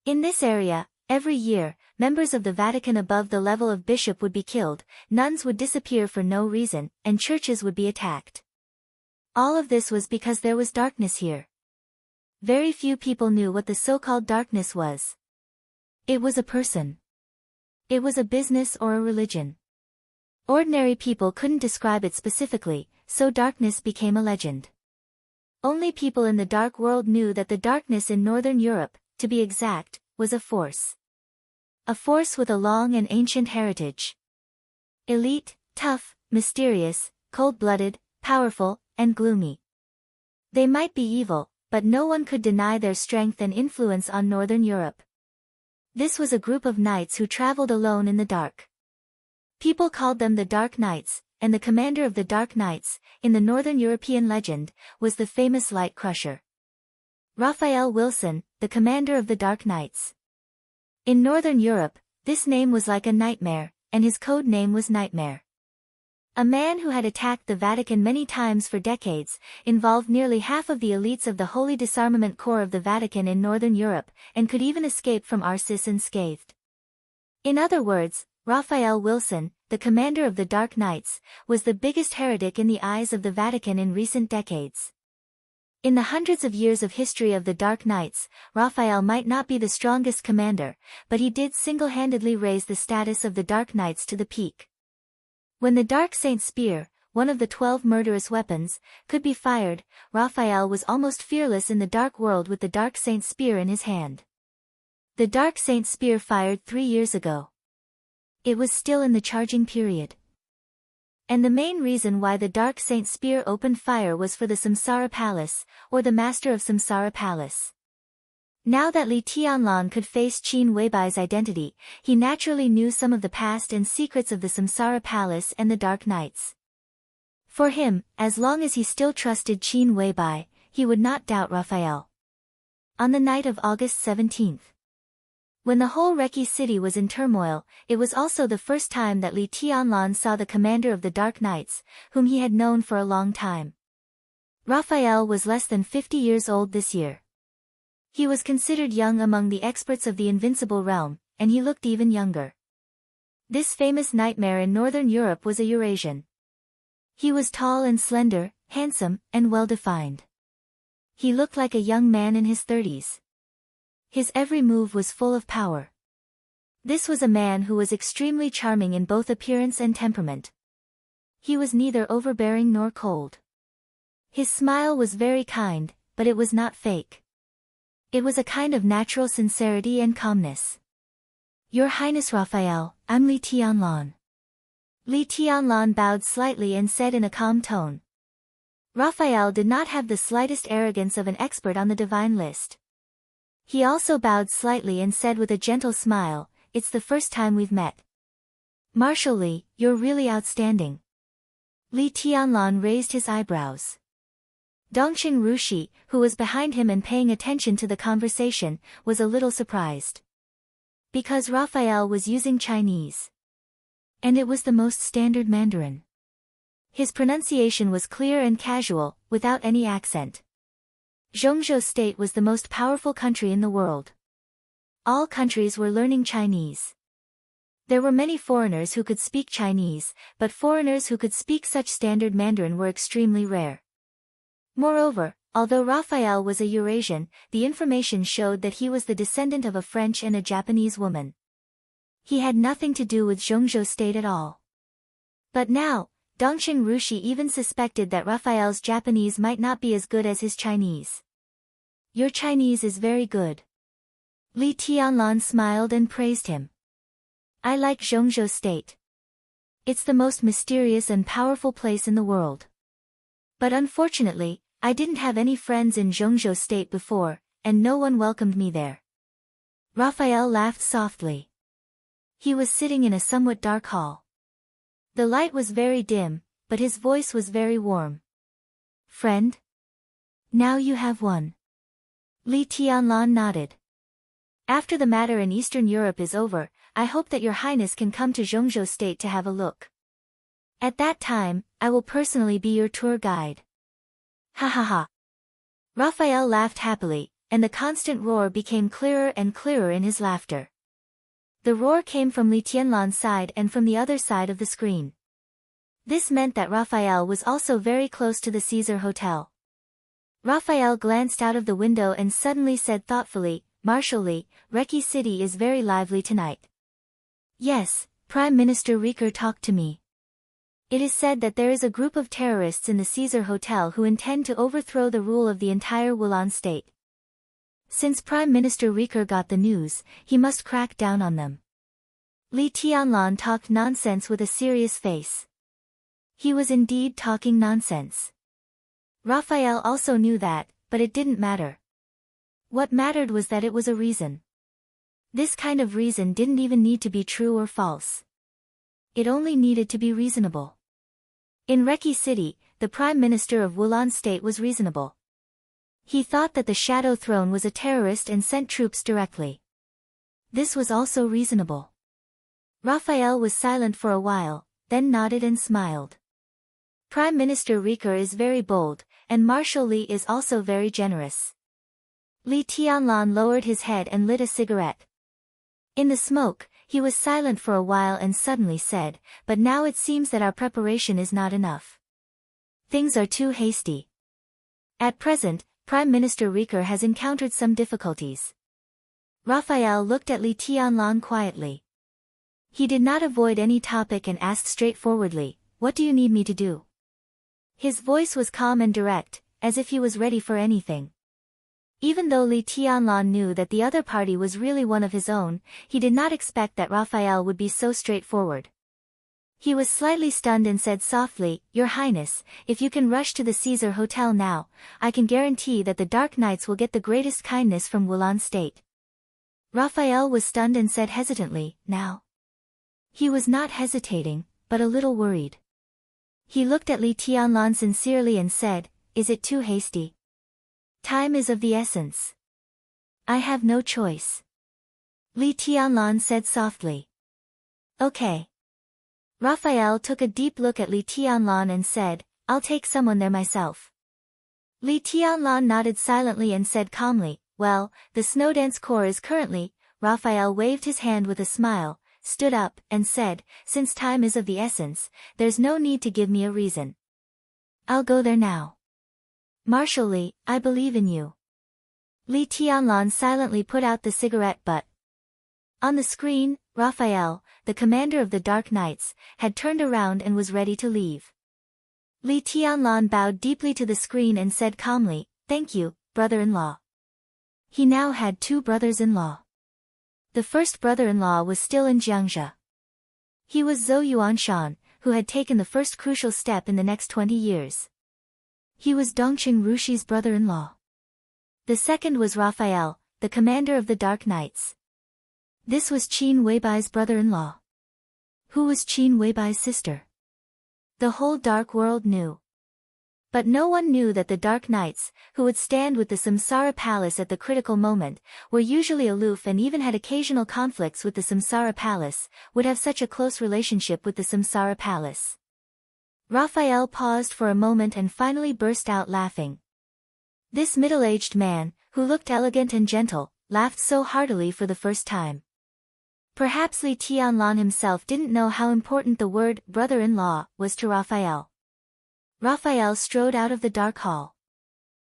S1: In this area, every year, members of the Vatican above the level of bishop would be killed, nuns would disappear for no reason, and churches would be attacked. All of this was because there was darkness here. Very few people knew what the so-called darkness was. It was a person. It was a business or a religion. Ordinary people couldn't describe it specifically, so darkness became a legend. Only people in the dark world knew that the darkness in Northern Europe, to be exact, was a force. A force with a long and ancient heritage. Elite, tough, mysterious, cold-blooded, powerful, and gloomy. They might be evil, but no one could deny their strength and influence on Northern Europe. This was a group of knights who traveled alone in the dark. People called them the Dark Knights, and the commander of the Dark Knights, in the Northern European legend, was the famous Light Crusher. Raphael Wilson, the commander of the Dark Knights. In Northern Europe, this name was like a nightmare, and his code name was Nightmare. A man who had attacked the Vatican many times for decades, involved nearly half of the elites of the Holy Disarmament Corps of the Vatican in Northern Europe, and could even escape from Arcis unscathed. In other words, Raphael Wilson, the commander of the Dark Knights, was the biggest heretic in the eyes of the Vatican in recent decades. In the hundreds of years of history of the Dark Knights, Raphael might not be the strongest commander, but he did single-handedly raise the status of the Dark Knights to the peak. When the Dark Saint Spear, one of the 12 murderous weapons, could be fired, Raphael was almost fearless in the dark world with the Dark Saint Spear in his hand. The Dark Saint Spear fired 3 years ago. It was still in the charging period. And the main reason why the Dark Saint Spear opened fire was for the Samsara Palace, or the Master of Samsara Palace. Now that Li Tianlan could face Qin Weibai's identity, he naturally knew some of the past and secrets of the Samsara Palace and the Dark Knights. For him, as long as he still trusted Qin Weibai, he would not doubt Raphael. On the night of August 17th. When the whole Reki city was in turmoil, it was also the first time that Li Tianlan saw the commander of the Dark Knights, whom he had known for a long time. Raphael was less than 50 years old this year. He was considered young among the experts of the Invincible Realm, and he looked even younger. This famous nightmare in Northern Europe was a Eurasian. He was tall and slender, handsome, and well-defined. He looked like a young man in his 30s. His every move was full of power. This was a man who was extremely charming in both appearance and temperament. He was neither overbearing nor cold. His smile was very kind, but it was not fake. It was a kind of natural sincerity and calmness. Your Highness Raphael, I'm Li Tianlan. Li Tianlan bowed slightly and said in a calm tone. Raphael did not have the slightest arrogance of an expert on the divine list. He also bowed slightly and said with a gentle smile, it's the first time we've met. Marshal Li, you're really outstanding. Li Tianlan raised his eyebrows. Dongqing Rushi, who was behind him and paying attention to the conversation, was a little surprised. Because Raphael was using Chinese. And it was the most standard Mandarin. His pronunciation was clear and casual, without any accent. Zhongzhou State was the most powerful country in the world. All countries were learning Chinese. There were many foreigners who could speak Chinese, but foreigners who could speak such standard Mandarin were extremely rare. Moreover, although Raphael was a Eurasian, the information showed that he was the descendant of a French and a Japanese woman. He had nothing to do with Zhongzhou State at all. But now, Dongqing Rushi even suspected that Raphael's Japanese might not be as good as his Chinese. Your Chinese is very good. Li Tianlan smiled and praised him. I like Zhongzhou State. It's the most mysterious and powerful place in the world. But unfortunately, I didn't have any friends in Zhongzhou State before, and no one welcomed me there. Raphael laughed softly. He was sitting in a somewhat dark hall. The light was very dim, but his voice was very warm. Friend? Now you have one. Li Tianlan nodded. After the matter in Eastern Europe is over, I hope that your Highness can come to Zhongzhou State to have a look. At that time, I will personally be your tour guide. Ha ha ha. Raphael laughed happily, and the constant roar became clearer and clearer in his laughter. The roar came from Li Tianlan's side and from the other side of the screen. This meant that Raphael was also very close to the Caesar Hotel. Raphael glanced out of the window and suddenly said thoughtfully, Marshal Li, Reki City is very lively tonight. Yes, Prime Minister Riker talked to me. It is said that there is a group of terrorists in the Caesar Hotel who intend to overthrow the rule of the entire Wulan state. Since Prime Minister Riker got the news, he must crack down on them. Li Tianlan talked nonsense with a serious face. He was indeed talking nonsense. Raphael also knew that, but it didn't matter. What mattered was that it was a reason. This kind of reason didn't even need to be true or false. It only needed to be reasonable. In Reki City, the Prime Minister of Wulan State was reasonable. He thought that the Shadow Throne was a terrorist and sent troops directly. This was also reasonable. Raphael was silent for a while, then nodded and smiled. Prime Minister Riker is very bold, and Marshal Li is also very generous. Li Tianlan lowered his head and lit a cigarette. In the smoke, he was silent for a while and suddenly said, "But now it seems that our preparation is not enough. Things are too hasty. At present, Prime Minister Riker has encountered some difficulties." Raphael looked at Li Tianlan quietly. He did not avoid any topic and asked straightforwardly, "What do you need me to do?" His voice was calm and direct, as if he was ready for anything. Even though Li Tianlan knew that the other party was really one of his own, he did not expect that Raphael would be so straightforward. He was slightly stunned and said softly, "Your Highness, if you can rush to the Caesar Hotel now, I can guarantee that the Dark Knights will get the greatest kindness from Wulan State." Raphael was stunned and said hesitantly, "Now?" He was not hesitating, but a little worried. He looked at Li Tianlan sincerely and said, "Is it too hasty? Time is of the essence. I have no choice." Li Tianlan said softly, "Okay." Raphael took a deep look at Li Tianlan and said, "I'll take someone there myself." Li Tianlan nodded silently and said calmly, "Well, the Snowdance Corps is currently..." Raphael waved his hand with a smile, stood up, and said, "Since time is of the essence, there's no need to give me a reason. I'll go there now. Marshal Li, I believe in you." Li Tianlan silently put out the cigarette butt. On the screen, Raphael, the commander of the Dark Knights, had turned around and was ready to leave. Li Tianlan bowed deeply to the screen and said calmly, "Thank you, brother-in-law." He now had two brothers-in-law. The first brother-in-law was still in Jiangxia. He was Zhou Yuanshan, who had taken the first crucial step in the next 20 years. He was Dongqing Rushi's brother-in-law. The second was Raphael, the commander of the Dark Knights. This was Qin Weibai's brother-in-law. Who was Qin Weibai's sister? The whole dark world knew. But no one knew that the Dark Knights, who would stand with the Samsara Palace at the critical moment, were usually aloof and even had occasional conflicts with the Samsara Palace, would have such a close relationship with the Samsara Palace. Raphael paused for a moment and finally burst out laughing. This middle-aged man, who looked elegant and gentle, laughed so heartily for the first time. Perhaps Li Tianlan himself didn't know how important the word brother-in-law was to Raphael. Raphael strode out of the dark hall.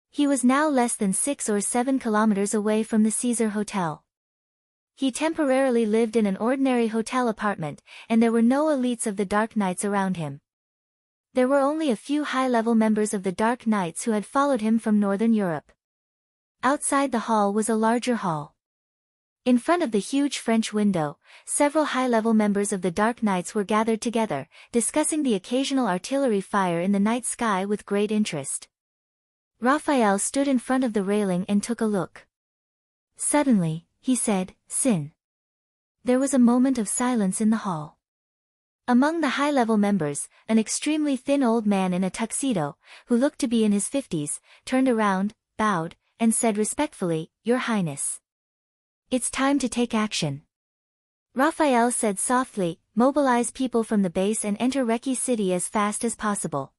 S1: He was now less than 6 or 7 kilometers away from the Caesar Hotel. He temporarily lived in an ordinary hotel apartment, and there were no elites of the Dark Knights around him. There were only a few high-level members of the Dark Knights who had followed him from Northern Europe. Outside the hall was a larger hall. In front of the huge French window, several high-level members of the Dark Knights were gathered together, discussing the occasional artillery fire in the night sky with great interest. Raphael stood in front of the railing and took a look. Suddenly, he said, "Sin." There was a moment of silence in the hall. Among the high-level members, an extremely thin old man in a tuxedo, who looked to be in his 50s, turned around, bowed, and said respectfully, "Your Highness. It's time to take action." Raphael said softly, "Mobilize people from the base and enter Reki City as fast as possible.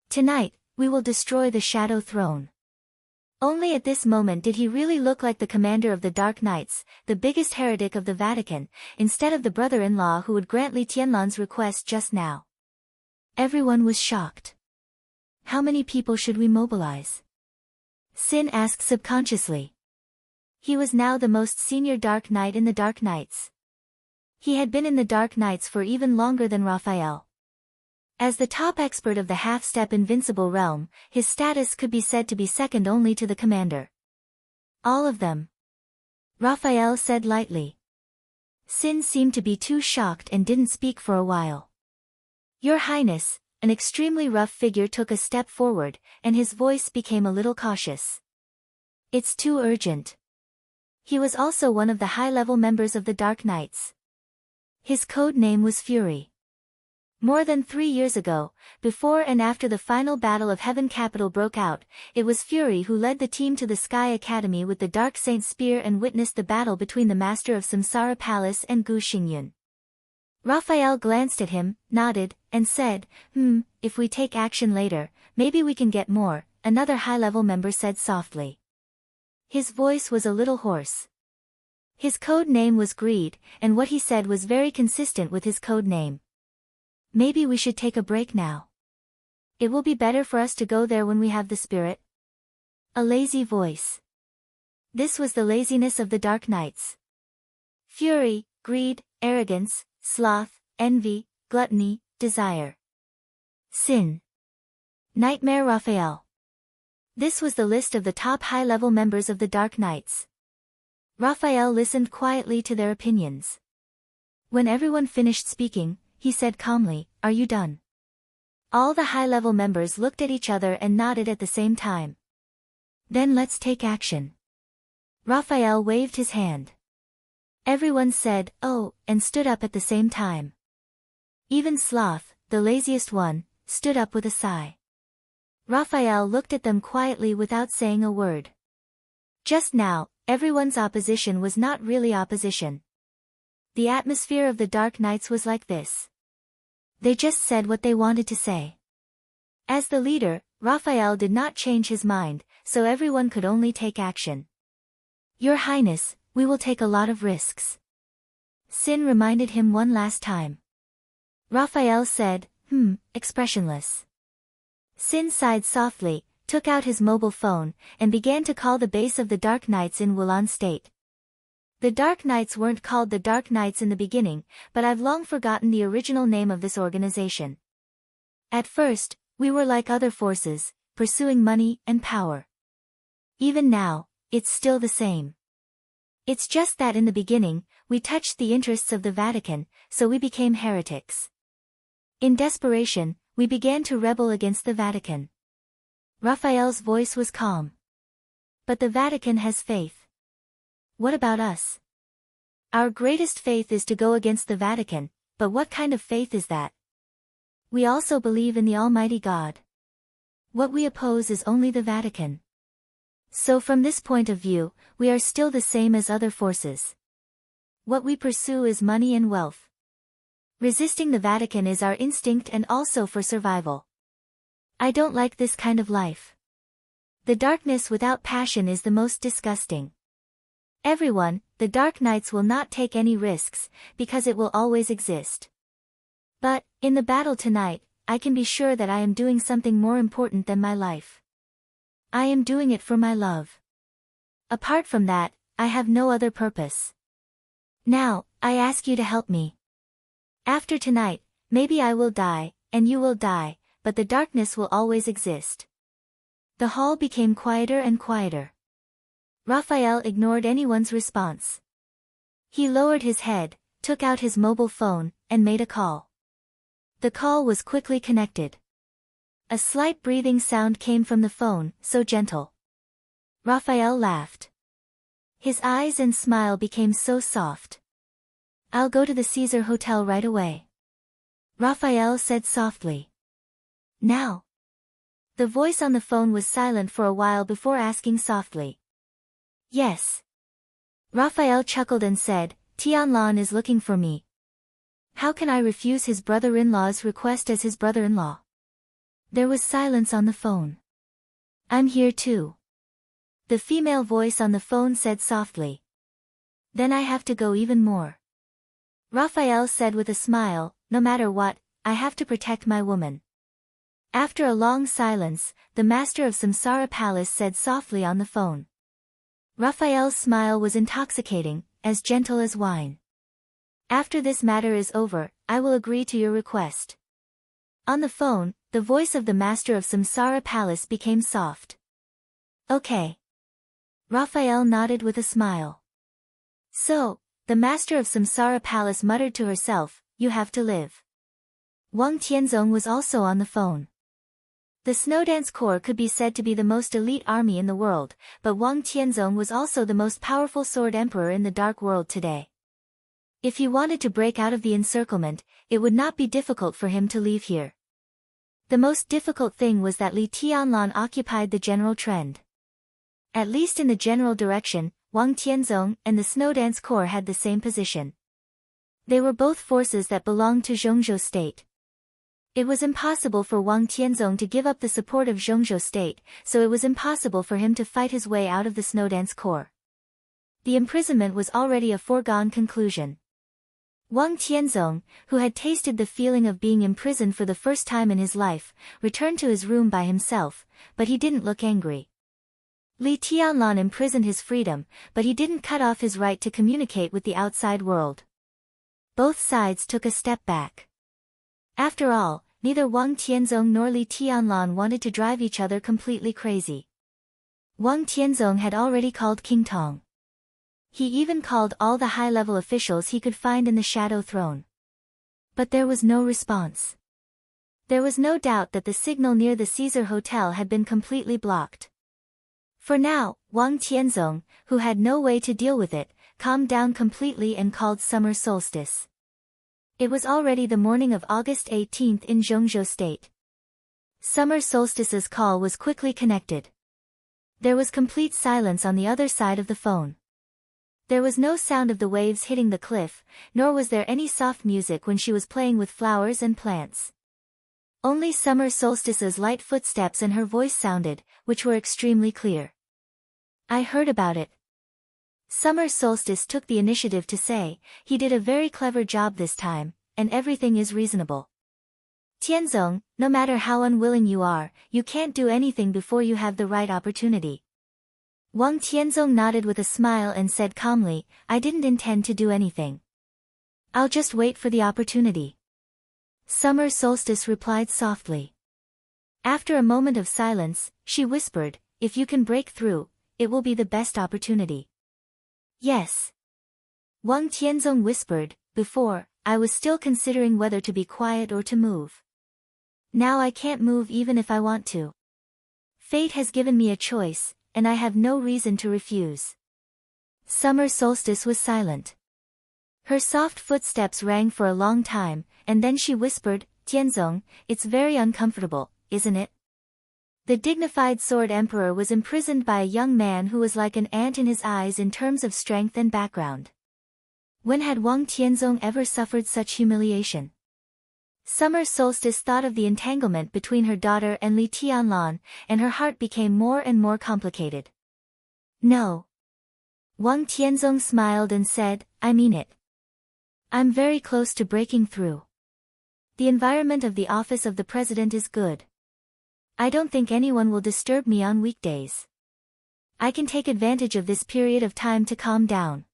S1: Tonight, we will destroy the Shadow Throne." Only at this moment did he really look like the commander of the Dark Knights, the biggest heretic of the Vatican, instead of the brother-in-law who would grant Li Tianlan's request just now. Everyone was shocked. "How many people should we mobilize?" Sin asked subconsciously. He was now the most senior Dark Knight in the Dark Knights. He had been in the Dark Knights for even longer than Raphael. As the top expert of the half-step invincible realm, his status could be said to be second only to the commander. All of them, Raphael said lightly. Sin seemed to be too shocked and didn't speak for a while. Your Highness, an extremely rough figure took a step forward, and his voice became a little cautious. It's too urgent. He was also one of the high-level members of the Dark Knights. His code name was Fury. More than 3 years ago, before and after the final battle of Heaven Capital broke out, it was Fury who led the team to the Sky Academy with the Dark Saint Spear and witnessed the battle between the Master of Samsara Palace and Gu Xingyun. Raphael glanced at him, nodded, and said, if we take action later, maybe we can get more, another high-level member said softly. His voice was a little hoarse. His code name was Greed, and what he said was very consistent with his code name. Maybe we should take a break now. It will be better for us to go there when we have the spirit. A lazy voice. This was the laziness of the Dark Knights. Fury, greed, arrogance, sloth, envy, gluttony, desire. Sin. Nightmare Raphael. This was the list of the top high-level members of the Dark Knights. Raphael listened quietly to their opinions. When everyone finished speaking, he said calmly, "Are you done?" All the high-level members looked at each other and nodded at the same time. Then let's take action. Raphael waved his hand. Everyone said, "Oh," and stood up at the same time. Even Sloth, the laziest one, stood up with a sigh. Raphael looked at them quietly without saying a word. Just now, everyone's opposition was not really opposition. The atmosphere of the Dark Knights was like this. They just said what they wanted to say. As the leader, Raphael did not change his mind, so everyone could only take action. Your Highness, we will take a lot of risks. Sin reminded him one last time. Raphael said, expressionless. Sin sighed softly, took out his mobile phone, and began to call the base of the Dark Knights in Wulan State. The Dark Knights weren't called the Dark Knights in the beginning, but I've long forgotten the original name of this organization. At first, we were like other forces, pursuing money and power. Even now, it's still the same. It's just that in the beginning, we touched the interests of the Vatican, so we became heretics. In desperation, we began to rebel against the Vatican. Raphael's voice was calm. But the Vatican has faith. What about us? Our greatest faith is to go against the Vatican, but what kind of faith is that? We also believe in the Almighty God. What we oppose is only the Vatican. So from this point of view, we are still the same as other forces. What we pursue is money and wealth. Resisting the Vatican is our instinct and also for survival. I don't like this kind of life. The darkness without passion is the most disgusting. Everyone, the Dark Knights will not take any risks, because it will always exist. But, in the battle tonight, I can be sure that I am doing something more important than my life. I am doing it for my love. Apart from that, I have no other purpose. Now, I ask you to help me. After tonight, maybe I will die, and you will die, but the darkness will always exist. The hall became quieter and quieter. Raphael ignored anyone's response. He lowered his head, took out his mobile phone, and made a call. The call was quickly connected. A slight breathing sound came from the phone, so gentle. Raphael laughed. His eyes and smile became so soft. I'll go to the Caesar Hotel right away. Raphael said softly. Now. The voice on the phone was silent for a while before asking softly. Yes. Raphael chuckled and said, Tianlan is looking for me. How can I refuse his brother-in-law's request as his brother-in-law? There was silence on the phone. I'm here too. The female voice on the phone said softly. Then I have to go even more. Raphael said with a smile, no matter what, I have to protect my woman. After a long silence, the master of Samsara Palace said softly on the phone. Raphael's smile was intoxicating, as gentle as wine. After this matter is over, I will agree to your request. On the phone, the voice of the master of Samsara Palace became soft. Okay. Raphael nodded with a smile. So, the master of Samsara Palace muttered to herself, you have to live. Wang Tianzong was also on the phone. The Snowdance Corps could be said to be the most elite army in the world, but Wang Tianzong was also the most powerful sword emperor in the dark world today. If he wanted to break out of the encirclement, it would not be difficult for him to leave here. The most difficult thing was that Li Tianlan occupied the general trend. At least in the general direction, Wang Tianzong and the Snowdance Corps had the same position. They were both forces that belonged to Zhongzhou state. It was impossible for Wang Tianzong to give up the support of Zhongzhou state, so it was impossible for him to fight his way out of the Snowdance Corps. The imprisonment was already a foregone conclusion. Wang Tianzong, who had tasted the feeling of being imprisoned for the first time in his life, returned to his room by himself, but he didn't look angry. Li Tianlan imprisoned his freedom, but he didn't cut off his right to communicate with the outside world. Both sides took a step back. After all, neither Wang Tianzong nor Li Tianlan wanted to drive each other completely crazy. Wang Tianzong had already called King Tong. He even called all the high-level officials he could find in the Shadow Throne. But there was no response. There was no doubt that the signal near the Caesar Hotel had been completely blocked. For now, Wang Tianzong, who had no way to deal with it, calmed down completely and called summer solstice. It was already the morning of August 18th in Zhongzhou state. Summer solstice's call was quickly connected. There was complete silence on the other side of the phone. There was no sound of the waves hitting the cliff, nor was there any soft music when she was playing with flowers and plants. Only summer solstice's light footsteps and her voice sounded, which were extremely clear. I heard about it. Summer solstice took the initiative to say, he did a very clever job this time, and everything is reasonable. Tianzong, no matter how unwilling you are, you can't do anything before you have the right opportunity. Wang Tianzong nodded with a smile and said calmly, I didn't intend to do anything. I'll just wait for the opportunity. Summer solstice replied softly. After a moment of silence, she whispered, if you can break through, it will be the best opportunity. Yes. Wang Tianzong whispered, before, I was still considering whether to be quiet or to move. Now I can't move even if I want to. Fate has given me a choice, and I have no reason to refuse. Summer solstice was silent. Her soft footsteps rang for a long time, and then she whispered, Tianzong, it's very uncomfortable, isn't it? The dignified sword emperor was imprisoned by a young man who was like an ant in his eyes in terms of strength and background. When had Wang Tianzong ever suffered such humiliation? Summer solstice thought of the entanglement between her daughter and Li Tianlan, and her heart became more and more complicated. No. Wang Tianzong smiled and said, I mean it. I'm very close to breaking through. The environment of the office of the president is good. I don't think anyone will disturb me on weekdays. I can take advantage of this period of time to calm down.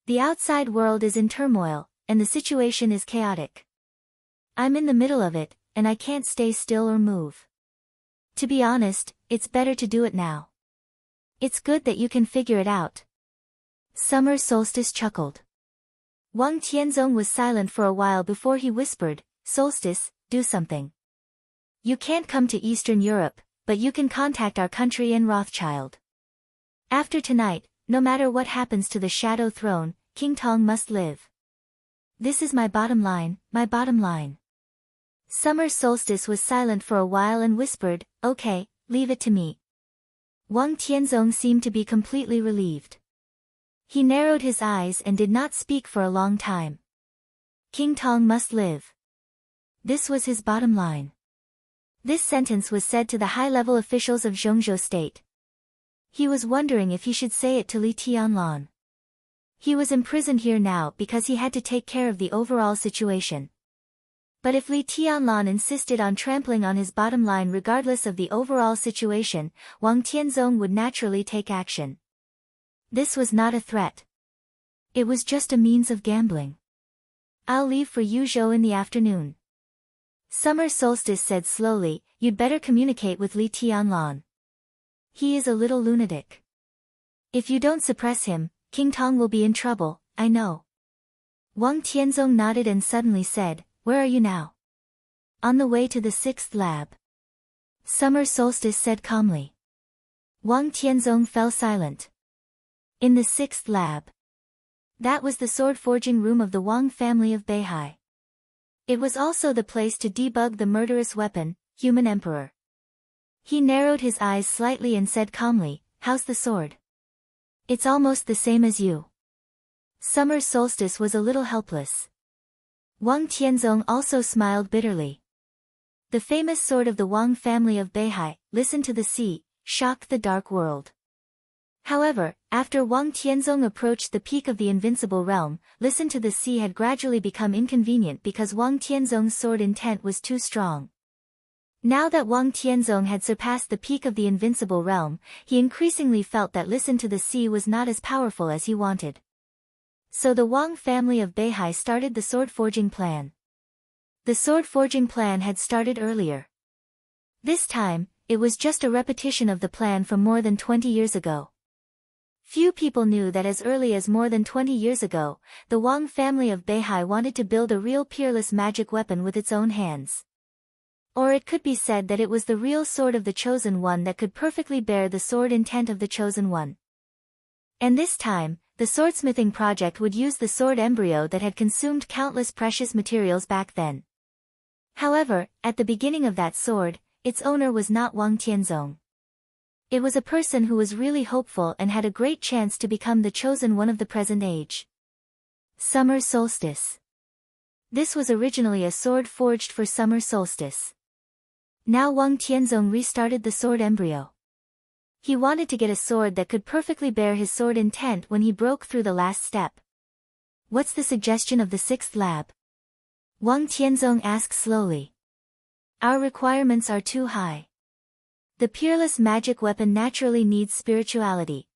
S1: The outside world is in turmoil, and the situation is chaotic. I'm in the middle of it, and I can't stay still or move. To be honest, it's better to do it now. It's good that you can figure it out. Summer solstice chuckled. Wang Tianzong was silent for a while before he whispered, Solstice, do something. You can't come to Eastern Europe, but you can contact our country and Rothschild. After tonight, no matter what happens to the Shadow Throne, King Tong must live. This is my bottom line, my bottom line. Summer solstice was silent for a while and whispered, okay, leave it to me. Wang Tianzong seemed to be completely relieved. He narrowed his eyes and did not speak for a long time. King Tong must live. This was his bottom line. This sentence was said to the high-level officials of Zhongzhou state. He was wondering if he should say it to Li Tianlan. He was imprisoned here now because he had to take care of the overall situation. But if Li Tianlan insisted on trampling on his bottom line regardless of the overall situation, Wang Tianzong would naturally take action. This was not a threat. It was just a means of gambling. I'll leave for Yuzhou in the afternoon. Summer Solstice said slowly, "You'd better communicate with Li Tianlan. He is a little lunatic. If you don't suppress him, King Tong will be in trouble, I know." Wang Tianzong nodded and suddenly said, "Where are you now?" "On the way to the 6th lab." Summer Solstice said calmly. Wang Tianzong fell silent. In the 6th lab. That was the sword-forging room of the Wang family of Beihai. It was also the place to debug the murderous weapon, Human Emperor. He narrowed his eyes slightly and said calmly, "How's the sword?" "It's almost the same as you." Summer Solstice was a little helpless. Wang Tianzong also smiled bitterly. The famous sword of the Wang family of Beihai, Listen to the Sea, shocked the dark world. However, after Wang Tianzong approached the peak of the invincible realm, Listen to the Sea had gradually become inconvenient because Wang Tianzong's sword intent was too strong. Now that Wang Tianzong had surpassed the peak of the invincible realm, he increasingly felt that Listen to the Sea was not as powerful as he wanted. So the Wang family of Beihai started the sword-forging plan. The sword-forging plan had started earlier. This time, it was just a repetition of the plan from more than 20 years ago. Few people knew that as early as more than 20 years ago, the Wang family of Beihai wanted to build a real peerless magic weapon with its own hands. Or it could be said that it was the real sword of the Chosen One that could perfectly bear the sword intent of the Chosen One. And this time, the swordsmithing project would use the sword embryo that had consumed countless precious materials back then. However, at the beginning of that sword, its owner was not Wang Tianzong. It was a person who was really hopeful and had a great chance to become the Chosen One of the present age. Summer Solstice. This was originally a sword forged for summer solstice. Now Wang Tianzong restarted the sword embryo. He wanted to get a sword that could perfectly bear his sword intent when he broke through the last step. "What's the suggestion of the 6th lab?" Wang Tianzong asked slowly. "Our requirements are too high. The peerless magic weapon naturally needs spirituality.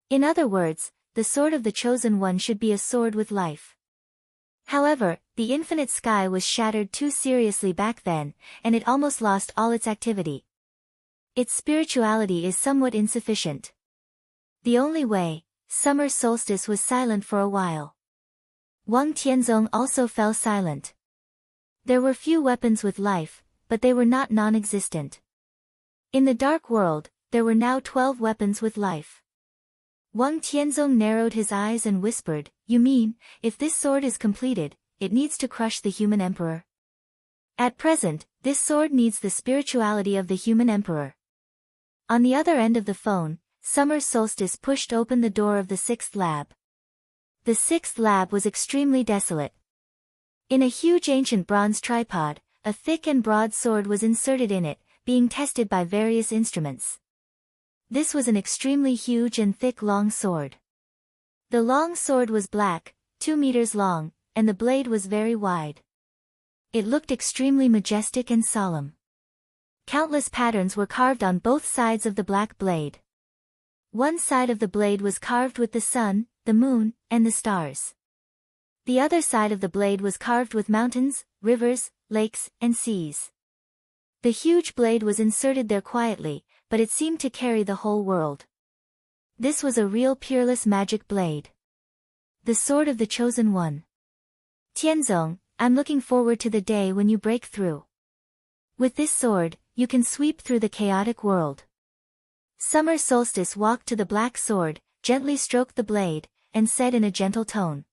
S1: In other words, the sword of the Chosen One should be a sword with life." However, the infinite sky was shattered too seriously back then, and it almost lost all its activity. Its spirituality is somewhat insufficient. The only way. Summer Solstice was silent for a while. Wang Tianzong also fell silent. There were few weapons with life, but they were not non-existent. In the dark world, there were now 12 weapons with life. Wang Tianzong narrowed his eyes and whispered, "You mean, if this sword is completed, it needs to crush the Human Emperor?" At present, this sword needs the spirituality of the Human Emperor. On the other end of the phone, Summer Solstice pushed open the door of the 6th lab. The 6th lab was extremely desolate. In a huge ancient bronze tripod, a thick and broad sword was inserted in it, being tested by various instruments. This was an extremely huge and thick long sword. The long sword was black, 2 meters long, and the blade was very wide. It looked extremely majestic and solemn. Countless patterns were carved on both sides of the black blade. One side of the blade was carved with the sun, the moon, and the stars. The other side of the blade was carved with mountains, rivers, lakes, and seas. The huge blade was inserted there quietly, but it seemed to carry the whole world. This was a real peerless magic blade. The sword of the Chosen One. "Tianzong, I'm looking forward to the day when you break through. With this sword, you can sweep through the chaotic world." Summer Solstice walked to the black sword, gently stroked the blade, and said in a gentle tone.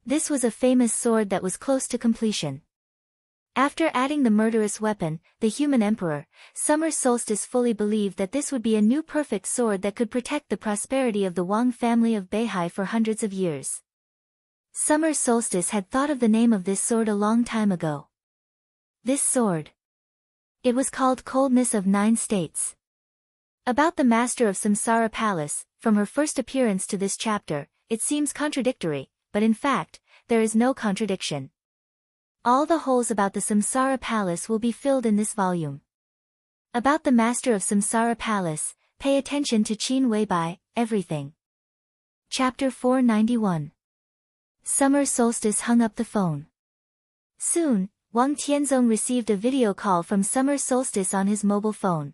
S1: This was a famous sword that was close to completion. After adding the murderous weapon, the Human Emperor, Summer Solstice fully believed that this would be a new perfect sword that could protect the prosperity of the Wang family of Beihai for hundreds of years. Summer Solstice had thought of the name of this sword a long time ago. This sword. It was called Coldness of 9 States. About the master of Samsara Palace, from her first appearance to this chapter, it seems contradictory, but in fact, there is no contradiction. All the holes about the Samsara Palace will be filled in this volume. About the master of Samsara Palace, pay attention to Qin Weibai, everything. Chapter 491. Summer Solstice hung up the phone. Soon, Wang Tianzong received a video call from summer solstice on his mobile phone.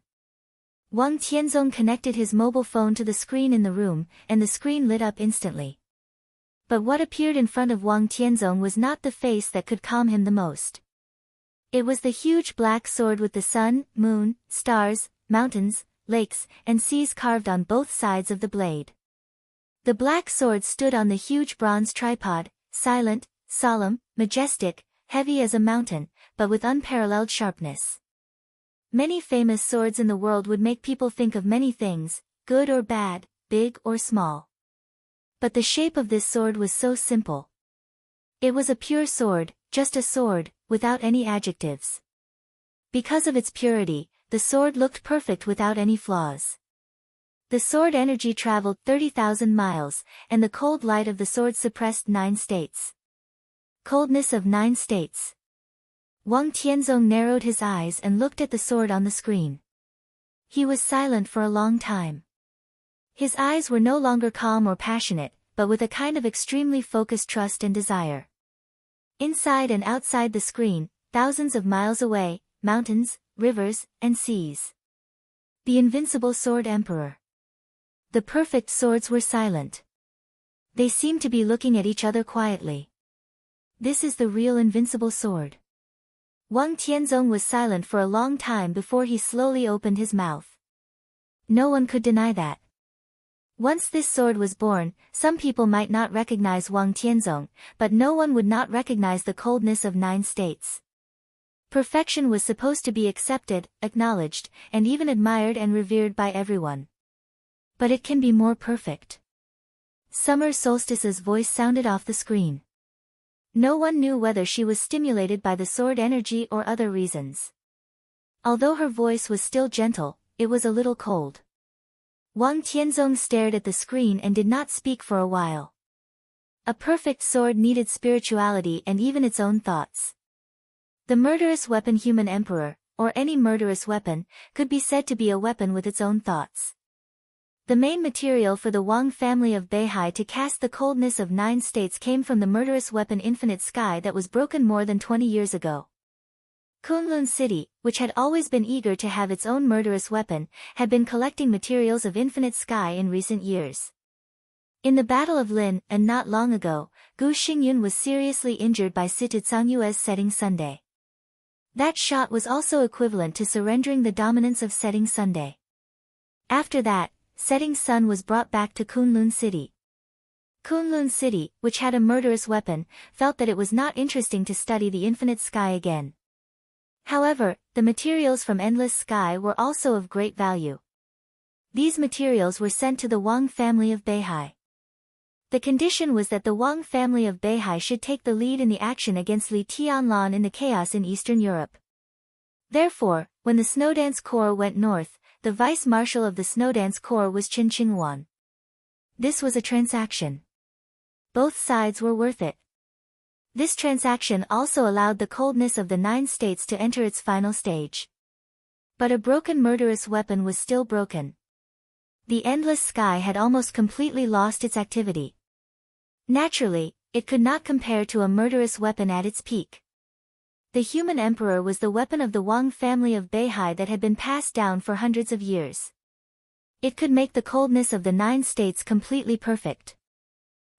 S1: Wang Tianzong connected his mobile phone to the screen in the room, and the screen lit up instantly. But what appeared in front of Wang Tianzong was not the face that could calm him the most. It was the huge black sword with the sun, moon, stars, mountains, lakes, and seas carved on both sides of the blade. The black sword stood on the huge bronze tripod, silent, solemn, majestic, heavy as a mountain, but with unparalleled sharpness. Many famous swords in the world would make people think of many things, good or bad, big or small. But the shape of this sword was so simple. It was a pure sword, just a sword, without any adjectives. Because of its purity, the sword looked perfect without any flaws. The sword energy traveled 30,000 miles, and the cold light of the sword suppressed 9 states. Coldness of 9 states. Wang Tianzong narrowed his eyes and looked at the sword on the screen. He was silent for a long time. His eyes were no longer calm or passionate, but with a kind of extremely focused trust and desire. Inside and outside the screen, thousands of miles away, mountains, rivers, and seas. The invincible sword emperor. The perfect swords were silent. They seemed to be looking at each other quietly. This is the real invincible sword. Wang Tianzong was silent for a long time before he slowly opened his mouth. No one could deny that. Once this sword was born, some people might not recognize Wang Tianzong, but no one would not recognize the coldness of 9 states. Perfection was supposed to be accepted, acknowledged, and even admired and revered by everyone. But it can be more perfect. Summer Solstice's voice sounded off the screen. No one knew whether she was stimulated by the sword energy or other reasons. Although her voice was still gentle, it was a little cold. Wang Tianzong stared at the screen and did not speak for a while. A perfect sword needed spirituality and even its own thoughts. The murderous weapon human emperor, or any murderous weapon, could be said to be a weapon with its own thoughts. The main material for the Wang family of Beihai to cast the coldness of 9 states came from the murderous weapon Infinite Sky that was broken more than 20 years ago. Kunlun City, which had always been eager to have its own murderous weapon, had been collecting materials of Infinite Sky in recent years. In the Battle of Lin, and not long ago, Gu Xingyun was seriously injured by Situ Cangyue's Setting Sunday. That shot was also equivalent to surrendering the dominance of Setting Sunday. After that, Setting Sun was brought back to Kunlun City. Kunlun City, which had a murderous weapon, felt that it was not interesting to study the Infinite Sky again. However, the materials from Endless Sky were also of great value. These materials were sent to the Wang family of Beihai. The condition was that the Wang family of Beihai should take the lead in the action against Li Tianlan in the chaos in Eastern Europe. Therefore, when the Snowdance Corps went north, the vice-marshal of the Snowdance Corps was Qin Qingwan. This was a transaction. Both sides were worth it. This transaction also allowed the coldness of the 9 states to enter its final stage. But a broken murderous weapon was still broken. The Endless Sky had almost completely lost its activity. Naturally, it could not compare to a murderous weapon at its peak. The human emperor was the weapon of the Wang family of Beihai that had been passed down for hundreds of years. It could make the coldness of the 9 states completely perfect.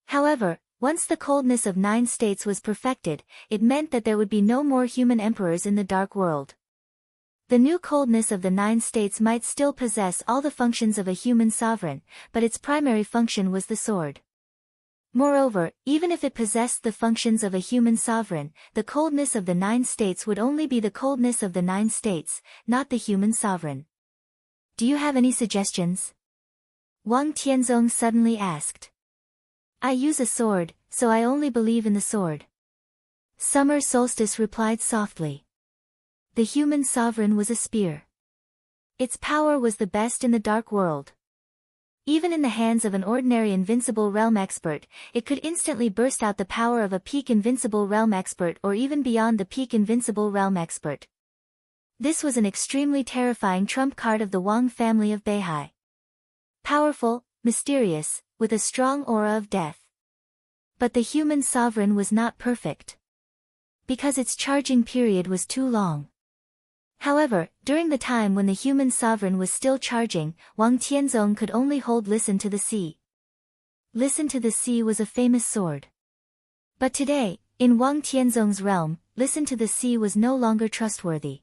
S1: However, once the coldness of 9 states was perfected, it meant that there would be no more human emperors in the dark world. The new coldness of the 9 states might still possess all the functions of a human sovereign, but its primary function was the sword. Moreover, even if it possessed the functions of a human sovereign, the coldness of the 9 states would only be the coldness of the 9 states, not the human sovereign. Do you have any suggestions? Wang Tianzong suddenly asked. I use a sword, so I only believe in the sword. Summer Solstice replied softly. The human sovereign was a spear. Its power was the best in the dark world. Even in the hands of an ordinary invincible realm expert, it could instantly burst out the power of a peak invincible realm expert or even beyond the peak invincible realm expert. This was an extremely terrifying trump card of the Wang family of Beihai. Powerful, mysterious, with a strong aura of death. But the human sovereign was not perfect. because its charging period was too long. However, during the time when the human sovereign was still charging, Wang Tianzong could only hold Listen to the Sea. Listen to the Sea was a famous sword. But today, in Wang Tianzong's realm, Listen to the Sea was no longer trustworthy.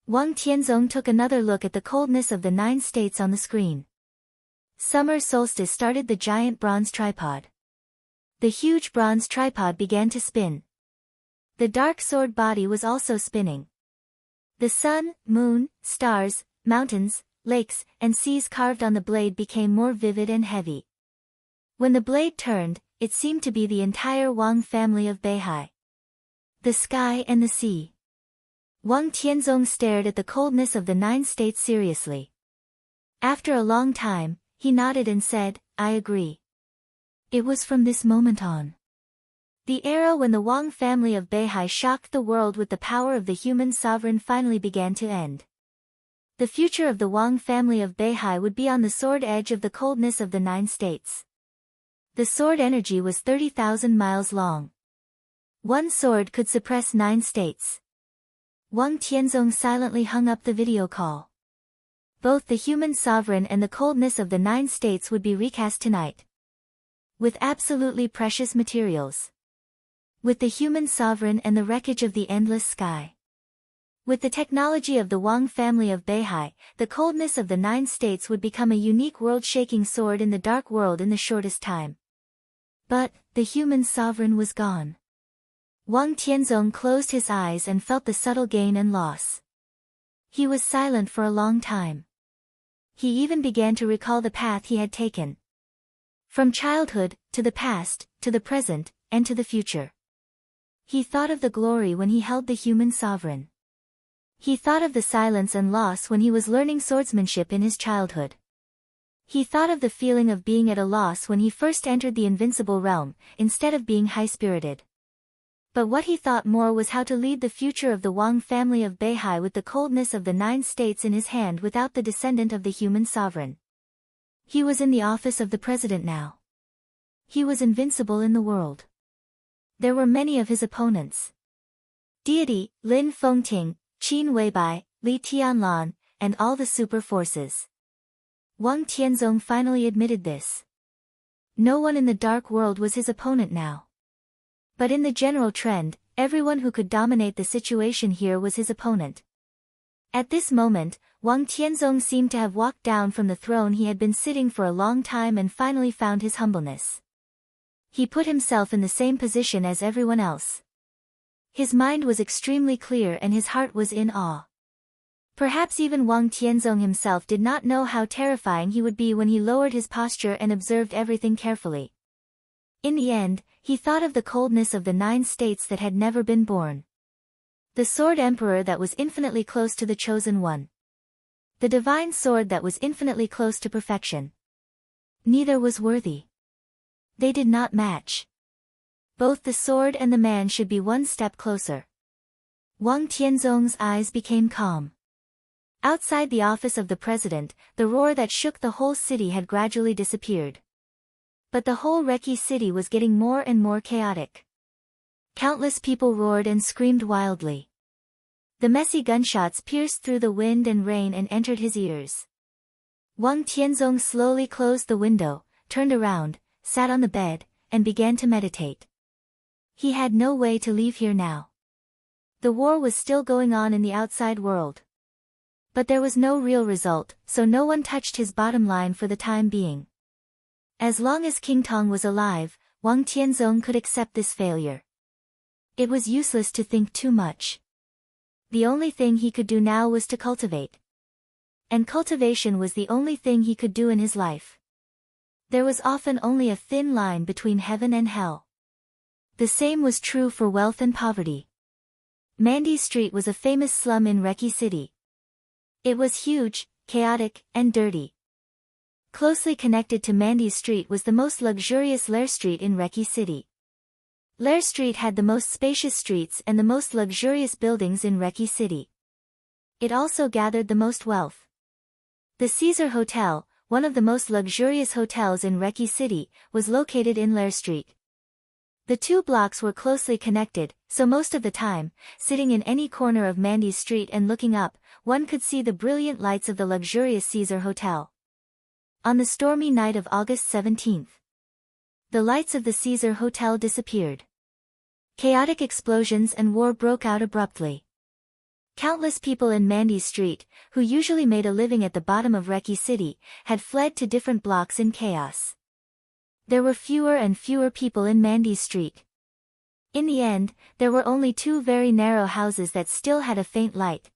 S1: Wang Tianzong took another look at the coldness of the 9 states on the screen. Summer solstice started the giant bronze tripod. The huge bronze tripod began to spin. The dark sword body was also spinning. The sun, moon, stars, mountains, lakes, and seas carved on the blade became more vivid and heavy. When the blade turned, it seemed to be the entire Wang family of Beihai. The sky and the sea. Wang Tianzong stared at the coldness of the 9 states seriously. After a long time, he nodded and said, "I agree." It was from this moment on. The era when the Wang family of Beihai shocked the world with the power of the human sovereign finally began to end. The future of the Wang family of Beihai would be on the sword edge of the coldness of the 9 states. The sword energy was 30,000 miles long. One sword could suppress 9 states. Wang Tianzong silently hung up the video call. Both the human sovereign and the coldness of the 9 states would be recast tonight. With absolutely precious materials. With the human sovereign and the wreckage of the endless sky. With the technology of the Wang family of Beihai, the coldness of the 9 states would become a unique world-shaking sword in the dark world in the shortest time. But, the human sovereign was gone. Wang Tianzong closed his eyes and felt the subtle gain and loss. He was silent for a long time. He even began to recall the path he had taken. From childhood, to the past, to the present, and to the future. He thought of the glory when he held the human sovereign. He thought of the silence and loss when he was learning swordsmanship in his childhood. He thought of the feeling of being at a loss when he first entered the invincible realm, instead of being high-spirited. But what he thought more was how to lead the future of the Wang family of Beihai with the coldness of the 9 states in his hand without the descendant of the human sovereign. He was in the office of the president now. He was invincible in the world. There were many of his opponents. Deity, Lin Fengting, Qin Weibai, Li Tianlan, and all the super forces. Wang Tianzong finally admitted this. No one in the dark world was his opponent now. But in the general trend, everyone who could dominate the situation here was his opponent. At this moment, Wang Tianzong seemed to have walked down from the throne he had been sitting for a long time and finally found his humbleness. He put himself in the same position as everyone else. His mind was extremely clear and his heart was in awe. Perhaps even Wang Tianzong himself did not know how terrifying he would be when he lowered his posture and observed everything carefully. In the end, he thought of the coldness of the 9 states that had never been born. The sword emperor that was infinitely close to the chosen one. The divine sword that was infinitely close to perfection. Neither was worthy. They did not match. Both the sword and the man should be one step closer. Wang Tianzong's eyes became calm. Outside the office of the president, the roar that shook the whole city had gradually disappeared. But the whole Reki city was getting more and more chaotic. Countless people roared and screamed wildly. The messy gunshots pierced through the wind and rain and entered his ears. Wang Tianzong slowly closed the window, turned around, sat on the bed, and began to meditate. He had no way to leave here now. The war was still going on in the outside world. But there was no real result, so no one touched his bottom line for the time being. As long as King Tong was alive, Wang Tianzong could accept this failure. It was useless to think too much. The only thing he could do now was to cultivate. And cultivation was the only thing he could do in his life. There was often only a thin line between heaven and hell. The same was true for wealth and poverty. Mandy Street was a famous slum in Reki City. It was huge, chaotic, and dirty. Closely connected to Mandy Street was the most luxurious Lair Street in Reki City. Lair Street had the most spacious streets and the most luxurious buildings in Reki City. It also gathered the most wealth. The Caesar Hotel, one of the most luxurious hotels in Reki City, was located in Lair Street. The two blocks were closely connected, so most of the time, sitting in any corner of Mandy's street and looking up, one could see the brilliant lights of the luxurious Caesar Hotel. On the stormy night of August 17th, the lights of the Caesar Hotel disappeared. Chaotic explosions and war broke out abruptly. Countless people in Mandy's street, who usually made a living at the bottom of Reki City, had fled to different blocks in chaos. There were fewer and fewer people in Mandy's street. In the end, there were only two very narrow houses that still had a faint light.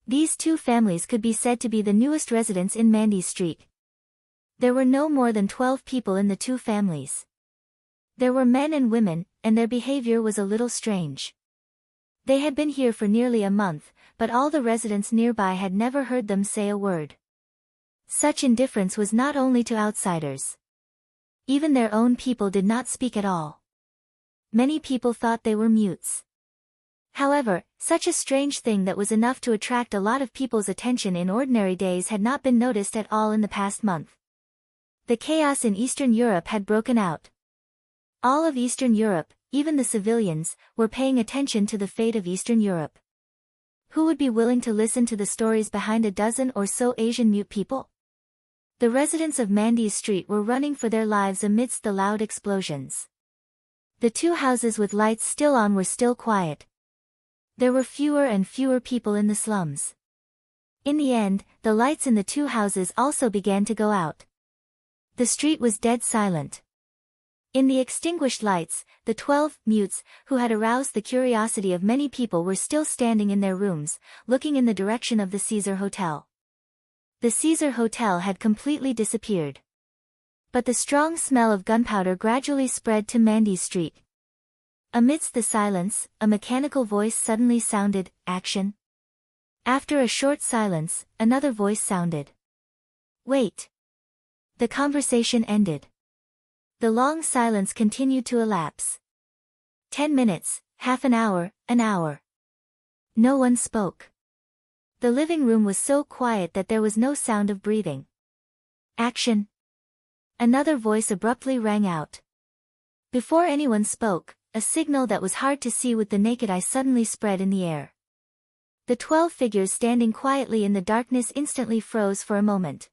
S1: These two families could be said to be the newest residents in Mandy's street. There were no more than 12 people in the two families. There were men and women, and their behavior was a little strange. They had been here for nearly a month, but all the residents nearby had never heard them say a word. Such indifference was not only to outsiders. Even their own people did not speak at all. Many people thought they were mutes. However, such a strange thing that was enough to attract a lot of people's attention in ordinary days had not been noticed at all in the past month. The chaos in Eastern Europe had broken out. All of Eastern Europe, even the civilians, were paying attention to the fate of Eastern Europe. Who would be willing to listen to the stories behind a dozen or so Asian mute people? The residents of Mandy's street were running for their lives amidst the loud explosions. The two houses with lights still on were still quiet. There were fewer and fewer people in the slums. In the end, the lights in the two houses also began to go out. The street was dead silent. In the extinguished lights, the 12 mutes, who had aroused the curiosity of many people, were still standing in their rooms, looking in the direction of the Caesar Hotel. The Caesar Hotel had completely disappeared. But the strong smell of gunpowder gradually spread to Mandy's street. Amidst the silence, a mechanical voice suddenly sounded, "Action." After a short silence, another voice sounded. "Wait." The conversation ended. The long silence continued to elapse. 10 minutes, half an hour, an hour. No one spoke. The living room was so quiet that there was no sound of breathing. "Action." Another voice abruptly rang out. Before anyone spoke, a signal that was hard to see with the naked eye suddenly spread in the air. The 12 figures standing quietly in the darkness instantly froze for a moment.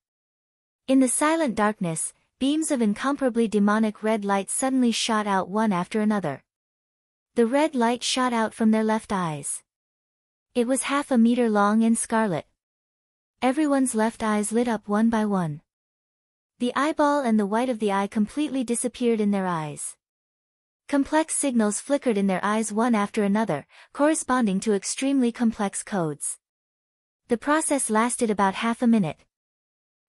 S1: In the silent darkness, beams of incomparably demonic red light suddenly shot out one after another. The red light shot out from their left eyes. It was half a meter long and scarlet. Everyone's left eyes lit up one by one. The eyeball and the white of the eye completely disappeared in their eyes. Complex signals flickered in their eyes one after another, corresponding to extremely complex codes. The process lasted about half a minute.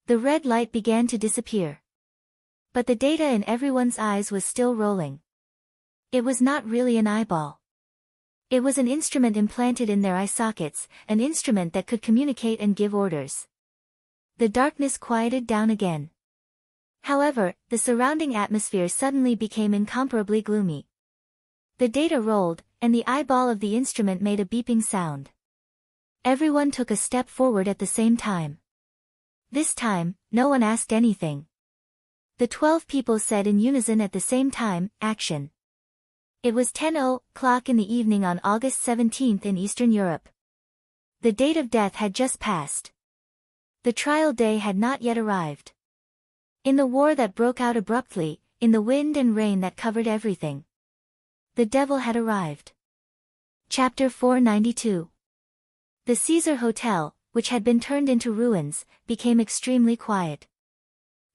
S1: The red light began to disappear. But the data in everyone's eyes was still rolling. It was not really an eyeball. It was an instrument implanted in their eye sockets, an instrument that could communicate and give orders. The darkness quieted down again. However, the surrounding atmosphere suddenly became incomparably gloomy. The data rolled, and the eyeball of the instrument made a beeping sound. Everyone took a step forward at the same time. This time, no one asked anything. The 12 people said in unison at the same time, "Action." It was 10:00 in the evening on August 17th in Eastern Europe. The date of death had just passed. The trial day had not yet arrived. In the war that broke out abruptly, in the wind and rain that covered everything, the devil had arrived. Chapter 492. The Caesar Hotel, which had been turned into ruins, became extremely quiet.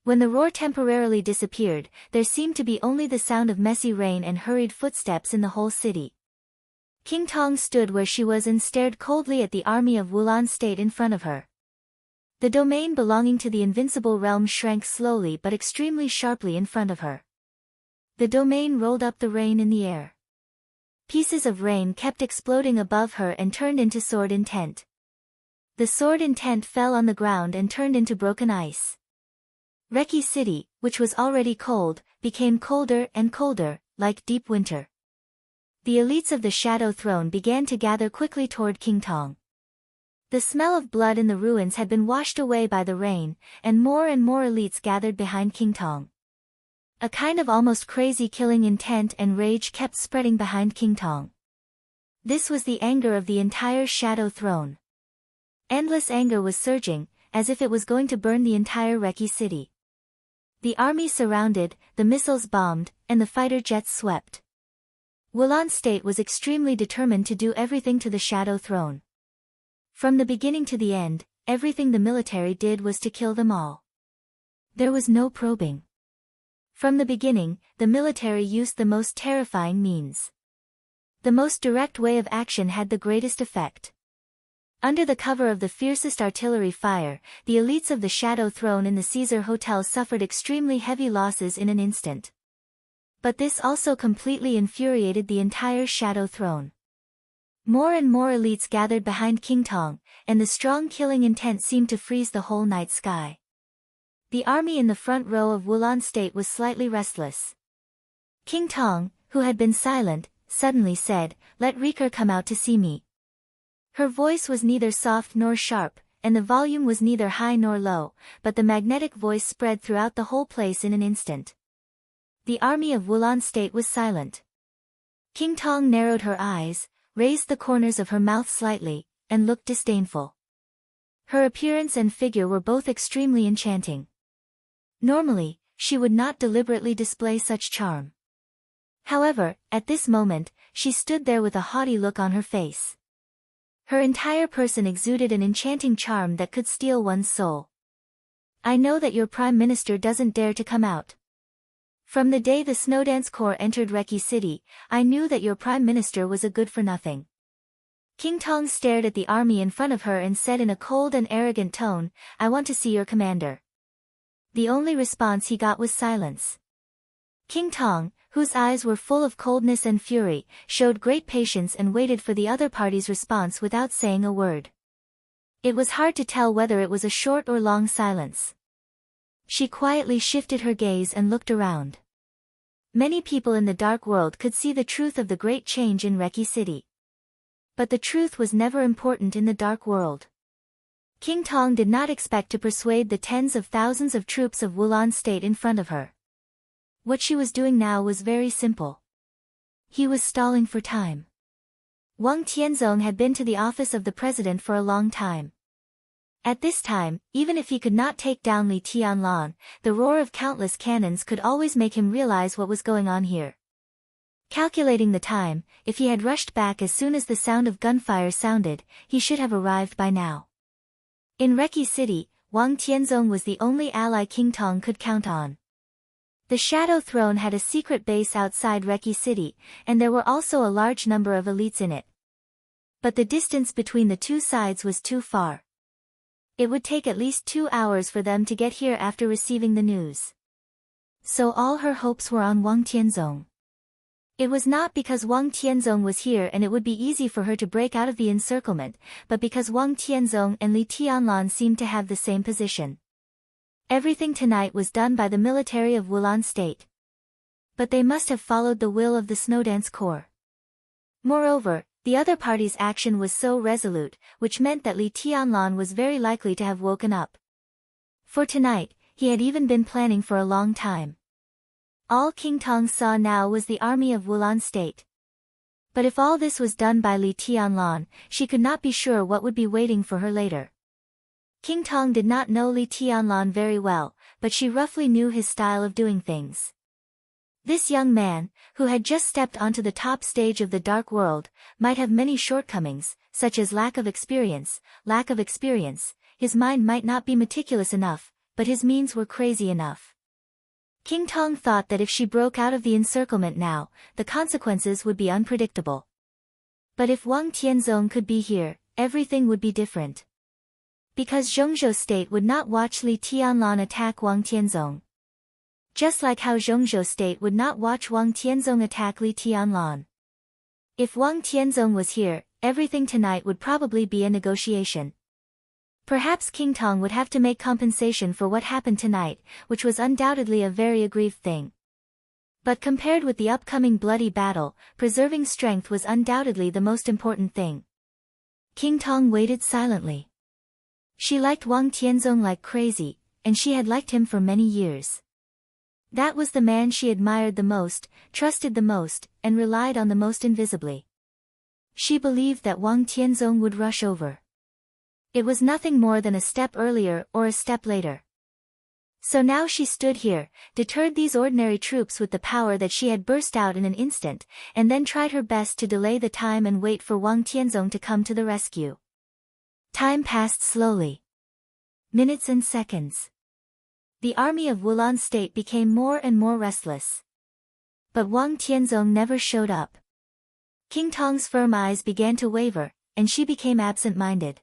S1: When the roar temporarily disappeared, there seemed to be only the sound of messy rain and hurried footsteps in the whole city. King Tong stood where she was and stared coldly at the army of Wulan State in front of her. The domain belonging to the invincible realm shrank slowly but extremely sharply in front of her. The domain rolled up the rain in the air. Pieces of rain kept exploding above her and turned into sword intent. The sword intent fell on the ground and turned into broken ice. Reki City, which was already cold, became colder and colder, like deep winter. The elites of the Shadow Throne began to gather quickly toward King Tong. The smell of blood in the ruins had been washed away by the rain, and more elites gathered behind King Tong. A kind of almost crazy killing intent and rage kept spreading behind King Tong. This was the anger of the entire Shadow Throne. Endless anger was surging, as if it was going to burn the entire Reki city. The army surrounded, the missiles bombed, and the fighter jets swept. Wulan State was extremely determined to do everything to the Shadow Throne. From the beginning to the end, everything the military did was to kill them all. There was no probing. From the beginning, the military used the most terrifying means. The most direct way of action had the greatest effect. Under the cover of the fiercest artillery fire, the elites of the Shadow Throne in the Caesar Hotel suffered extremely heavy losses in an instant. But this also completely infuriated the entire Shadow Throne. More and more elites gathered behind King Tong, and the strong killing intent seemed to freeze the whole night sky. The army in the front row of Wulan State was slightly restless. King Tong, who had been silent, suddenly said, "Let Riker come out to see me." Her voice was neither soft nor sharp, and the volume was neither high nor low, but the magnetic voice spread throughout the whole place in an instant. The army of Wulan State was silent. King Tong narrowed her eyes, raised the corners of her mouth slightly, and looked disdainful. Her appearance and figure were both extremely enchanting. Normally, she would not deliberately display such charm. However, at this moment, she stood there with a haughty look on her face. Her entire person exuded an enchanting charm that could steal one's soul. "I know that your Prime Minister doesn't dare to come out. From the day the Snowdance Corps entered Reki City, I knew that your Prime Minister was a good-for-nothing." King Tong stared at the army in front of her and said in a cold and arrogant tone, "I want to see your commander." The only response he got was silence. King Tong, whose eyes were full of coldness and fury, showed great patience and waited for the other party's response without saying a word. It was hard to tell whether it was a short or long silence. She quietly shifted her gaze and looked around. Many people in the dark world could see the truth of the great change in Reki City. But the truth was never important in the dark world. King Tong did not expect to persuade the tens of thousands of troops of Wulan State in front of her. What she was doing now was very simple. He was stalling for time. Wang Tianzong had been to the office of the president for a long time. At this time, even if he could not take down Li Tianlan, the roar of countless cannons could always make him realize what was going on here. Calculating the time, if he had rushed back as soon as the sound of gunfire sounded, he should have arrived by now. In Reki City, Wang Tianzong was the only ally King Tong could count on. The Shadow Throne had a secret base outside Reki City, and there were also a large number of elites in it. But the distance between the two sides was too far. It would take at least 2 hours for them to get here after receiving the news. So all her hopes were on Wang Tianzong. It was not because Wang Tianzong was here and it would be easy for her to break out of the encirclement, but because Wang Tianzong and Li Tianlan seemed to have the same position. Everything tonight was done by the military of Wulan State. But they must have followed the will of the Snowdance Corps. Moreover, the other party's action was so resolute, which meant that Li Tianlan was very likely to have woken up. For tonight, he had even been planning for a long time. All King Tong saw now was the army of Wulan State. But if all this was done by Li Tianlan, she could not be sure what would be waiting for her later. King Tong did not know Li Tianlan very well, but she roughly knew his style of doing things. This young man, who had just stepped onto the top stage of the dark world, might have many shortcomings, such as lack of experience. His mind might not be meticulous enough, but his means were crazy enough. King Tong thought that if she broke out of the encirclement now, the consequences would be unpredictable. But if Wang Tianzong could be here, everything would be different. Because Zhongzhou State would not watch Li Tianlan attack Wang Tianzong. Just like how Zhongzhou State would not watch Wang Tianzong attack Li Tianlan. If Wang Tianzong was here, everything tonight would probably be a negotiation. Perhaps King Tong would have to make compensation for what happened tonight, which was undoubtedly a very aggrieved thing. But compared with the upcoming bloody battle, preserving strength was undoubtedly the most important thing. King Tong waited silently. She liked Wang Tianzong like crazy, and she had liked him for many years. That was the man she admired the most, trusted the most, and relied on the most invisibly. She believed that Wang Tianzong would rush over. It was nothing more than a step earlier or a step later. So now she stood here, deterred these ordinary troops with the power that she had burst out in an instant, and then tried her best to delay the time and wait for Wang Tianzong to come to the rescue. Time passed slowly. Minutes and seconds. The army of Wulan State became more and more restless. But Wang Tianzong never showed up. King Tong's firm eyes began to waver, and she became absent-minded.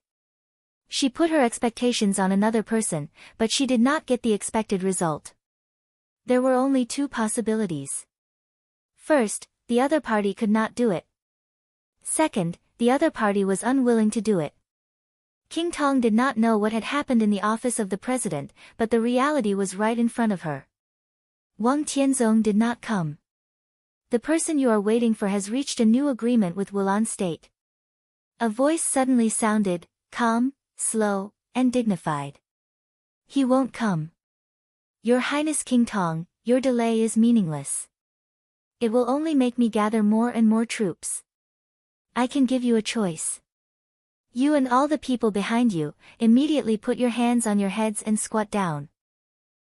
S1: She put her expectations on another person, but she did not get the expected result. There were only two possibilities. First, the other party could not do it. Second, the other party was unwilling to do it. King Tong did not know what had happened in the office of the president, but the reality was right in front of her. Wang Tianzong did not come. The person you are waiting for has reached a new agreement with Wulan State. A voice suddenly sounded, calm, slow, and dignified. He won't come. Your Highness King Tong, your delay is meaningless. It will only make me gather more and more troops. I can give you a choice. You and all the people behind you, immediately put your hands on your heads and squat down.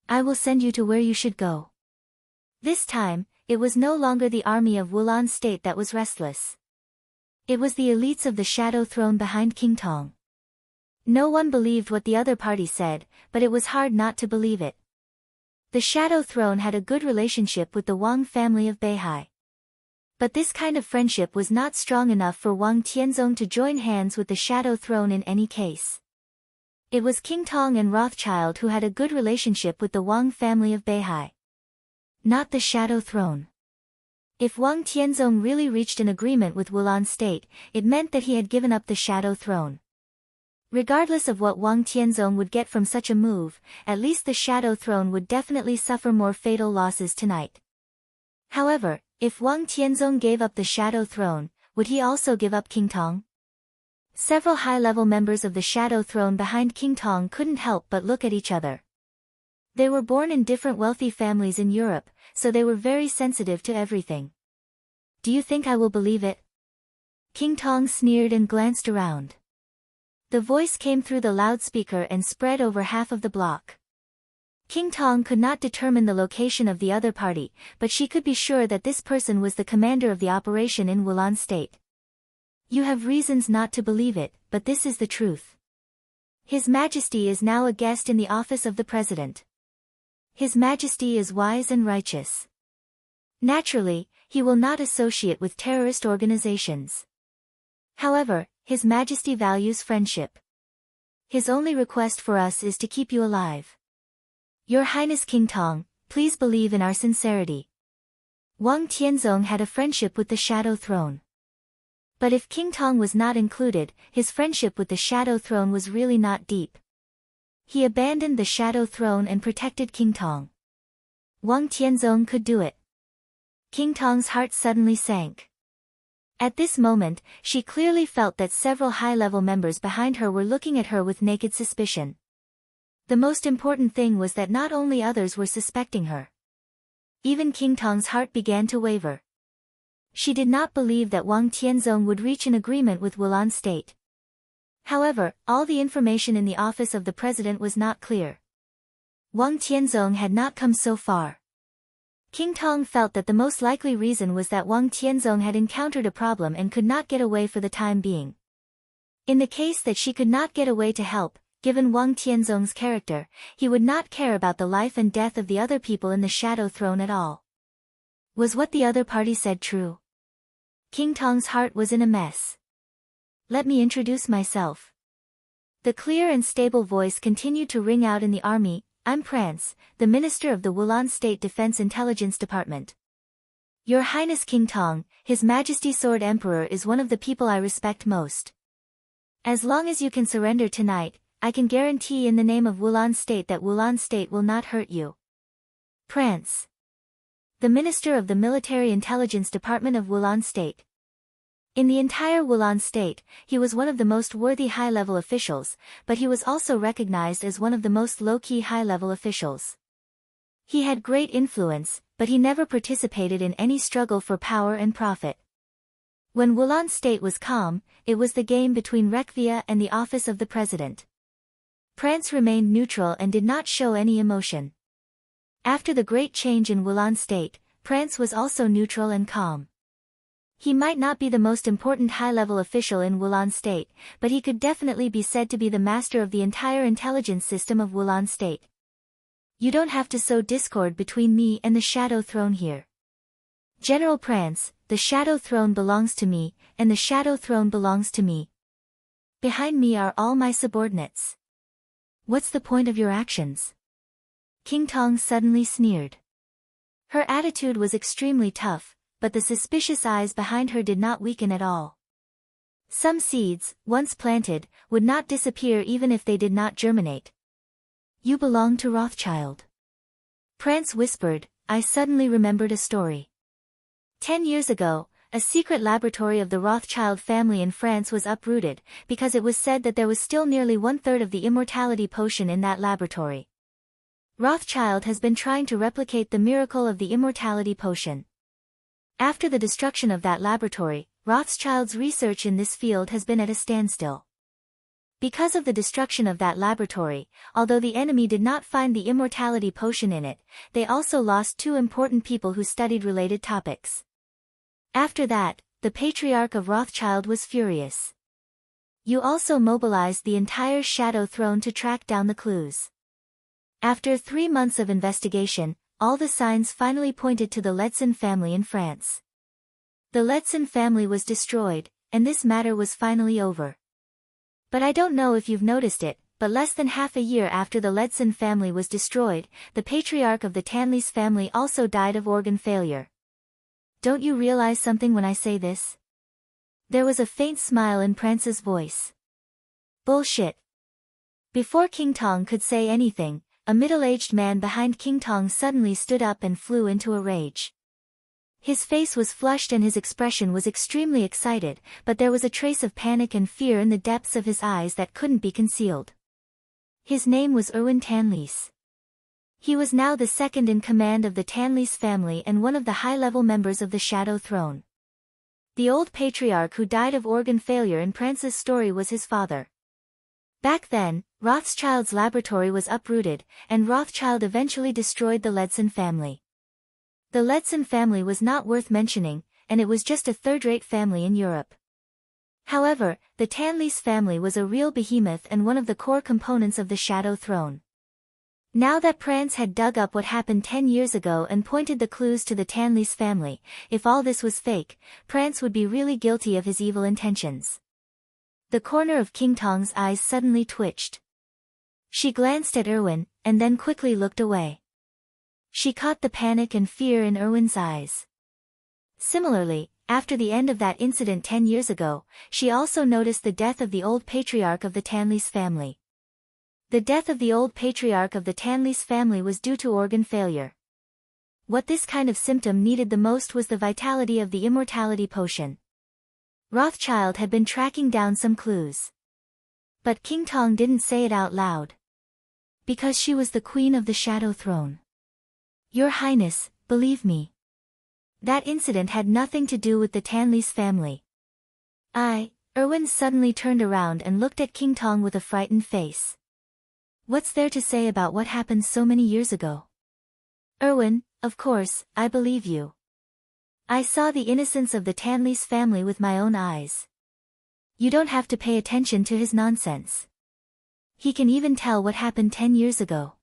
S1: I will send you to where you should go. This time, it was no longer the army of Wulan State that was restless. It was the elites of the Shadow Throne behind King Tong. No one believed what the other party said, but it was hard not to believe it. The Shadow Throne had a good relationship with the Wang family of Beihai. But this kind of friendship was not strong enough for Wang Tianzong to join hands with the Shadow Throne in any case. It was King Tong and Rothschild who had a good relationship with the Wang family of Beihai. Not the Shadow Throne. If Wang Tianzong really reached an agreement with Wulan State, it meant that he had given up the Shadow Throne. Regardless of what Wang Tianzong would get from such a move, at least the Shadow Throne would definitely suffer more fatal losses tonight. However, if Wang Tianzong gave up the Shadow Throne, would he also give up King Tong? Several high-level members of the Shadow Throne behind King Tong couldn't help but look at each other. They were born in different wealthy families in Europe, so they were very sensitive to everything. Do you think I will believe it? King Tong sneered and glanced around. The voice came through the loudspeaker and spread over half of the block. King Tong could not determine the location of the other party, but she could be sure that this person was the commander of the operation in Wulan State. You have reasons not to believe it, but this is the truth. His Majesty is now a guest in the office of the President. His Majesty is wise and righteous. Naturally, he will not associate with terrorist organizations. However, His Majesty values friendship. His only request for us is to keep you alive. Your Highness King Tong, please believe in our sincerity. Wang Tianzong had a friendship with the Shadow Throne. But if King Tong was not included, his friendship with the Shadow Throne was really not deep. He abandoned the Shadow Throne and protected King Tong. Wang Tianzong could do it. King Tong's heart suddenly sank. At this moment, she clearly felt that several high-level members behind her were looking at her with naked suspicion. The most important thing was that not only others were suspecting her. Even King Tong's heart began to waver. She did not believe that Wang Tianzong would reach an agreement with Wulan State. However, all the information in the office of the president was not clear. Wang Tianzong had not come so far. King Tong felt that the most likely reason was that Wang Tianzong had encountered a problem and could not get away for the time being. In the case that she could not get away to help, given Wang Tianzong's character, he would not care about the life and death of the other people in the Shadow Throne at all. Was what the other party said true? King Tong's heart was in a mess. Let me introduce myself. The clear and stable voice continued to ring out in the army. I'm Prance, the Minister of the Wulan State Defense Intelligence Department. Your Highness King Tong, His Majesty Sword Emperor is one of the people I respect most. As long as you can surrender tonight, I can guarantee in the name of Wulan State that Wulan State will not hurt you. Prance. The Minister of the Military Intelligence Department of Wulan State. In the entire Wulan State, he was one of the most worthy high-level officials, but he was also recognized as one of the most low-key high-level officials. He had great influence, but he never participated in any struggle for power and profit. When Wulan state was calm, it was the game between Rekvia and the office of the president. Prance remained neutral and did not show any emotion. After the great change in Wulan state, Prance was also neutral and calm. He might not be the most important high-level official in Wulan state, but he could definitely be said to be the master of the entire intelligence system of Wulan state. You don't have to sow discord between me and the Shadow Throne here. General Prance, the Shadow Throne belongs to me, and the Shadow Throne belongs to me. Behind me are all my subordinates. What's the point of your actions? King Tong suddenly sneered. Her attitude was extremely tough, but the suspicious eyes behind her did not weaken at all. Some seeds, once planted, would not disappear even if they did not germinate. You belong to Rothschild. Prance whispered. I suddenly remembered a story. 10 years ago, a secret laboratory of the Rothschild family in France was uprooted, because it was said that there was still nearly 1/3 of the immortality potion in that laboratory. Rothschild has been trying to replicate the miracle of the immortality potion. After the destruction of that laboratory, Rothschild's research in this field has been at a standstill. Because of the destruction of that laboratory, although the enemy did not find the immortality potion in it, they also lost 2 important people who studied related topics. After that, the Patriarch of Rothschild was furious. You also mobilized the entire Shadow Throne to track down the clues. After 3 months of investigation, all the signs finally pointed to the Letson family in France. The Letson family was destroyed, and this matter was finally over. But I don't know if you've noticed it, but less than half a year after the Letson family was destroyed, the patriarch of the Tanlis family also died of organ failure. Don't you realize something when I say this? There was a faint smile in Prance's voice. Bullshit. Before King Tong could say anything, a middle-aged man behind King Tong suddenly stood up and flew into a rage. His face was flushed and his expression was extremely excited, but there was a trace of panic and fear in the depths of his eyes that couldn't be concealed. His name was Erwin Tanlis. He was now the second in command of the Tanlis family and one of the high-level members of the Shadow Throne. The old patriarch who died of organ failure in Prance's story was his father. Back then, Rothschild's laboratory was uprooted, and Rothschild eventually destroyed the Letson family. The Letson family was not worth mentioning, and it was just a third-rate family in Europe. However, the Tanlis family was a real behemoth and one of the core components of the Shadow Throne. Now that Prance had dug up what happened 10 years ago and pointed the clues to the Tanlis family, if all this was fake, Prance would be really guilty of his evil intentions. The corner of King Tong's eyes suddenly twitched. She glanced at Erwin, and then quickly looked away. She caught the panic and fear in Erwin's eyes. Similarly, after the end of that incident 10 years ago, she also noticed the death of the old patriarch of the Tanlis family. The death of the old patriarch of the Tanlis family was due to organ failure. What this kind of symptom needed the most was the vitality of the immortality potion. Rothschild had been tracking down some clues. But King Tong didn't say it out loud. Because she was the queen of the Shadow Throne. Your Highness, believe me. That incident had nothing to do with the Tanlis family. Erwin suddenly turned around and looked at King Tong with a frightened face. What's there to say about what happened so many years ago? Erwin, of course, I believe you. I saw the innocence of the Tanlis family with my own eyes. You don't have to pay attention to his nonsense. He can even tell what happened 10 years ago.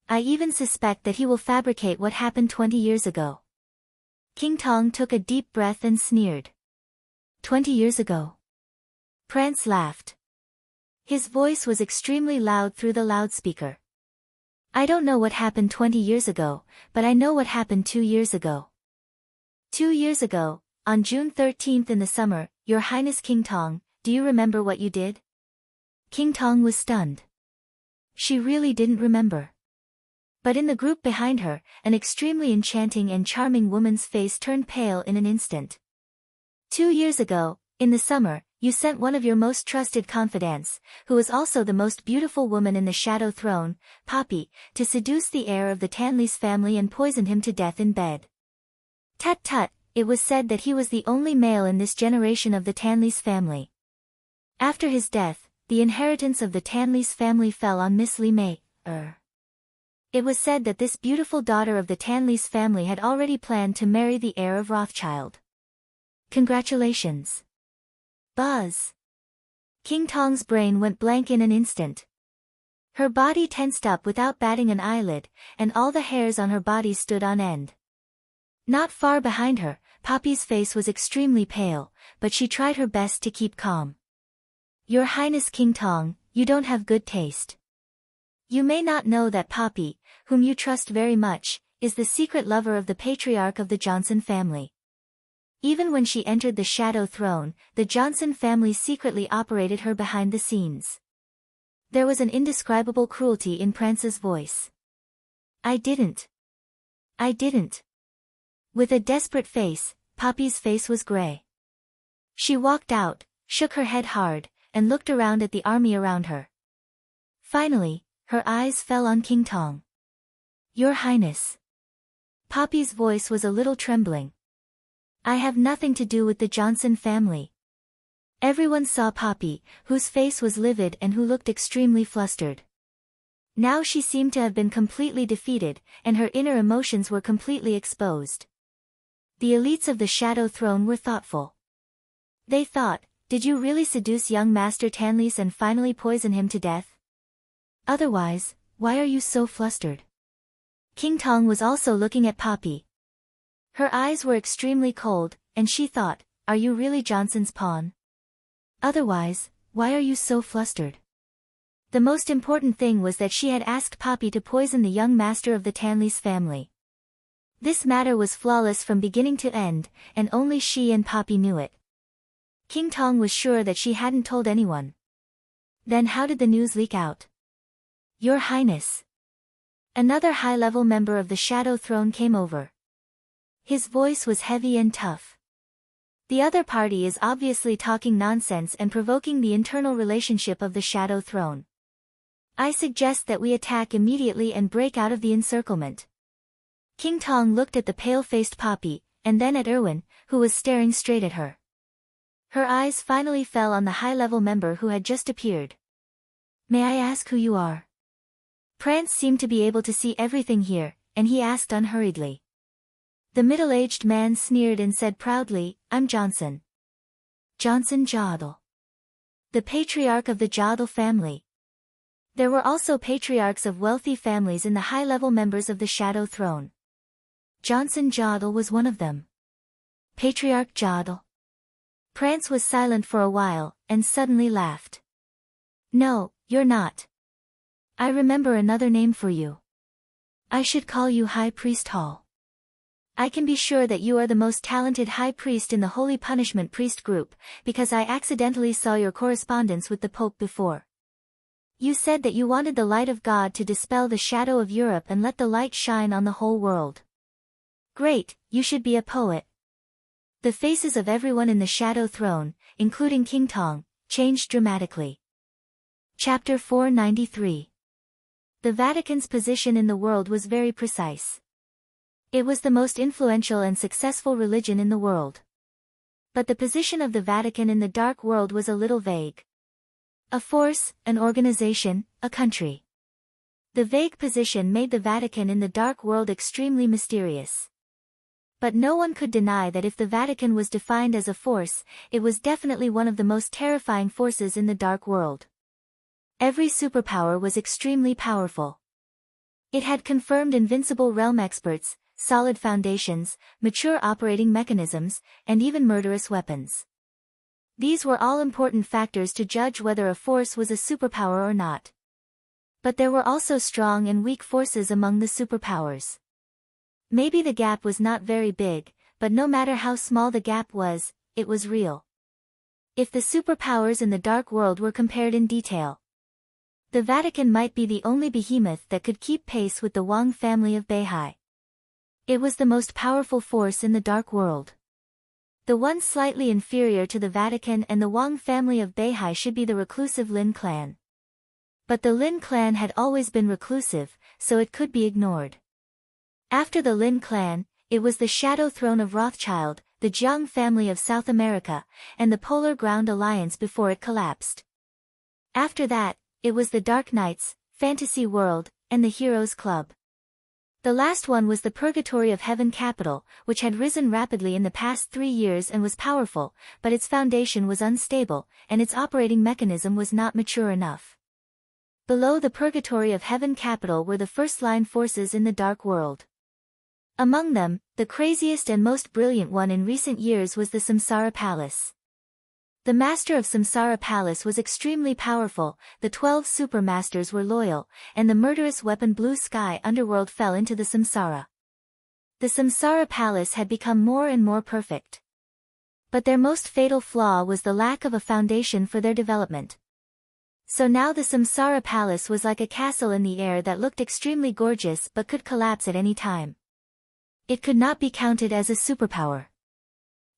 S1: I even suspect that he will fabricate what happened 20 years ago. King Tong took a deep breath and sneered. 20 years ago. Prance laughed. His voice was extremely loud through the loudspeaker. I don't know what happened 20 years ago, but I know what happened 2 years ago. 2 years ago, on June 13th in the summer, Your Highness King Tong, do you remember what you did? King Tong was stunned. She really didn't remember. But in the group behind her, an extremely enchanting and charming woman's face turned pale in an instant. 2 years ago, in the summer, you sent one of your most trusted confidants, who is also the most beautiful woman in the Shadow Throne, Poppy, to seduce the heir of the Tanlys family and poison him to death in bed. Tut tut, it was said that he was the only male in this generation of the Tanlys family. After his death, the inheritance of the Tanlys family fell on Miss Li Mei. It was said that this beautiful daughter of the Tanlys family had already planned to marry the heir of Rothschild. Congratulations. Buzz. King Tong's brain went blank in an instant. Her body tensed up without batting an eyelid, and all the hairs on her body stood on end. Not far behind her, Poppy's face was extremely pale, but she tried her best to keep calm. Your Highness King Tong, you don't have good taste. You may not know that Poppy, whom you trust very much, is the secret lover of the patriarch of the Johnson family. Even when she entered the Shadow Throne, the Johnson family secretly operated her behind the scenes. There was an indescribable cruelty in Prance's voice. I didn't. With a desperate face, Poppy's face was gray. She walked out, shook her head hard, and looked around at the army around her. Finally, her eyes fell on King Tong. Your Highness. Poppy's voice was a little trembling. I have nothing to do with the Johnson family. Everyone saw Poppy, whose face was livid and who looked extremely flustered. Now she seemed to have been completely defeated, and her inner emotions were completely exposed. The elites of the Shadow Throne were thoughtful. They thought, did you really seduce young Master Tanlys and finally poison him to death? Otherwise, why are you so flustered? King Tong was also looking at Poppy. Her eyes were extremely cold, and she thought, are you really Johnson's pawn? Otherwise, why are you so flustered? The most important thing was that she had asked Poppy to poison the young master of the Tanlys family. This matter was flawless from beginning to end, and only she and Poppy knew it. King Tong was sure that she hadn't told anyone. Then how did the news leak out? Your Highness. Another high-level member of the Shadow Throne came over. His voice was heavy and tough. The other party is obviously talking nonsense and provoking the internal relationship of the Shadow Throne. I suggest that we attack immediately and break out of the encirclement. King Tong looked at the pale-faced Poppy, and then at Erwin, who was staring straight at her. Her eyes finally fell on the high-level member who had just appeared. May I ask who you are? Prance seemed to be able to see everything here, and he asked unhurriedly. The middle-aged man sneered and said proudly, I'm Johnson. Johnson Jodl. The patriarch of the Jodl family. There were also patriarchs of wealthy families in the high-level members of the Shadow Throne. Johnson Jodl was one of them. Patriarch Jodl. Prance was silent for a while, and suddenly laughed. No, you're not. I remember another name for you. I should call you High Priest Hall. I can be sure that you are the most talented high priest in the Holy Punishment Priest group, because I accidentally saw your correspondence with the Pope before. You said that you wanted the light of God to dispel the shadow of Europe and let the light shine on the whole world. Great, you should be a poet. The faces of everyone in the Shadow Throne, including King Tong, changed dramatically. Chapter 493. The Vatican's position in the world was very precise. It was the most influential and successful religion in the world. But the position of the Vatican in the dark world was a little vague. A force, an organization, a country. The vague position made the Vatican in the dark world extremely mysterious. But no one could deny that if the Vatican was defined as a force, it was definitely one of the most terrifying forces in the dark world. Every superpower was extremely powerful. It had confirmed invincible realm experts, solid foundations, mature operating mechanisms, and even murderous weapons. These were all important factors to judge whether a force was a superpower or not. But there were also strong and weak forces among the superpowers. Maybe the gap was not very big, but no matter how small the gap was, it was real. If the superpowers in the dark world were compared in detail, the Vatican might be the only behemoth that could keep pace with the Wang family of Beihai. It was the most powerful force in the dark world. The one slightly inferior to the Vatican and the Wang family of Beihai should be the reclusive Lin clan. But the Lin clan had always been reclusive, so it could be ignored. After the Lin clan, it was the Shadow Throne of Rothschild, the Jiang family of South America, and the Polar Ground Alliance before it collapsed. After that, it was the Dark Knights, Fantasy World, and the Heroes Club. The last one was the Purgatory of Heaven Capital, which had risen rapidly in the past 3 years and was powerful, but its foundation was unstable, and its operating mechanism was not mature enough. Below the Purgatory of Heaven Capital were the first-line forces in the Dark World. Among them, the craziest and most brilliant one in recent years was the Samsara Palace. The master of Samsara Palace was extremely powerful, the 12 super masters were loyal, and the murderous weapon Blue Sky Underworld fell into the Samsara. The Samsara Palace had become more and more perfect. But their most fatal flaw was the lack of a foundation for their development. So now the Samsara Palace was like a castle in the air that looked extremely gorgeous but could collapse at any time. It could not be counted as a superpower.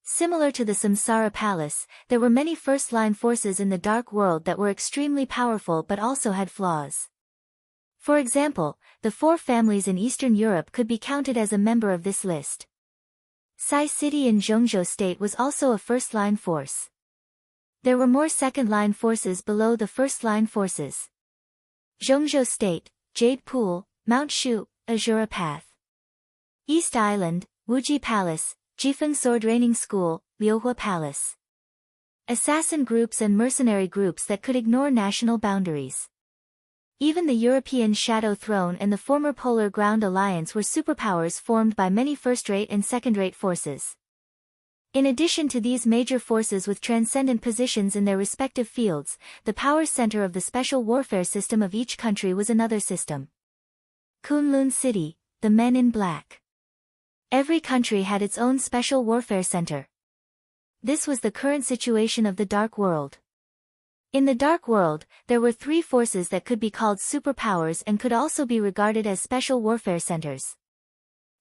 S1: Similar to the Samsara Palace, there were many first-line forces in the Dark World that were extremely powerful but also had flaws. For example, the 4 families in Eastern Europe could be counted as a member of this list. Sai City in Zhongzhou State was also a first-line force. There were more second-line forces below the first-line forces. Zhongzhou State, Jade Pool, Mount Shu, Azura Path. East Island, Wuji Palace, Jifeng Sword Training School, Liuhua Palace. Assassin groups and mercenary groups that could ignore national boundaries. Even the European Shadow Throne and the former Polar Ground Alliance were superpowers formed by many first-rate and second-rate forces. In addition to these major forces with transcendent positions in their respective fields, the power center of the special warfare system of each country was another system. Kunlun City, the Men in Black. Every country had its own special warfare center. This was the current situation of the Dark World. In the Dark World, there were 3 forces that could be called superpowers and could also be regarded as special warfare centers.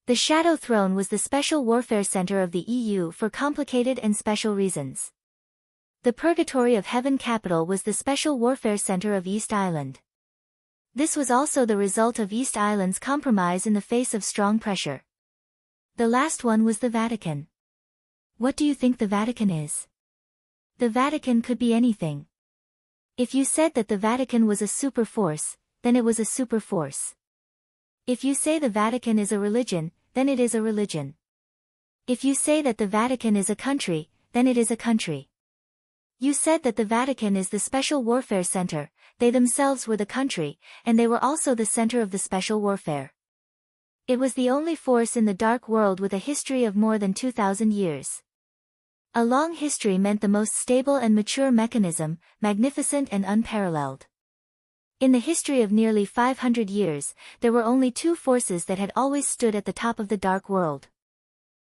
S1: The Shadow Throne was the special warfare center of the EU for complicated and special reasons. The Purgatory of Heaven Capital was the special warfare center of East Island. This was also the result of East Island's compromise in the face of strong pressure. The last one was the Vatican. What do you think the Vatican is? The Vatican could be anything. If you said that the Vatican was a super force, then it was a super force. If you say the Vatican is a religion, then it is a religion. If you say that the Vatican is a country, then it is a country. You said that the Vatican is the special warfare center, they themselves were the country, and they were also the center of the special warfare. It was the only force in the Dark World with a history of more than 2,000 years. A long history meant the most stable and mature mechanism, magnificent and unparalleled. In the history of nearly 500 years, there were only 2 forces that had always stood at the top of the Dark World.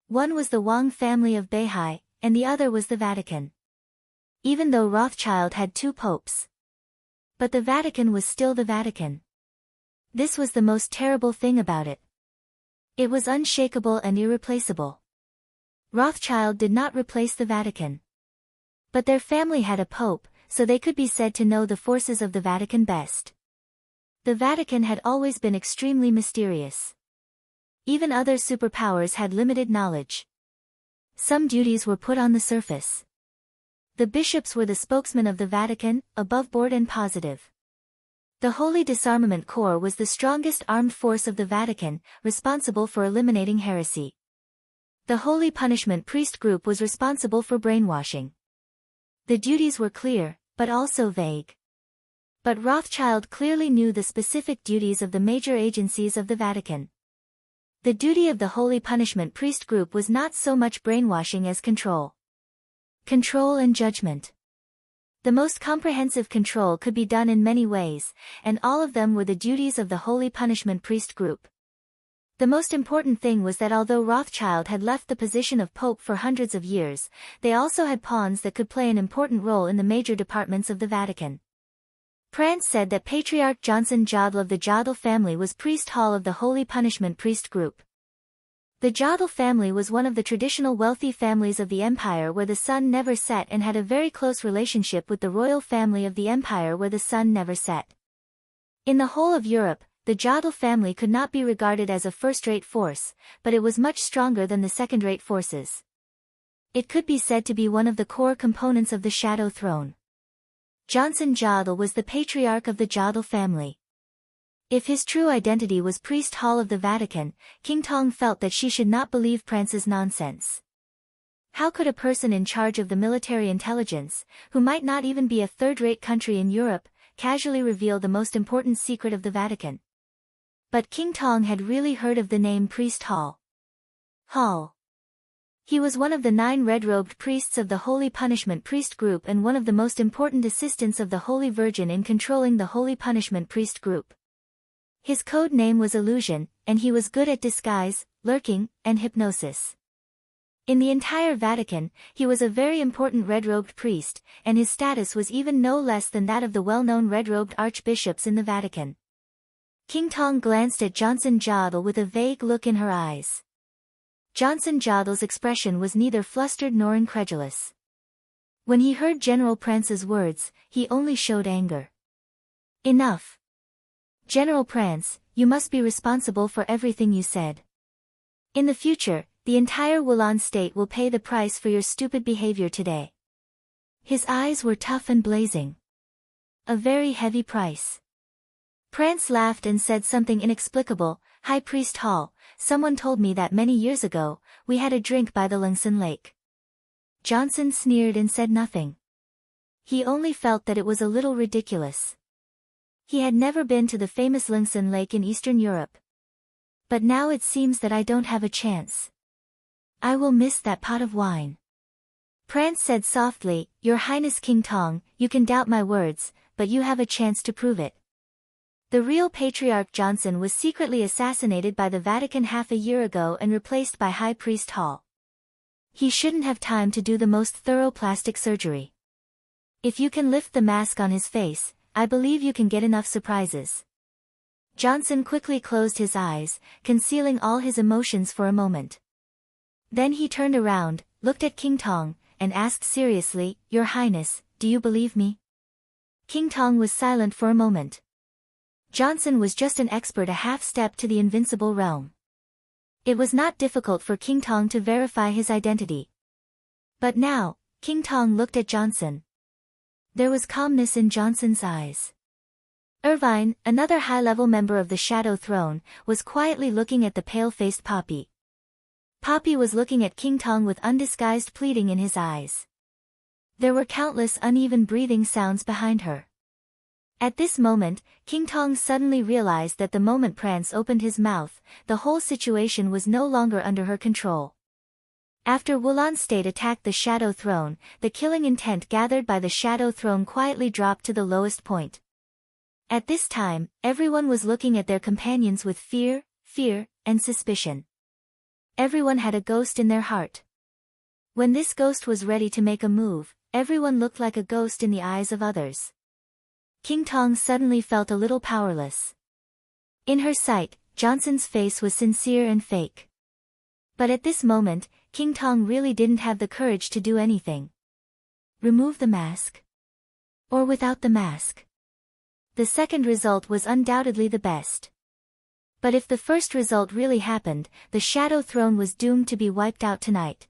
S1: One was the Wang family of Beihai, and the other was the Vatican. Even though Rothschild had 2 popes. But the Vatican was still the Vatican. This was the most terrible thing about it. It was unshakable and irreplaceable. Rothschild did not replace the Vatican. But their family had a pope, so they could be said to know the forces of the Vatican best. The Vatican had always been extremely mysterious. Even other superpowers had limited knowledge. Some duties were put on the surface. The bishops were the spokesmen of the Vatican, aboveboard and positive. The Holy Disarmament Corps was the strongest armed force of the Vatican, responsible for eliminating heresy. The Holy Punishment Priest Group was responsible for brainwashing. The duties were clear, but also vague. But Rothschild clearly knew the specific duties of the major agencies of the Vatican. The duty of the Holy Punishment Priest Group was not so much brainwashing as control. Control and judgment. The most comprehensive control could be done in many ways, and all of them were the duties of the Holy Punishment Priest Group. The most important thing was that although Rothschild had left the position of Pope for hundreds of years, they also had pawns that could play an important role in the major departments of the Vatican. Prance said that Patriarch Johnson Jodl of the Jodl family was priest hall of the Holy Punishment Priest Group. The Jodl family was one of the traditional wealthy families of the empire where the sun never set and had a very close relationship with the royal family of the empire where the sun never set. In the whole of Europe, the Jodl family could not be regarded as a first-rate force, but it was much stronger than the second-rate forces. It could be said to be one of the core components of the Shadow Throne. Johnson Jodl was the patriarch of the Jodl family. If his true identity was Priest Hall of the Vatican, King Tong felt that she should not believe Prance's nonsense. How could a person in charge of the military intelligence, who might not even be a third-rate country in Europe, casually reveal the most important secret of the Vatican? But King Tong had really heard of the name Priest Hall. He was one of the 9 red-robed priests of the Holy Punishment Priest group and one of the most important assistants of the Holy Virgin in controlling the Holy Punishment Priest group. His code name was Illusion, and he was good at disguise, lurking, and hypnosis. In the entire Vatican, he was a very important red-robed priest, and his status was even no less than that of the well-known red-robed archbishops in the Vatican. King Tong glanced at Johnson Jodl with a vague look in her eyes. Johnson Jodl's expression was neither flustered nor incredulous. When he heard General Prance's words, he only showed anger. Enough. General Prance, you must be responsible for everything you said. In the future, the entire Wulan state will pay the price for your stupid behavior today. His eyes were tough and blazing. A very heavy price. Prance laughed and said something inexplicable. High Priest Hall, someone told me that many years ago, we had a drink by the Lungsan Lake. Johnson sneered and said nothing. He only felt that it was a little ridiculous. He had never been to the famous Lungsan Lake in Eastern Europe. But now it seems that I don't have a chance. I will miss that pot of wine. Prance said softly, Your Highness King Tong, you can doubt my words, but you have a chance to prove it. The real Patriarch Johnson was secretly assassinated by the Vatican half a year ago and replaced by High Priest Hall. He shouldn't have time to do the most thorough plastic surgery. If you can lift the mask on his face, I believe you can get enough surprises. Johnson quickly closed his eyes, concealing all his emotions for a moment. Then he turned around, looked at King Tong, and asked seriously, Your Highness, do you believe me? King Tong was silent for a moment. Johnson was just an expert a half-step to the invincible realm. It was not difficult for King Tong to verify his identity. But now, King Tong looked at Johnson. There was calmness in Johnson's eyes. Irvine, another high-level member of the Shadow Throne, was quietly looking at the pale-faced Poppy. Poppy was looking at King Tong with undisguised pleading in his eyes. There were countless uneven breathing sounds behind her. At this moment, King Tong suddenly realized that the moment Prance opened his mouth, the whole situation was no longer under her control. After Wulan State attacked the Shadow Throne, the killing intent gathered by the Shadow Throne quietly dropped to the lowest point. At this time, everyone was looking at their companions with fear, and suspicion. Everyone had a ghost in their heart. When this ghost was ready to make a move, everyone looked like a ghost in the eyes of others. King Tong suddenly felt a little powerless. In her sight, Johnson's face was sincere and fake. But at this moment, King Tong really didn't have the courage to do anything. Remove the mask? Or without the mask? The second result was undoubtedly the best. But if the first result really happened, the Shadow Throne was doomed to be wiped out tonight.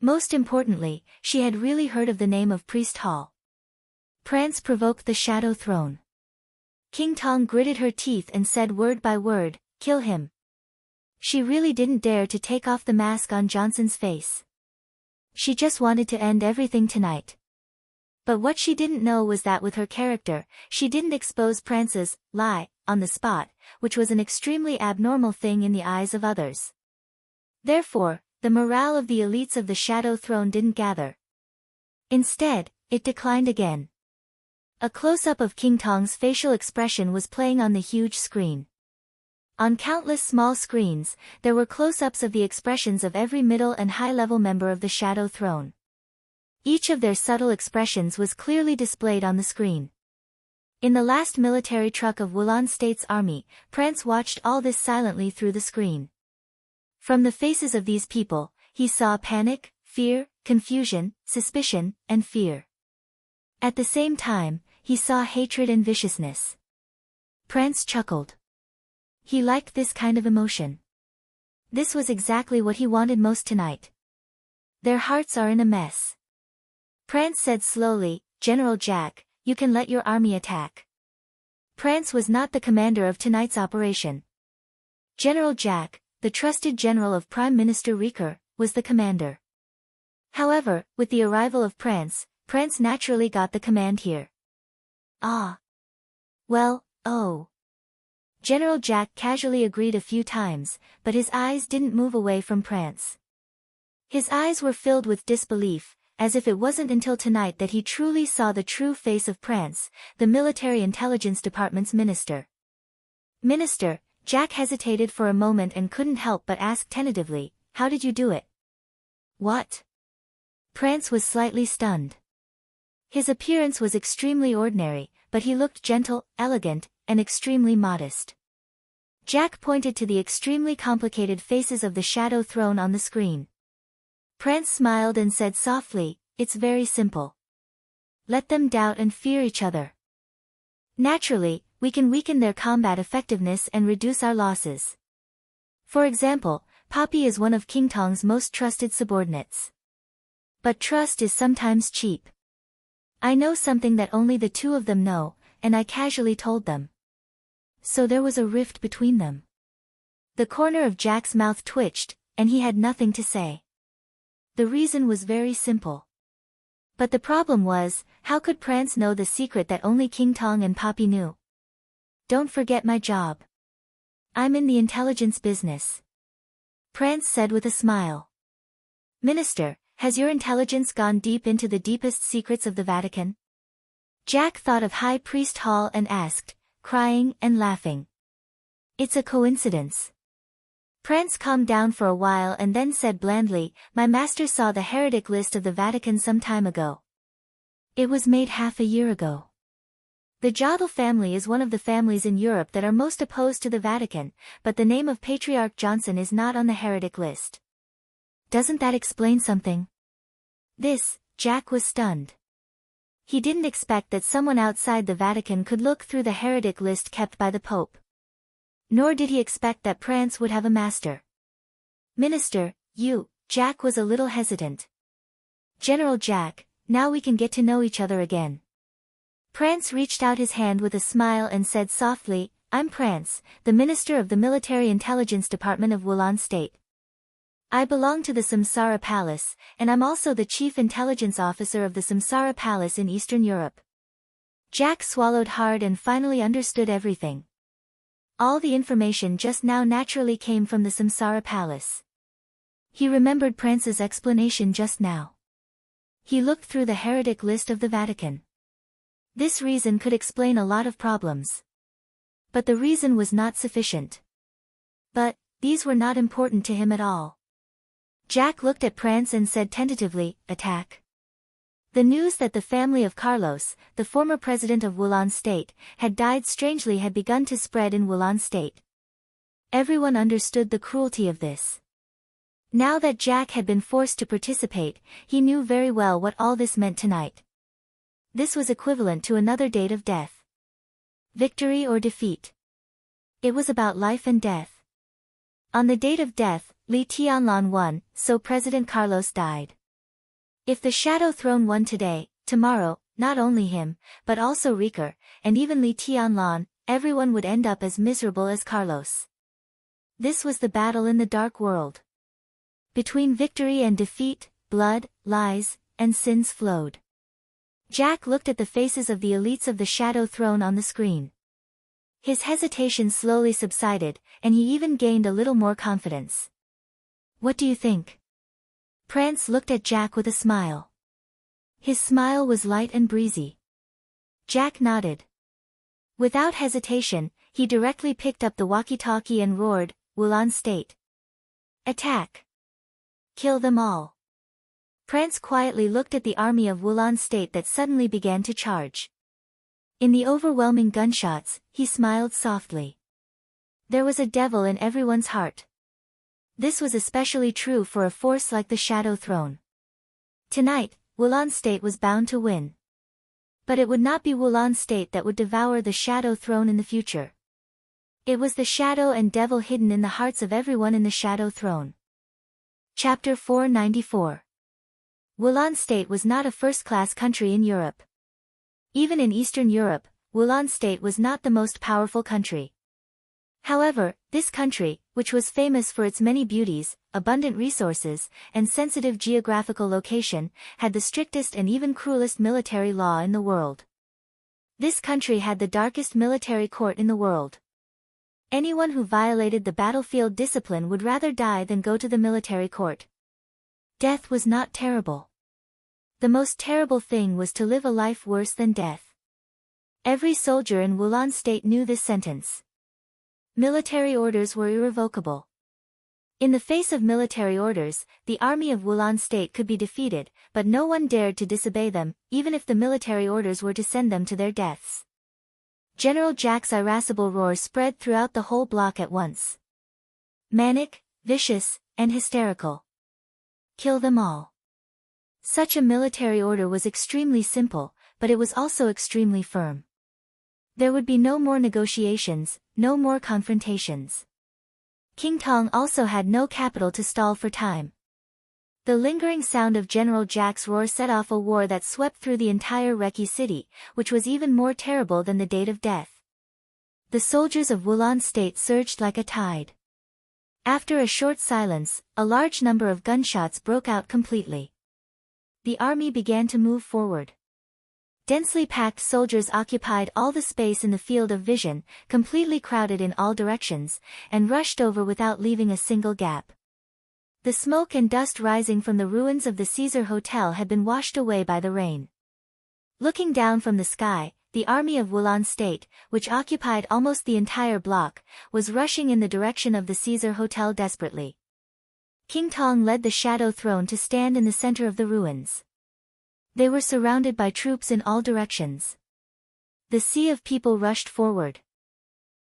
S1: Most importantly, she had really heard of the name of Priest Hall. Prance provoked the Shadow Throne. King Tong gritted her teeth and said word by word, Kill him. She really didn't dare to take off the mask on Johnson's face. She just wanted to end everything tonight. But what she didn't know was that with her character, she didn't expose Prance's lie on the spot, which was an extremely abnormal thing in the eyes of others. Therefore, the morale of the elites of the Shadow Throne didn't gather. Instead, it declined again. A close-up of King Tong's facial expression was playing on the huge screen. On countless small screens, there were close-ups of the expressions of every middle and high-level member of the Shadow Throne. Each of their subtle expressions was clearly displayed on the screen. In the last military truck of Wulan State's army, Prance watched all this silently through the screen. From the faces of these people, he saw panic, fear, confusion, suspicion, and fear. At the same time, he saw hatred and viciousness. Prince chuckled. He liked this kind of emotion. This was exactly what he wanted most tonight. Their hearts are in a mess. Prince said slowly, General Jack, you can let your army attack. Prince was not the commander of tonight's operation. General Jack, the trusted general of Prime Minister Riker, was the commander. However, with the arrival of Prince naturally got the command here. Ah. Well, oh. General Jack casually agreed a few times, but his eyes didn't move away from Prince. His eyes were filled with disbelief, as if it wasn't until tonight that he truly saw the true face of Prince, the Military Intelligence Department's minister. Minister, Jack hesitated for a moment and couldn't help but ask tentatively, how did you do it? What? Prince was slightly stunned. His appearance was extremely ordinary, but he looked gentle, elegant, and extremely modest. Jack pointed to the extremely complicated faces of the shadow throne on the screen. Prince smiled and said softly, it's very simple. Let them doubt and fear each other. Naturally, we can weaken their combat effectiveness and reduce our losses. For example, Poppy is one of King Tong's most trusted subordinates. But trust is sometimes cheap. I know something that only the two of them know, and I casually told them. So there was a rift between them. The corner of Jack's mouth twitched, and he had nothing to say. The reason was very simple. But the problem was, how could Prince know the secret that only King Tong and Poppy knew? Don't forget my job. I'm in the intelligence business. Prince said with a smile. Minister, has your intelligence gone deep into the deepest secrets of the Vatican? Jack thought of High Priest Hall and asked, crying and laughing. It's a coincidence. Prince calmed down for a while and then said blandly, my master saw the heretic list of the Vatican some time ago. It was made half a year ago. The Jodl family is one of the families in Europe that are most opposed to the Vatican, but the name of Patriarch Johnson is not on the heretic list. Doesn't that explain something? Jack was stunned. He didn't expect that someone outside the Vatican could look through the heretic list kept by the Pope. Nor did he expect that Prince would have a master. Minister, Jack was a little hesitant. General Jack, now we can get to know each other again. Prince reached out his hand with a smile and said softly, I'm Prince, the Minister of the Military Intelligence Department of Wulan State. I belong to the Samsara Palace, and I'm also the Chief Intelligence Officer of the Samsara Palace in Eastern Europe. Jack swallowed hard and finally understood everything. All the information just now naturally came from the Samsara Palace. He remembered Prince's explanation just now. He looked through the heretic list of the Vatican. This reason could explain a lot of problems. But the reason was not sufficient. But these were not important to him at all. Jack looked at Prince and said tentatively, attack. The news that the family of Carlos, the former president of Wulan State, had died strangely had begun to spread in Wulan State. Everyone understood the cruelty of this. Now that Jack had been forced to participate, he knew very well what all this meant tonight. This was equivalent to another date of death. Victory or defeat. It was about life and death. On the date of death, Li Tianlan won, so President Carlos died. If the Shadow Throne won today, tomorrow, not only him, but also Riker, and even Li Tianlan, everyone would end up as miserable as Carlos. This was the battle in the dark world. Between victory and defeat, blood, lies, and sins flowed. Jack looked at the faces of the elites of the Shadow Throne on the screen. His hesitation slowly subsided, and he even gained a little more confidence. What do you think? Prince looked at Jack with a smile. His smile was light and breezy. Jack nodded. Without hesitation, he directly picked up the walkie-talkie and roared, Wulan State. Attack! Kill them all. Prince quietly looked at the army of Wulan State that suddenly began to charge. In the overwhelming gunshots, he smiled softly. There was a devil in everyone's heart. This was especially true for a force like the Shadow Throne. Tonight, Wulan State was bound to win. But it would not be Wulan State that would devour the Shadow Throne in the future. It was the shadow and devil hidden in the hearts of everyone in the Shadow Throne. Chapter 494. Wulan State was not a first-class country in Europe. Even in Eastern Europe, Wulan State was not the most powerful country. However, this country, which was famous for its many beauties, abundant resources, and sensitive geographical location, had the strictest and even cruelest military law in the world. This country had the darkest military court in the world. Anyone who violated the battlefield discipline would rather die than go to the military court. Death was not terrible. The most terrible thing was to live a life worse than death. Every soldier in Wulan State knew this sentence. Military orders were irrevocable. In the face of military orders, the army of Wulan State could be defeated, but no one dared to disobey them, even if the military orders were to send them to their deaths. General Jack's irascible roar spread throughout the whole block at once. Manic, vicious, and hysterical. Kill them all. Such a military order was extremely simple, but it was also extremely firm. There would be no more negotiations, no more confrontations. King Tong also had no capital to stall for time. The lingering sound of General Jack's roar set off a war that swept through the entire Reki city, which was even more terrible than the date of death. The soldiers of Wulan State surged like a tide. After a short silence, a large number of gunshots broke out completely. The army began to move forward. Densely packed soldiers occupied all the space in the field of vision, completely crowded in all directions, and rushed over without leaving a single gap. The smoke and dust rising from the ruins of the Caesar Hotel had been washed away by the rain. Looking down from the sky, the army of Wulan State, which occupied almost the entire block, was rushing in the direction of the Caesar Hotel desperately. King Tong led the Shadow Throne to stand in the center of the ruins. They were surrounded by troops in all directions. The sea of people rushed forward.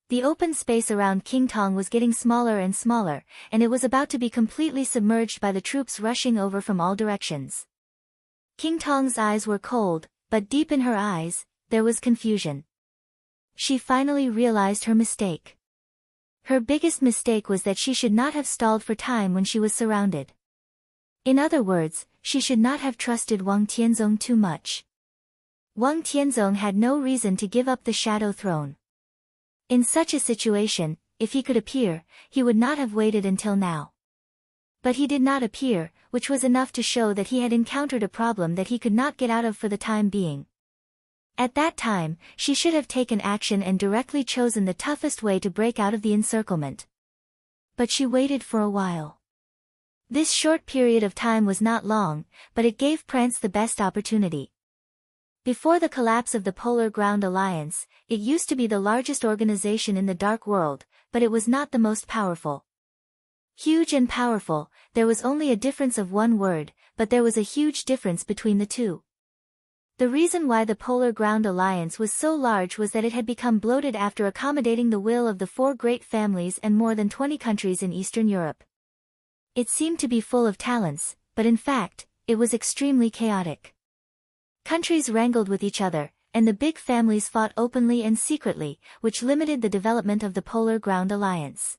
S1: The open space around King Tong was getting smaller and smaller, and it was about to be completely submerged by the troops rushing over from all directions. King Tong's eyes were cold, but deep in her eyes, there was confusion. She finally realized her mistake. Her biggest mistake was that she should not have stalled for time when she was surrounded. In other words, she should not have trusted Wang Tianzong too much. Wang Tianzong had no reason to give up the Shadow Throne. In such a situation, if he could appear, he would not have waited until now. But he did not appear, which was enough to show that he had encountered a problem that he could not get out of for the time being. At that time, she should have taken action and directly chosen the toughest way to break out of the encirclement. But she waited for a while. This short period of time was not long, but it gave Prince the best opportunity. Before the collapse of the Polar Ground Alliance, it used to be the largest organization in the Dark World, but it was not the most powerful. Huge and powerful, there was only a difference of one word, but there was a huge difference between the two. The reason why the Polar Ground Alliance was so large was that it had become bloated after accommodating the will of the 4 great families and more than 20 countries in Eastern Europe. It seemed to be full of talents, but in fact, it was extremely chaotic. Countries wrangled with each other, and the big families fought openly and secretly, which limited the development of the Polar Ground Alliance.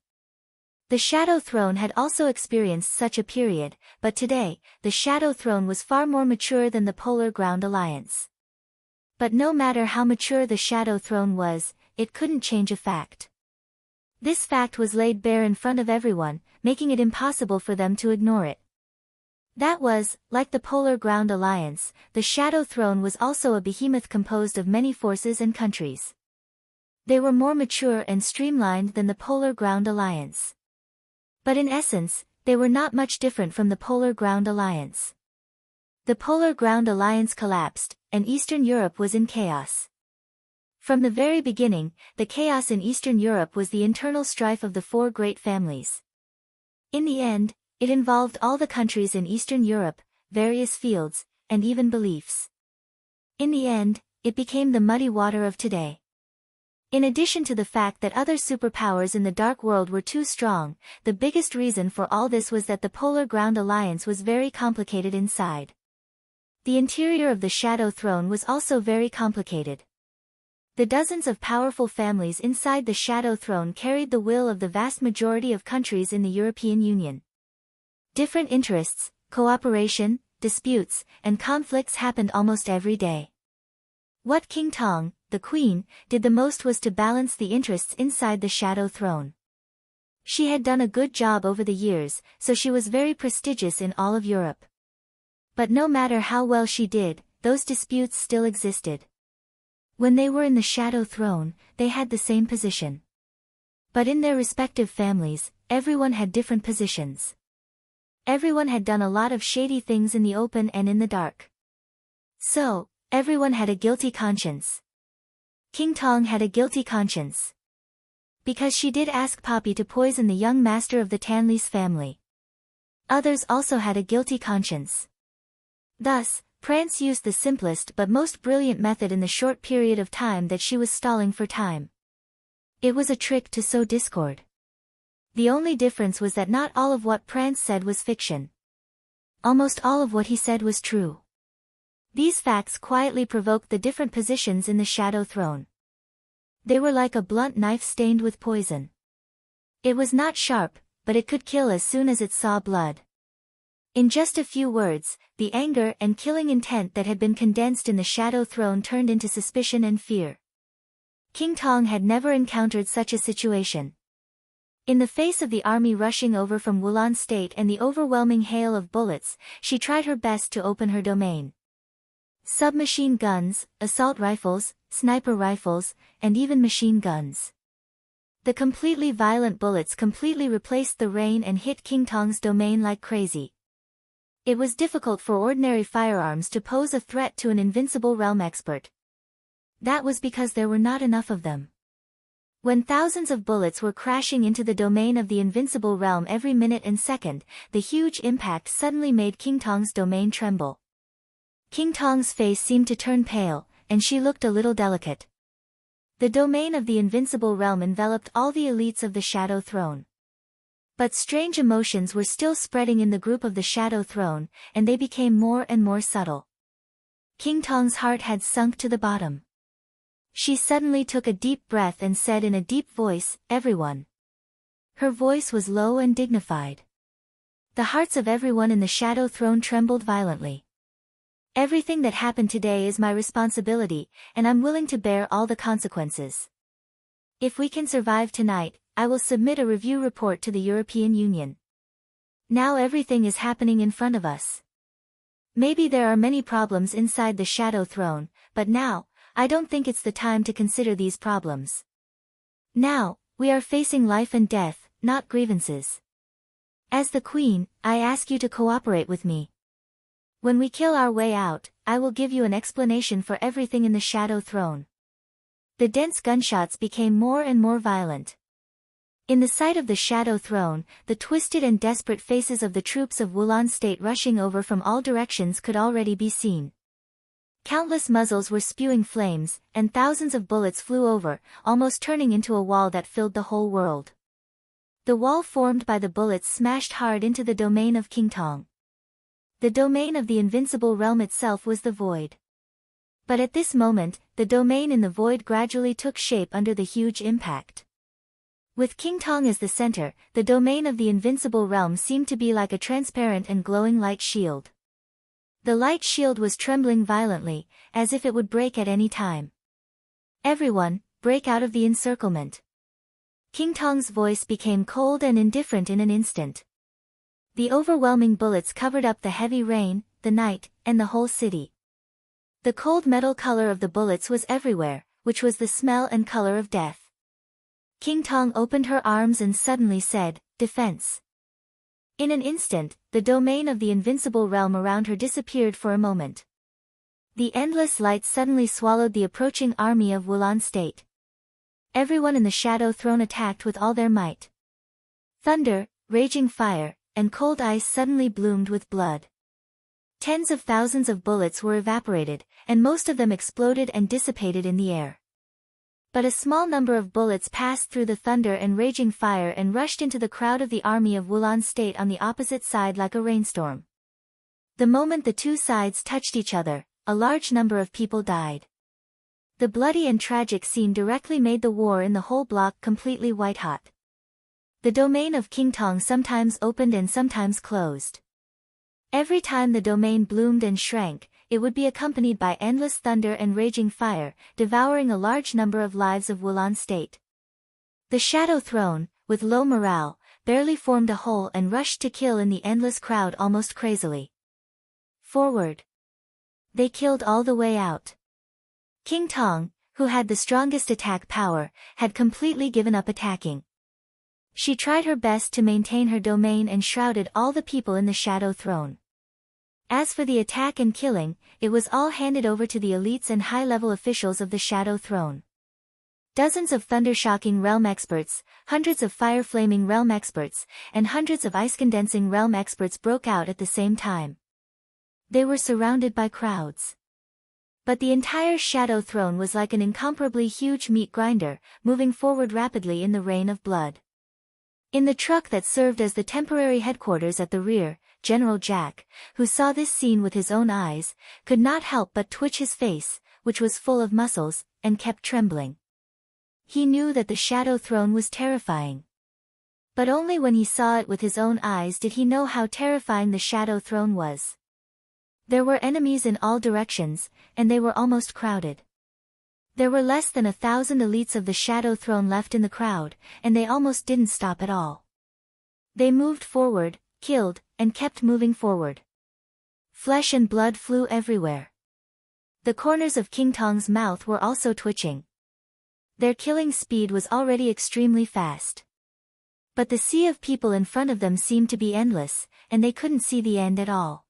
S1: The Shadow Throne had also experienced such a period, but today, the Shadow Throne was far more mature than the Polar Ground Alliance. But no matter how mature the Shadow Throne was, it couldn't change a fact. This fact was laid bare in front of everyone, making it impossible for them to ignore it. That was, like the Polar Ground Alliance, the Shadow Throne was also a behemoth composed of many forces and countries. They were more mature and streamlined than the Polar Ground Alliance. But in essence, they were not much different from the Polar Ground Alliance. The Polar Ground Alliance collapsed, and Eastern Europe was in chaos. From the very beginning, the chaos in Eastern Europe was the internal strife of the 4 great families. In the end, it involved all the countries in Eastern Europe, various fields, and even beliefs. In the end, it became the muddy water of today. In addition to the fact that other superpowers in the Dark World were too strong, the biggest reason for all this was that the Polar Ground Alliance was very complicated inside. The interior of the Shadow Throne was also very complicated. The dozens of powerful families inside the Shadow Throne carried the will of the vast majority of countries in the European Union. Different interests, cooperation, disputes, and conflicts happened almost every day. What King Tong, the Queen, did the most was to balance the interests inside the Shadow Throne. She had done a good job over the years, so she was very prestigious in all of Europe. But no matter how well she did, those disputes still existed. When they were in the Shadow Throne, they had the same position. But in their respective families, everyone had different positions. Everyone had done a lot of shady things in the open and in the dark. So, everyone had a guilty conscience. King Tong had a guilty conscience. Because she did ask Poppy to poison the young master of the Tanlease family. Others also had a guilty conscience. Thus, Prance used the simplest but most brilliant method in the short period of time that she was stalling for time. It was a trick to sow discord. The only difference was that not all of what Prance said was fiction. Almost all of what he said was true. These facts quietly provoked the different positions in the Shadow Throne. They were like a blunt knife stained with poison. It was not sharp, but it could kill as soon as it saw blood. In just a few words, the anger and killing intent that had been condensed in the Shadow Throne turned into suspicion and fear. King Tong had never encountered such a situation. In the face of the army rushing over from Wulan State and the overwhelming hail of bullets, she tried her best to open her domain. Submachine guns, assault rifles, sniper rifles, and even machine guns. The completely violent bullets completely replaced the rain and hit King Tong's domain like crazy. It was difficult for ordinary firearms to pose a threat to an invincible realm expert. That was because there were not enough of them. When thousands of bullets were crashing into the domain of the invincible realm every minute and second, the huge impact suddenly made King Tong's domain tremble. King Tong's face seemed to turn pale, and she looked a little delicate. The domain of the invincible realm enveloped all the elites of the Shadow Throne. But strange emotions were still spreading in the group of the Shadow Throne, and they became more and more subtle. King Tong's heart had sunk to the bottom. She suddenly took a deep breath and said in a deep voice, "Everyone." Her voice was low and dignified. The hearts of everyone in the Shadow Throne trembled violently. Everything that happened today is my responsibility, and I'm willing to bear all the consequences. If we can survive tonight, I will submit a review report to the European Union. Now everything is happening in front of us. Maybe there are many problems inside the Shadow Throne, but now, I don't think it's the time to consider these problems. Now, we are facing life and death, not grievances. As the Queen, I ask you to cooperate with me. When we kill our way out, I will give you an explanation for everything in the Shadow Throne. The dense gunshots became more and more violent. In the sight of the Shadow Throne, the twisted and desperate faces of the troops of Wulan State rushing over from all directions could already be seen. Countless muzzles were spewing flames, and thousands of bullets flew over, almost turning into a wall that filled the whole world. The wall formed by the bullets smashed hard into the domain of King Tong. The domain of the invincible realm itself was the void. But at this moment, the domain in the void gradually took shape under the huge impact. With King Tong as the center, the domain of the invincible realm seemed to be like a transparent and glowing light shield. The light shield was trembling violently, as if it would break at any time. "Everyone, break out of the encirclement." King Tong's voice became cold and indifferent in an instant. The overwhelming bullets covered up the heavy rain, the night, and the whole city. The cold metal color of the bullets was everywhere, which was the smell and color of death. King Tong opened her arms and suddenly said, "Defense." In an instant, the domain of the invincible realm around her disappeared for a moment. The endless light suddenly swallowed the approaching army of Wulan State. Everyone in the Shadow Throne attacked with all their might. Thunder, raging fire, and cold ice suddenly bloomed with blood. Tens of thousands of bullets were evaporated, and most of them exploded and dissipated in the air. But a small number of bullets passed through the thunder and raging fire and rushed into the crowd of the army of Wulan State on the opposite side like a rainstorm. The moment the two sides touched each other, a large number of people died. The bloody and tragic scene directly made the war in the whole block completely white-hot. The domain of King Tong sometimes opened and sometimes closed. Every time the domain bloomed and shrank, it would be accompanied by endless thunder and raging fire, devouring a large number of lives of Wulan State. The Shadow Throne, with low morale, barely formed a hole and rushed to kill in the endless crowd almost crazily. Forward! They killed all the way out. King Tong, who had the strongest attack power, had completely given up attacking. She tried her best to maintain her domain and shrouded all the people in the Shadow Throne. As for the attack and killing, it was all handed over to the elites and high-level officials of the Shadow Throne. Dozens of thunder-shocking realm experts, hundreds of fire-flaming realm experts, and hundreds of ice-condensing realm experts broke out at the same time. They were surrounded by crowds. But the entire Shadow Throne was like an incomparably huge meat grinder, moving forward rapidly in the rain of blood. In the truck that served as the temporary headquarters at the rear, General Jack, who saw this scene with his own eyes, could not help but twitch his face, which was full of muscles, and kept trembling. He knew that the Shadow Throne was terrifying. But only when he saw it with his own eyes did he know how terrifying the Shadow Throne was. There were enemies in all directions, and they were almost crowded. There were less than 1,000 elites of the Shadow Throne left in the crowd, and they almost didn't stop at all. They moved forward, killed, and kept moving forward. Flesh and blood flew everywhere. The corners of King Tong's mouth were also twitching. Their killing speed was already extremely fast. But the sea of people in front of them seemed to be endless, and they couldn't see the end at all.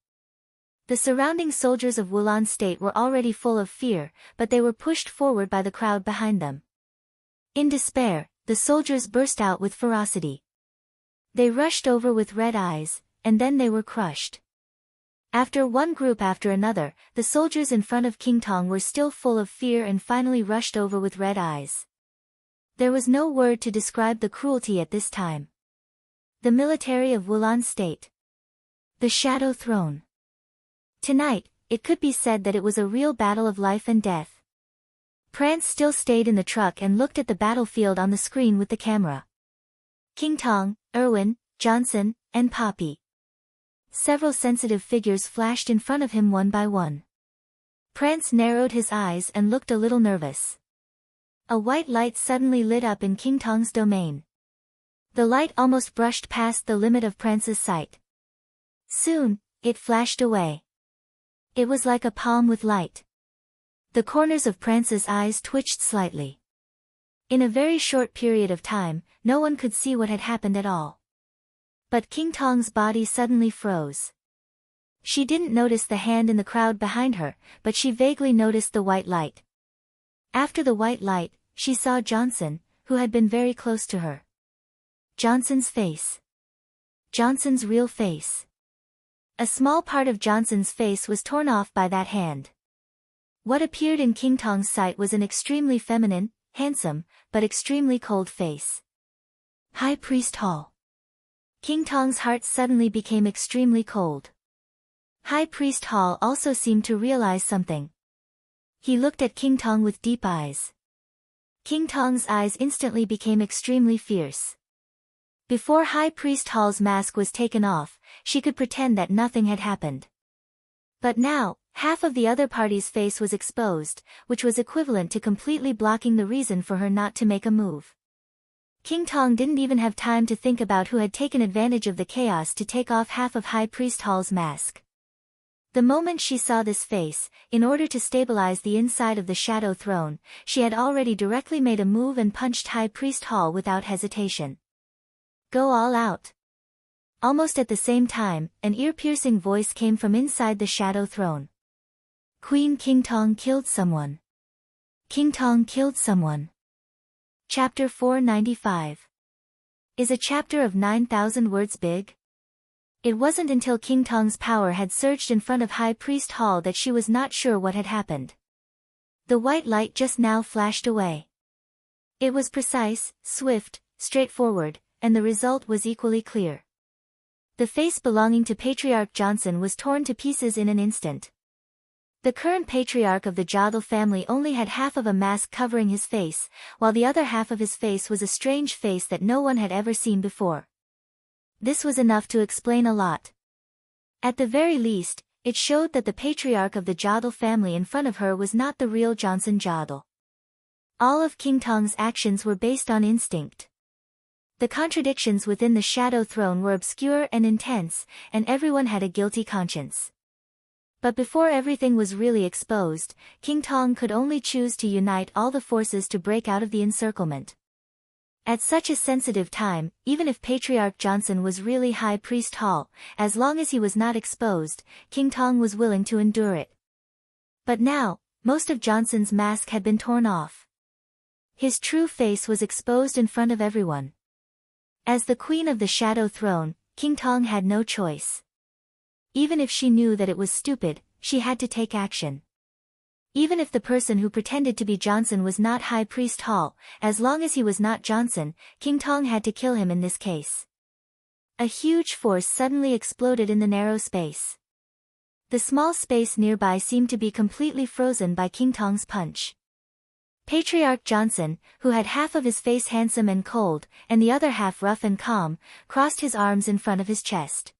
S1: The surrounding soldiers of Wulan State were already full of fear, but they were pushed forward by the crowd behind them. In despair, the soldiers burst out with ferocity. They rushed over with red eyes, and then they were crushed. After one group after another, the soldiers in front of King Tong were still full of fear and finally rushed over with red eyes. There was no word to describe the cruelty at this time. The military of Wulan State. The Shadow Throne. Tonight, it could be said that it was a real battle of life and death. Prance still stayed in the truck and looked at the battlefield on the screen with the camera. King Tong, Irwin, Johnson, and Poppy. Several sensitive figures flashed in front of him one by one. Prance narrowed his eyes and looked a little nervous. A white light suddenly lit up in King Tong's domain. The light almost brushed past the limit of Prance's sight. Soon, it flashed away. It was like a palm with light. The corners of Prance's eyes twitched slightly. In a very short period of time, no one could see what had happened at all. But King Tong's body suddenly froze. She didn't notice the hand in the crowd behind her, but she vaguely noticed the white light. After the white light, she saw Johnson, who had been very close to her. Johnson's face. Johnson's real face. A small part of Johnson's face was torn off by that hand. What appeared in King Tong's sight was an extremely feminine, handsome, but extremely cold face. High Priest Hall. King Tong's heart suddenly became extremely cold. High Priest Hall also seemed to realize something. He looked at King Tong with deep eyes. King Tong's eyes instantly became extremely fierce. Before High Priest Hall's mask was taken off, she could pretend that nothing had happened. But now, half of the other party's face was exposed, which was equivalent to completely blocking the reason for her not to make a move. King Tong didn't even have time to think about who had taken advantage of the chaos to take off half of High Priest Hall's mask. The moment she saw this face, in order to stabilize the inside of the Shadow Throne, she had already directly made a move and punched High Priest Hall without hesitation. Go all out. Almost at the same time, an ear-piercing voice came from inside the Shadow Throne. Queen King Tong killed someone. King Tong killed someone. Chapter 495. Is a chapter of 9,000 words big? It wasn't until King Tong's power had surged in front of High Priest Hall that she was not sure what had happened. The white light just now flashed away. It was precise, swift, straightforward, and the result was equally clear. The face belonging to Patriarch Johnson was torn to pieces in an instant. The current patriarch of the Jodl family only had half of a mask covering his face, while the other half of his face was a strange face that no one had ever seen before. This was enough to explain a lot. At the very least, it showed that the patriarch of the Jodl family in front of her was not the real Johnson Jodl. All of King Tong's actions were based on instinct. The contradictions within the Shadow Throne were obscure and intense, and everyone had a guilty conscience. But before everything was really exposed, King Tong could only choose to unite all the forces to break out of the encirclement. At such a sensitive time, even if Patriarch Johnson was really High Priest Hall, as long as he was not exposed, King Tong was willing to endure it. But now, most of Johnson's mask had been torn off. His true face was exposed in front of everyone. As the Queen of the Shadow Throne, King Tong had no choice. Even if she knew that it was stupid, she had to take action. Even if the person who pretended to be Johnson was not High Priest Hall, as long as he was not Johnson, King Tong had to kill him in this case. A huge force suddenly exploded in the narrow space. The small space nearby seemed to be completely frozen by King Tong's punch. Patriarch Johnson, who had half of his face handsome and cold, and the other half rough and calm, crossed his arms in front of his chest.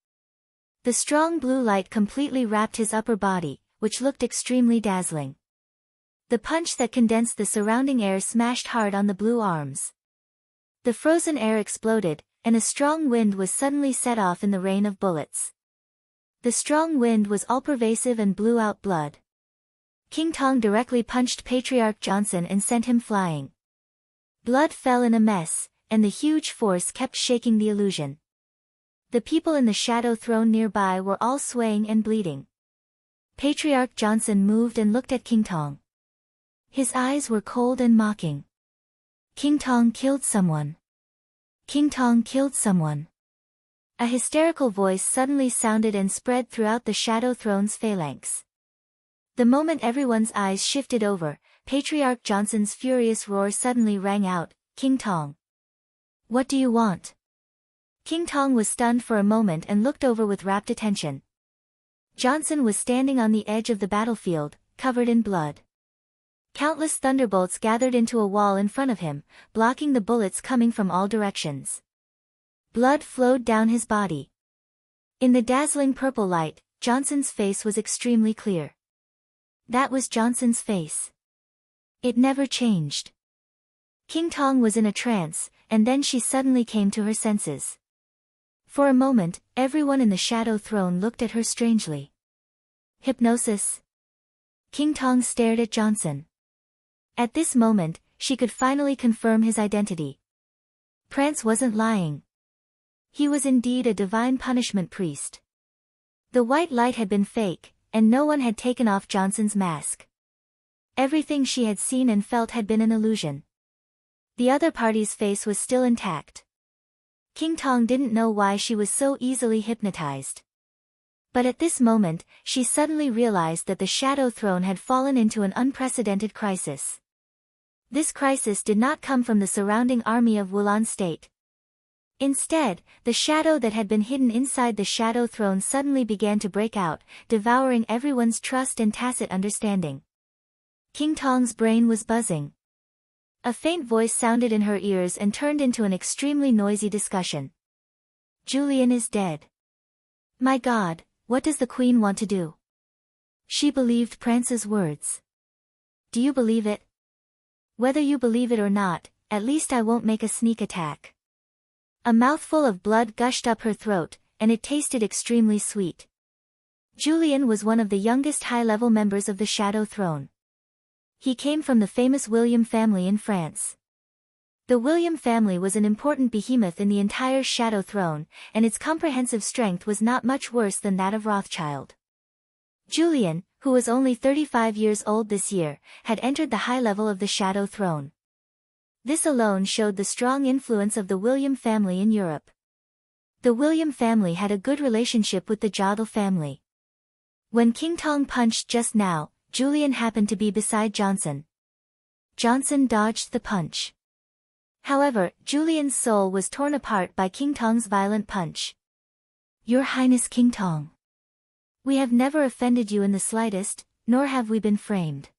S1: The strong blue light completely wrapped his upper body, which looked extremely dazzling. The punch that condensed the surrounding air smashed hard on the blue arms. The frozen air exploded, and a strong wind was suddenly set off in the rain of bullets. The strong wind was all-pervasive and blew out blood. King Tong directly punched Patriarch Johnson and sent him flying. Blood fell in a mess, and the huge force kept shaking the illusion. The people in the Shadow Throne nearby were all swaying and bleeding. Patriarch Johnson moved and looked at King Tong. His eyes were cold and mocking. King Tong killed someone. King Tong killed someone. A hysterical voice suddenly sounded and spread throughout the Shadow Throne's phalanx. The moment everyone's eyes shifted over, Patriarch Johnson's furious roar suddenly rang out, "King Tong! What do you want?" King Tong was stunned for a moment and looked over with rapt attention. Johnson was standing on the edge of the battlefield, covered in blood. Countless thunderbolts gathered into a wall in front of him, blocking the bullets coming from all directions. Blood flowed down his body. In the dazzling purple light, Johnson's face was extremely clear. That was Johnson's face. It never changed. King Tong was in a trance, and then she suddenly came to her senses. For a moment, everyone in the Shadow Throne looked at her strangely. Hypnosis? King Tong stared at Johnson. At this moment, she could finally confirm his identity. Prance wasn't lying. He was indeed a divine punishment priest. The white light had been fake, and no one had taken off Johnson's mask. Everything she had seen and felt had been an illusion. The other party's face was still intact. King Tong didn't know why she was so easily hypnotized. But at this moment, she suddenly realized that the Shadow Throne had fallen into an unprecedented crisis. This crisis did not come from the surrounding army of Wulan State. Instead, the shadow that had been hidden inside the Shadow Throne suddenly began to break out, devouring everyone's trust and tacit understanding. King Tong's brain was buzzing. A faint voice sounded in her ears and turned into an extremely noisy discussion. Julian is dead. My God, what does the Queen want to do? She believed Prance's words. Do you believe it? Whether you believe it or not, at least I won't make a sneak attack. A mouthful of blood gushed up her throat, and it tasted extremely sweet. Julian was one of the youngest high-level members of the Shadow Throne. He came from the famous William family in France. The William family was an important behemoth in the entire Shadow Throne, and its comprehensive strength was not much worse than that of Rothschild. Julian, who was only 35 years old this year, had entered the high level of the Shadow Throne. This alone showed the strong influence of the William family in Europe. The William family had a good relationship with the Jodl family. When King Tong punched just now, Julian happened to be beside Johnson. Johnson dodged the punch. However, Julian's soul was torn apart by King Tong's violent punch. Your Highness King Tong. We have never offended you in the slightest, nor have we been framed.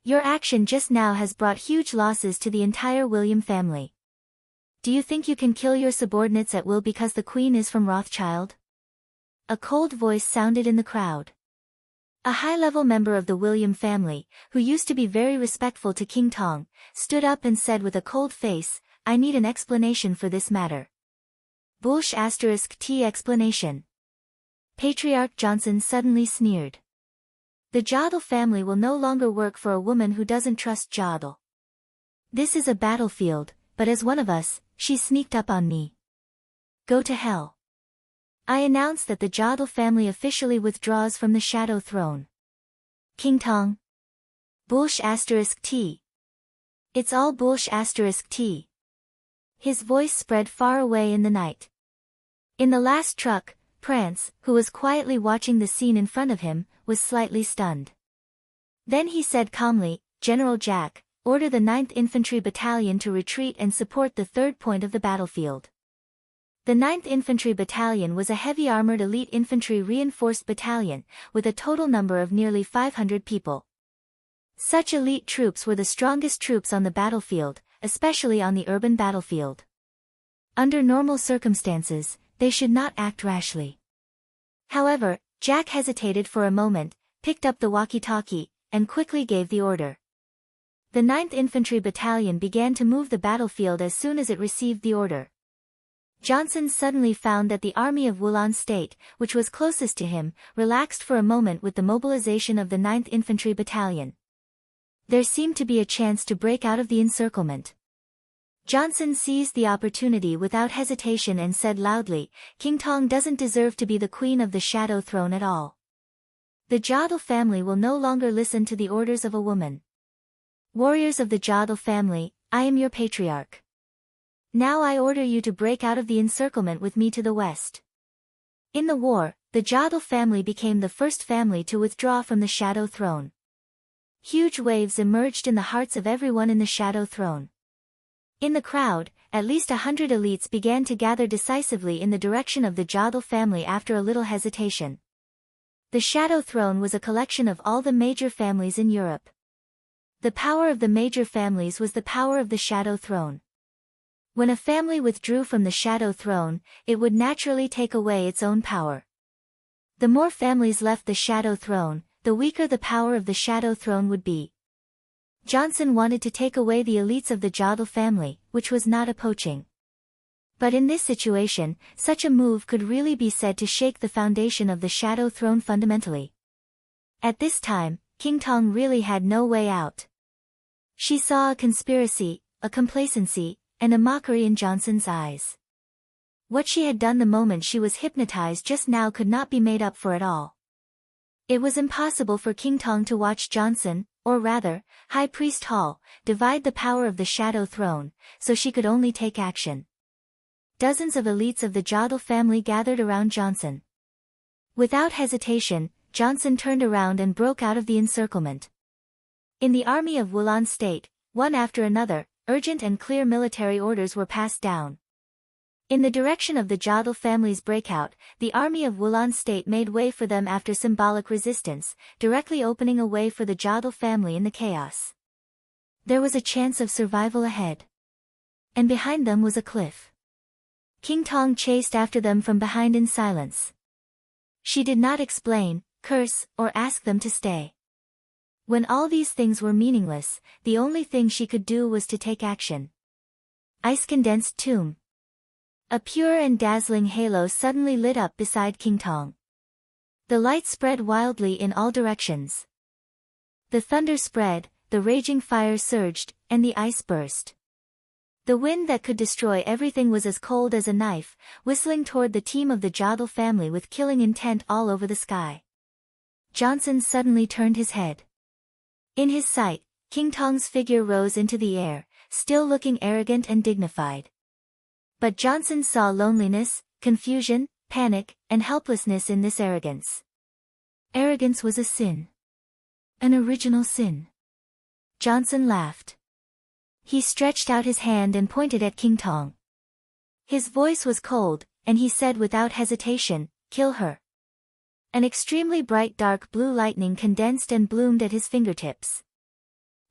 S1: Your action just now has brought huge losses to the entire William family. Do you think you can kill your subordinates at will because the Queen is from Rothschild? A cold voice sounded in the crowd. A high-level member of the William family, who used to be very respectful to King Tong, stood up and said with a cold face, I need an explanation for this matter. *T explanation. Patriarch Johnson suddenly sneered. The Jodl family will no longer work for a woman who doesn't trust Jodl. This is a battlefield, but as one of us, she sneaked up on me. Go to hell. I announce that the Jodl family officially withdraws from the Shadow Throne. King Tong. *T. It's all *T. His voice spread far away in the night. In the last truck, Prance, who was quietly watching the scene in front of him, was slightly stunned. Then he said calmly, General Jack, order the 9th Infantry Battalion to retreat and support the third point of the battlefield. The 9th Infantry Battalion was a heavy-armored elite infantry reinforced battalion, with a total number of nearly 500 people. Such elite troops were the strongest troops on the battlefield, especially on the urban battlefield. Under normal circumstances, they should not act rashly. However, Jack hesitated for a moment, picked up the walkie-talkie, and quickly gave the order. The 9th Infantry Battalion began to move the battlefield as soon as it received the order. Johnson suddenly found that the army of Wulon State, which was closest to him, relaxed for a moment with the mobilization of the 9th Infantry Battalion. There seemed to be a chance to break out of the encirclement. Johnson seized the opportunity without hesitation and said loudly, King Tong doesn't deserve to be the Queen of the Shadow Throne at all. The Jodl family will no longer listen to the orders of a woman. Warriors of the Jodl family, I am your patriarch. Now I order you to break out of the encirclement with me to the west. In the war, the Jodl family became the first family to withdraw from the Shadow Throne. Huge waves emerged in the hearts of everyone in the Shadow Throne. In the crowd, at least 100 elites began to gather decisively in the direction of the Jodl family after a little hesitation. The Shadow Throne was a collection of all the major families in Europe. The power of the major families was the power of the Shadow Throne. When a family withdrew from the Shadow Throne, it would naturally take away its own power. The more families left the Shadow Throne, the weaker the power of the Shadow Throne would be. Johnson wanted to take away the elites of the Jodl family, which was not a poaching. But in this situation, such a move could really be said to shake the foundation of the Shadow Throne fundamentally. At this time, King Tong really had no way out. She saw a conspiracy, a complacency, and a mockery in Johnson's eyes. What she had done the moment she was hypnotized just now could not be made up for at all. It was impossible for King Tong to watch Johnson, or rather, High Priest Hall, divide the power of the Shadow Throne, so she could only take action. Dozens of elites of the Jodl family gathered around Johnson. Without hesitation, Johnson turned around and broke out of the encirclement. In the army of Wulon State, one after another, urgent and clear military orders were passed down. In the direction of the Jodl family's breakout, the army of Wulon State made way for them after symbolic resistance, directly opening a way for the Jodl family in the chaos. There was a chance of survival ahead. And behind them was a cliff. King Tong chased after them from behind in silence. She did not explain, curse, or ask them to stay. When all these things were meaningless, the only thing she could do was to take action. Ice-condensed tomb. A pure and dazzling halo suddenly lit up beside King Tong. The light spread wildly in all directions. The thunder spread, the raging fire surged, and the ice burst. The wind that could destroy everything was as cold as a knife, whistling toward the team of the Jodl family with killing intent all over the sky. Johnson suddenly turned his head. In his sight, King Tong's figure rose into the air, still looking arrogant and dignified. But Johnson saw loneliness, confusion, panic, and helplessness in this arrogance. Arrogance was a sin. An original sin. Johnson laughed. He stretched out his hand and pointed at King Tong. His voice was cold, and he said without hesitation, "Kill her." An extremely bright dark blue lightning condensed and bloomed at his fingertips.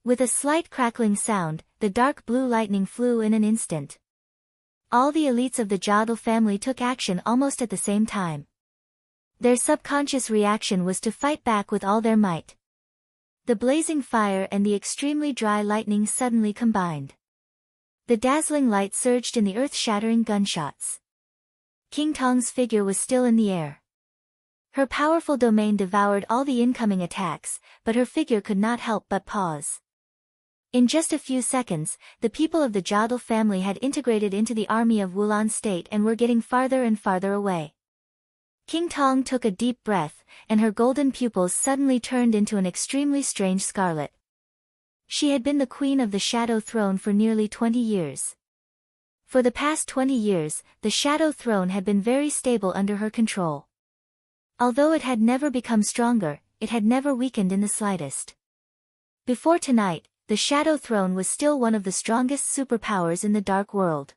S1: With a slight crackling sound, the dark blue lightning flew in an instant. All the elites of the Jodl family took action almost at the same time. Their subconscious reaction was to fight back with all their might. The blazing fire and the extremely dry lightning suddenly combined. The dazzling light surged in the earth-shattering gunshots. King Tong's figure was still in the air. Her powerful domain devoured all the incoming attacks, but her figure could not help but pause. In just a few seconds, the people of the Jodl family had integrated into the army of Wulan State and were getting farther and farther away. King Tong took a deep breath, and her golden pupils suddenly turned into an extremely strange scarlet. She had been the queen of the Shadow Throne for nearly 20 years. For the past 20 years, the Shadow Throne had been very stable under her control. Although it had never become stronger, it had never weakened in the slightest. Before tonight, the Shadow Throne was still one of the strongest superpowers in the Dark World.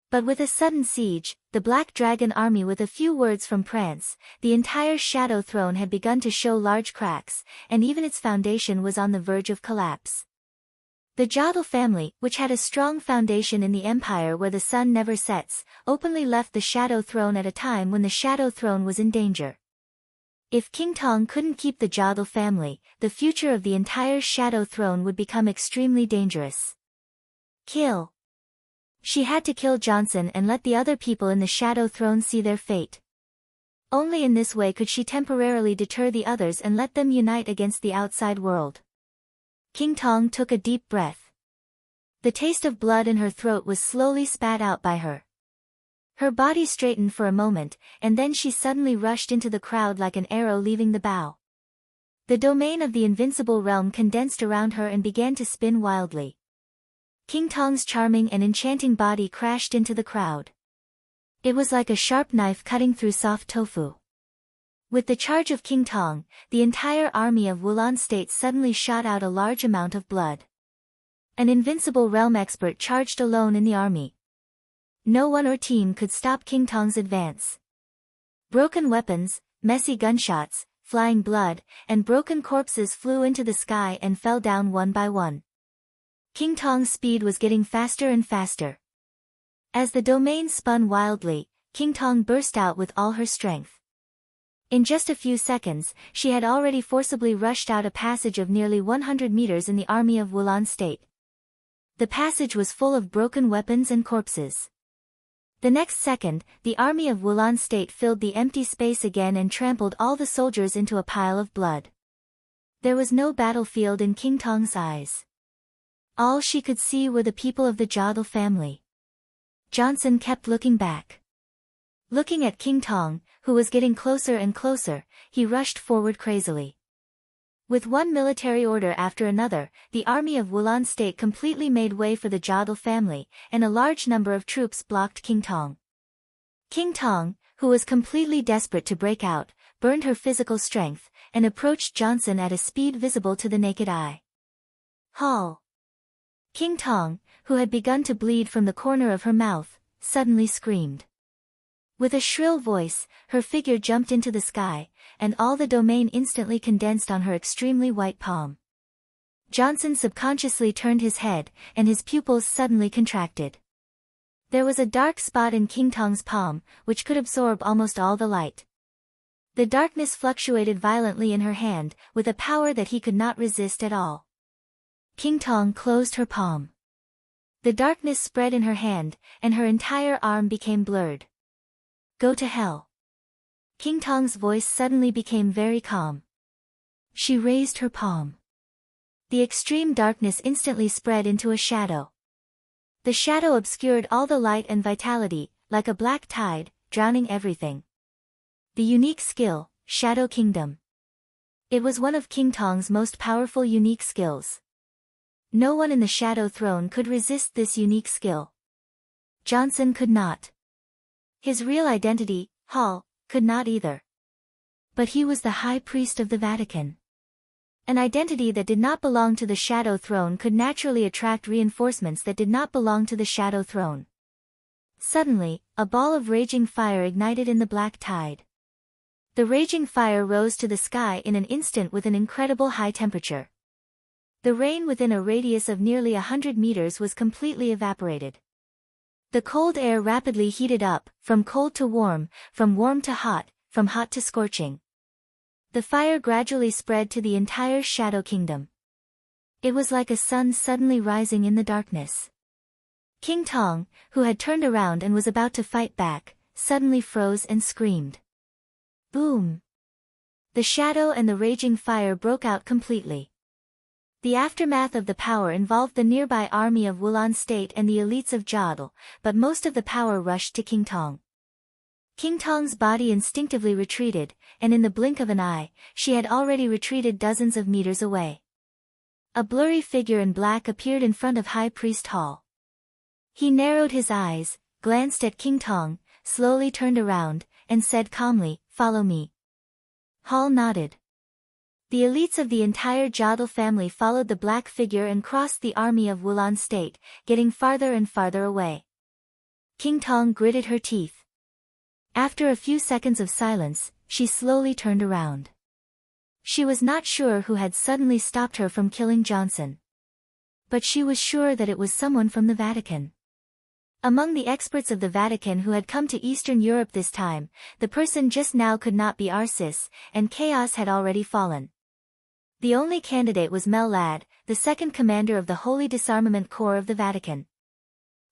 S1: But with a sudden siege, the Black Dragon army with a few words from Prance, the entire Shadow Throne had begun to show large cracks, and even its foundation was on the verge of collapse. The Jodl family, which had a strong foundation in the empire where the sun never sets, openly left the Shadow Throne at a time when the Shadow Throne was in danger. If King Tong couldn't keep the Jodl family, the future of the entire Shadow Throne would become extremely dangerous. Kill. She had to kill Johnson and let the other people in the Shadow Throne see their fate. Only in this way could she temporarily deter the others and let them unite against the outside world. King Tong took a deep breath. The taste of blood in her throat was slowly spat out by her. Her body straightened for a moment, and then she suddenly rushed into the crowd like an arrow leaving the bow. The domain of the invincible realm condensed around her and began to spin wildly. King Tong's charming and enchanting body crashed into the crowd. It was like a sharp knife cutting through soft tofu. With the charge of King Tong, the entire army of Wulan State suddenly shot out a large amount of blood. An invincible realm expert charged alone in the army. No one or team could stop King Tong's advance. Broken weapons, messy gunshots, flying blood, and broken corpses flew into the sky and fell down one by one. King Tong's speed was getting faster and faster. As the domain spun wildly, King Tong burst out with all her strength. In just a few seconds, she had already forcibly rushed out a passage of nearly 100 meters in the army of Wulan State. The passage was full of broken weapons and corpses. The next second, the army of Wulan State filled the empty space again and trampled all the soldiers into a pile of blood. There was no battlefield in King Tong's eyes. All she could see were the people of the Jodl family. Johnson kept looking back. Looking at King Tong, who was getting closer and closer, he rushed forward crazily. With one military order after another, the army of Wulan State completely made way for the Jodl family, and a large number of troops blocked King Tong. King Tong, who was completely desperate to break out, burned her physical strength, and approached Johnson at a speed visible to the naked eye. Halt! King Tong, who had begun to bleed from the corner of her mouth, suddenly screamed. With a shrill voice, her figure jumped into the sky, and all the domain instantly condensed on her extremely white palm. Johnson subconsciously turned his head, and his pupils suddenly contracted. There was a dark spot in King Tong's palm, which could absorb almost all the light. The darkness fluctuated violently in her hand, with a power that he could not resist at all. King Tong closed her palm. The darkness spread in her hand, and her entire arm became blurred. Go to hell. King Tong's voice suddenly became very calm. She raised her palm. The extreme darkness instantly spread into a shadow. The shadow obscured all the light and vitality, like a black tide, drowning everything. The unique skill, Shadow Kingdom. It was one of King Tong's most powerful unique skills. No one in the Shadow Throne could resist this unique skill. Johnson could not. His real identity, Hall, could not either. But he was the High Priest of the Vatican. An identity that did not belong to the Shadow Throne could naturally attract reinforcements that did not belong to the Shadow Throne. Suddenly, a ball of raging fire ignited in the black tide. The raging fire rose to the sky in an instant with an incredible high temperature. The rain within a radius of nearly 100 meters was completely evaporated. The cold air rapidly heated up, from cold to warm, from warm to hot, from hot to scorching. The fire gradually spread to the entire Shadow Kingdom. It was like a sun suddenly rising in the darkness. King Tong, who had turned around and was about to fight back, suddenly froze and screamed. Boom! The shadow and the raging fire broke out completely. The aftermath of the power involved the nearby army of Wulan State and the elites of Jiadal, but most of the power rushed to King Tong. King Tong's body instinctively retreated, and in the blink of an eye, she had already retreated dozens of meters away. A blurry figure in black appeared in front of High Priest Hall. He narrowed his eyes, glanced at King Tong, slowly turned around, and said calmly, "Follow me." Hall nodded. The elites of the entire Jiadal family followed the black figure and crossed the army of Wulan State, getting farther and farther away. King Tong gritted her teeth. After a few seconds of silence, she slowly turned around. She was not sure who had suddenly stopped her from killing Johnson. But she was sure that it was someone from the Vatican. Among the experts of the Vatican who had come to Eastern Europe this time, the person just now could not be Arcis, and chaos had already fallen. The only candidate was Mel Ladd, the second commander of the Holy Disarmament Corps of the Vatican.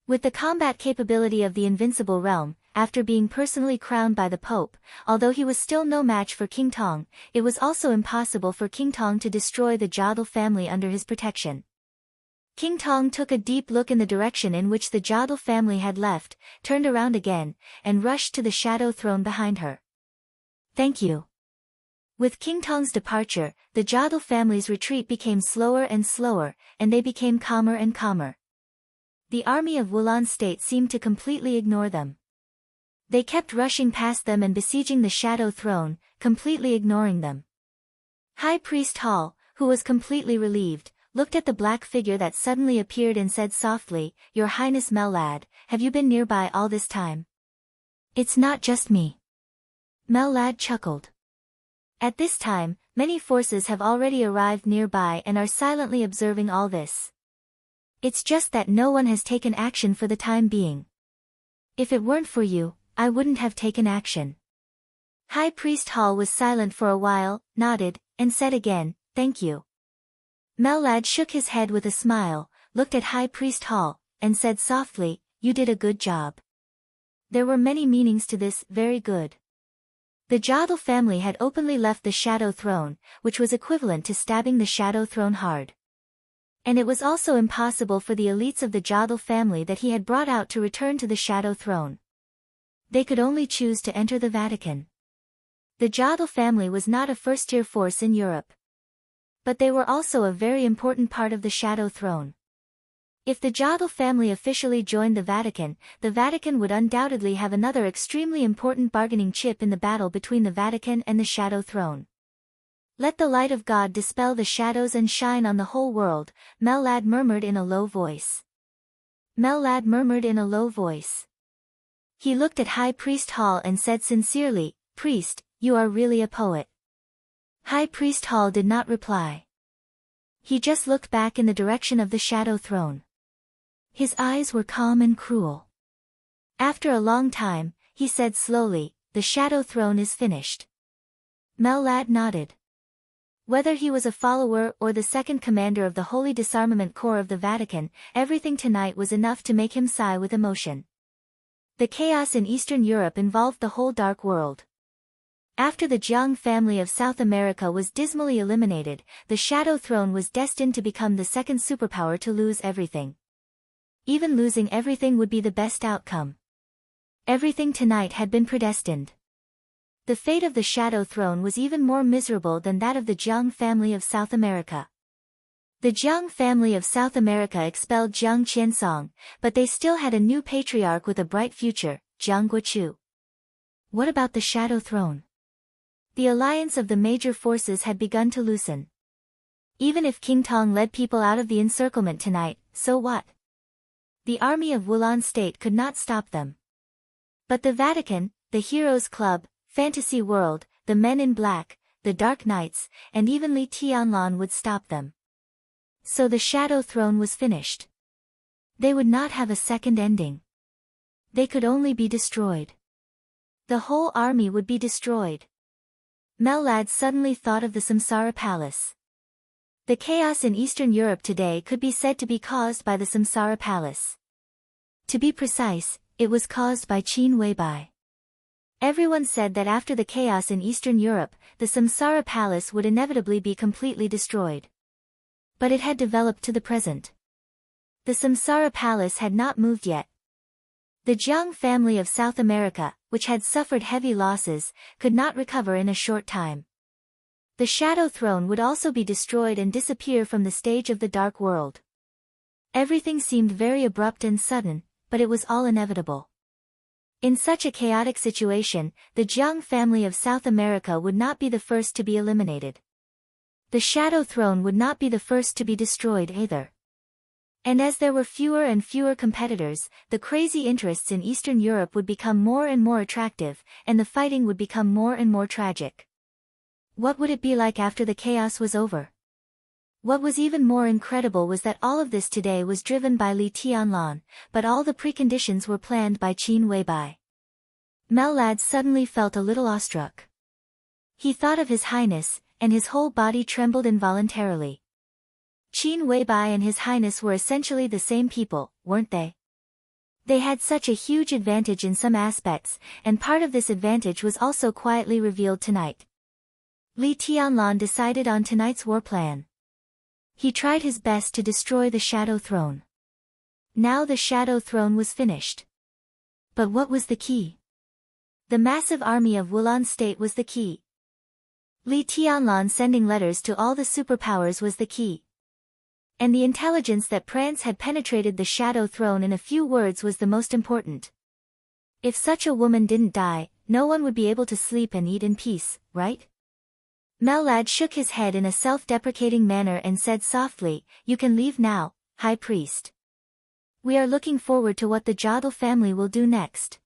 S1: With the combat capability of the Invincible Realm, after being personally crowned by the Pope, although he was still no match for King Tong, it was also impossible for King Tong to destroy the Jiadal family under his protection. King Tong took a deep look in the direction in which the Jiadal family had left, turned around again, and rushed to the Shadow Throne behind her. "Thank you." With King Tong's departure, the Jiadal family's retreat became slower and slower, and they became calmer and calmer. The army of Wulan State seemed to completely ignore them. They kept rushing past them and besieging the Shadow Throne, completely ignoring them. High Priest Hall, who was completely relieved, looked at the black figure that suddenly appeared and said softly, "Your Highness Mel Ladd, have you been nearby all this time?" "It's not just me." Mel Ladd chuckled. "At this time, many forces have already arrived nearby and are silently observing all this. It's just that no one has taken action for the time being. If it weren't for you, I wouldn't have taken action." High Priest Hall was silent for a while, nodded, and said again, "Thank you." Mel Ladd shook his head with a smile, looked at High Priest Hall, and said softly, "You did a good job." There were many meanings to this, "very good." The Jiadal family had openly left the Shadow Throne, which was equivalent to stabbing the Shadow Throne hard. And it was also impossible for the elites of the Jiadal family that he had brought out to return to the Shadow Throne. They could only choose to enter the Vatican. The Jiadal family was not a first-tier force in Europe. But they were also a very important part of the Shadow Throne. If the Jiadal family officially joined the Vatican would undoubtedly have another extremely important bargaining chip in the battle between the Vatican and the Shadow Throne. "Let the light of God dispel the shadows and shine on the whole world," Mel Ladd murmured in a low voice. Mel Ladd murmured in a low voice. He looked at High Priest Hall and said sincerely, "Priest, you are really a poet." High Priest Hall did not reply. He just looked back in the direction of the Shadow Throne. His eyes were calm and cruel. After a long time, he said slowly, "The Shadow Throne is finished." Mel Ladd nodded. Whether he was a follower or the second commander of the Holy Disarmament Corps of the Vatican, everything tonight was enough to make him sigh with emotion. The chaos in Eastern Europe involved the whole dark world. After the Jiang family of South America was dismally eliminated, the Shadow Throne was destined to become the second superpower to lose everything. Even losing everything would be the best outcome. Everything tonight had been predestined. The fate of the Shadow Throne was even more miserable than that of the Jiang family of South America. The Jiang family of South America expelled Jiang Qiansong, but they still had a new patriarch with a bright future, Jiang Guochu. What about the Shadow Throne? The alliance of the major forces had begun to loosen. Even if King Tong led people out of the encirclement tonight, so what? The army of Wulan State could not stop them. But the Vatican, the Heroes Club, Fantasy World, the Men in Black, the Dark Knights, and even Li Tianlan would stop them. So the Shadow Throne was finished. They would not have a second ending. They could only be destroyed. The whole army would be destroyed. Mellad suddenly thought of the Samsara Palace. The chaos in Eastern Europe today could be said to be caused by the Samsara Palace. To be precise, it was caused by Qin Weibai. Everyone said that after the chaos in Eastern Europe, the Samsara Palace would inevitably be completely destroyed. But it had developed to the present. The Samsara Palace had not moved yet. The Jiang family of South America, which had suffered heavy losses, could not recover in a short time. The Shadow Throne would also be destroyed and disappear from the stage of the Dark World. Everything seemed very abrupt and sudden, but it was all inevitable. In such a chaotic situation, the Jiang family of South America would not be the first to be eliminated. The Shadow Throne would not be the first to be destroyed either. And as there were fewer and fewer competitors, the crazy interests in Eastern Europe would become more and more attractive, and the fighting would become more and more tragic. What would it be like after the chaos was over? What was even more incredible was that all of this today was driven by Li Tianlan, but all the preconditions were planned by Qin Weibai. Mellad suddenly felt a little awestruck. He thought of His Highness, and his whole body trembled involuntarily. Qin Weibai and His Highness were essentially the same people, weren't they? They had such a huge advantage in some aspects, and part of this advantage was also quietly revealed tonight. Li Tianlan decided on tonight's war plan. He tried his best to destroy the Shadow Throne. Now the Shadow Throne was finished. But what was the key? The massive army of Wulan State was the key. Li Tianlan sending letters to all the superpowers was the key. And the intelligence that Prance had penetrated the Shadow Throne in a few words was the most important. If such a woman didn't die, no one would be able to sleep and eat in peace, right? Mellad shook his head in a self-deprecating manner and said softly, "You can leave now, High Priest. We are looking forward to what the Jodl family will do next."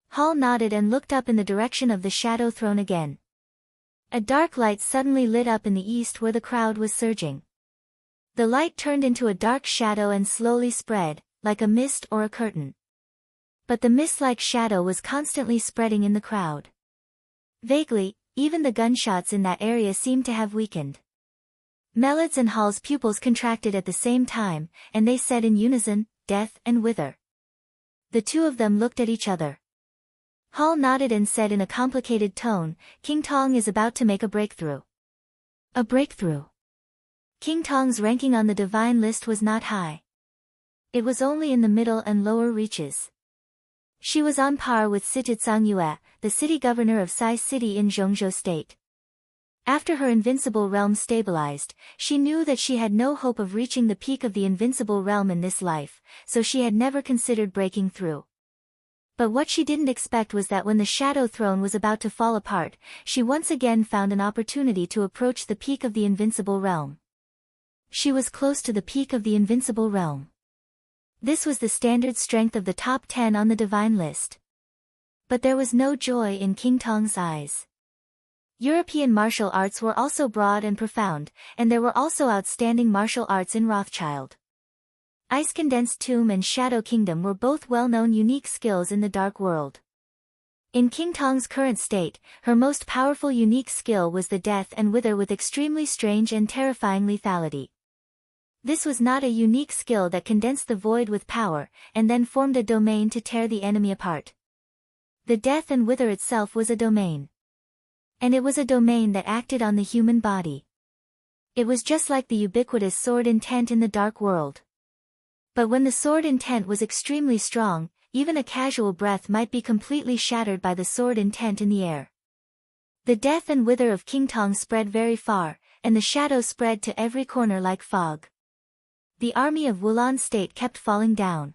S1: Hall nodded and looked up in the direction of the Shadow Throne again. A dark light suddenly lit up in the east where the crowd was surging. The light turned into a dark shadow and slowly spread, like a mist or a curtain. But the mist-like shadow was constantly spreading in the crowd. Vaguely, even the gunshots in that area seemed to have weakened. Mellad's and Hall's pupils contracted at the same time, and they said in unison, "Death and wither." The two of them looked at each other. Hall nodded and said in a complicated tone, "King Tong is about to make a breakthrough." A breakthrough. King Tong's ranking on the divine list was not high. It was only in the middle and lower reaches. She was on par with Sititsang Yue, the city governor of Sai City in Zhongzhou State. After her invincible realm stabilized, she knew that she had no hope of reaching the peak of the invincible realm in this life, so she had never considered breaking through. But what she didn't expect was that when the Shadow Throne was about to fall apart, she once again found an opportunity to approach the peak of the invincible realm. She was close to the peak of the invincible realm. This was the standard strength of the top 10 on the divine list. But there was no joy in King Tong's eyes. European martial arts were also broad and profound, and there were also outstanding martial arts in Rothschild. Ice Condensed Tomb and Shadow Kingdom were both well-known unique skills in the Dark World. In King Tong's current state, her most powerful unique skill was the Death and Wither with extremely strange and terrifying lethality. This was not a unique skill that condensed the void with power, and then formed a domain to tear the enemy apart. The Death and Wither itself was a domain. And it was a domain that acted on the human body. It was just like the ubiquitous sword intent in the Dark World. But when the sword intent was extremely strong, even a casual breath might be completely shattered by the sword intent in the air. The Death and Wither of King Tong spread very far, and the shadow spread to every corner like fog. The army of Wulan State kept falling down.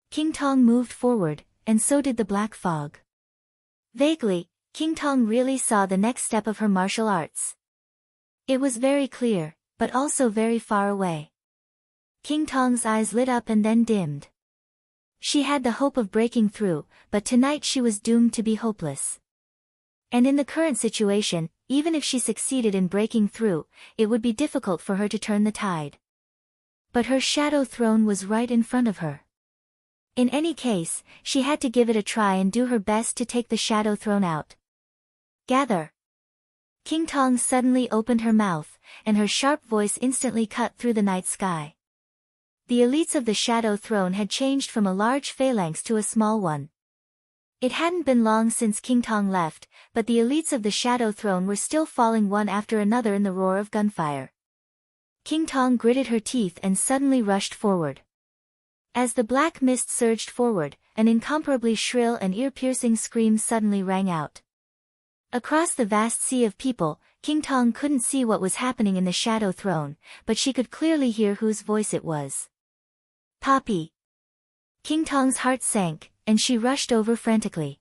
S1: King Tong moved forward, and so did the black fog. Vaguely, King Tong really saw the next step of her martial arts. It was very clear, but also very far away. King Tong's eyes lit up and then dimmed. She had the hope of breaking through, but tonight she was doomed to be hopeless. And in the current situation, even if she succeeded in breaking through, it would be difficult for her to turn the tide. But her shadow throne was right in front of her. In any case, she had to give it a try and do her best to take the shadow throne out. Gather! King Tong suddenly opened her mouth, and her sharp voice instantly cut through the night sky. The elites of the shadow throne had changed from a large phalanx to a small one. It hadn't been long since King Tong left, but the elites of the shadow throne were still falling one after another in the roar of gunfire. King Tong gritted her teeth and suddenly rushed forward. As the black mist surged forward, an incomparably shrill and ear-piercing scream suddenly rang out. Across the vast sea of people, King Tong couldn't see what was happening in the shadow throne, but she could clearly hear whose voice it was. Poppy! King Tong's heart sank, and she rushed over frantically.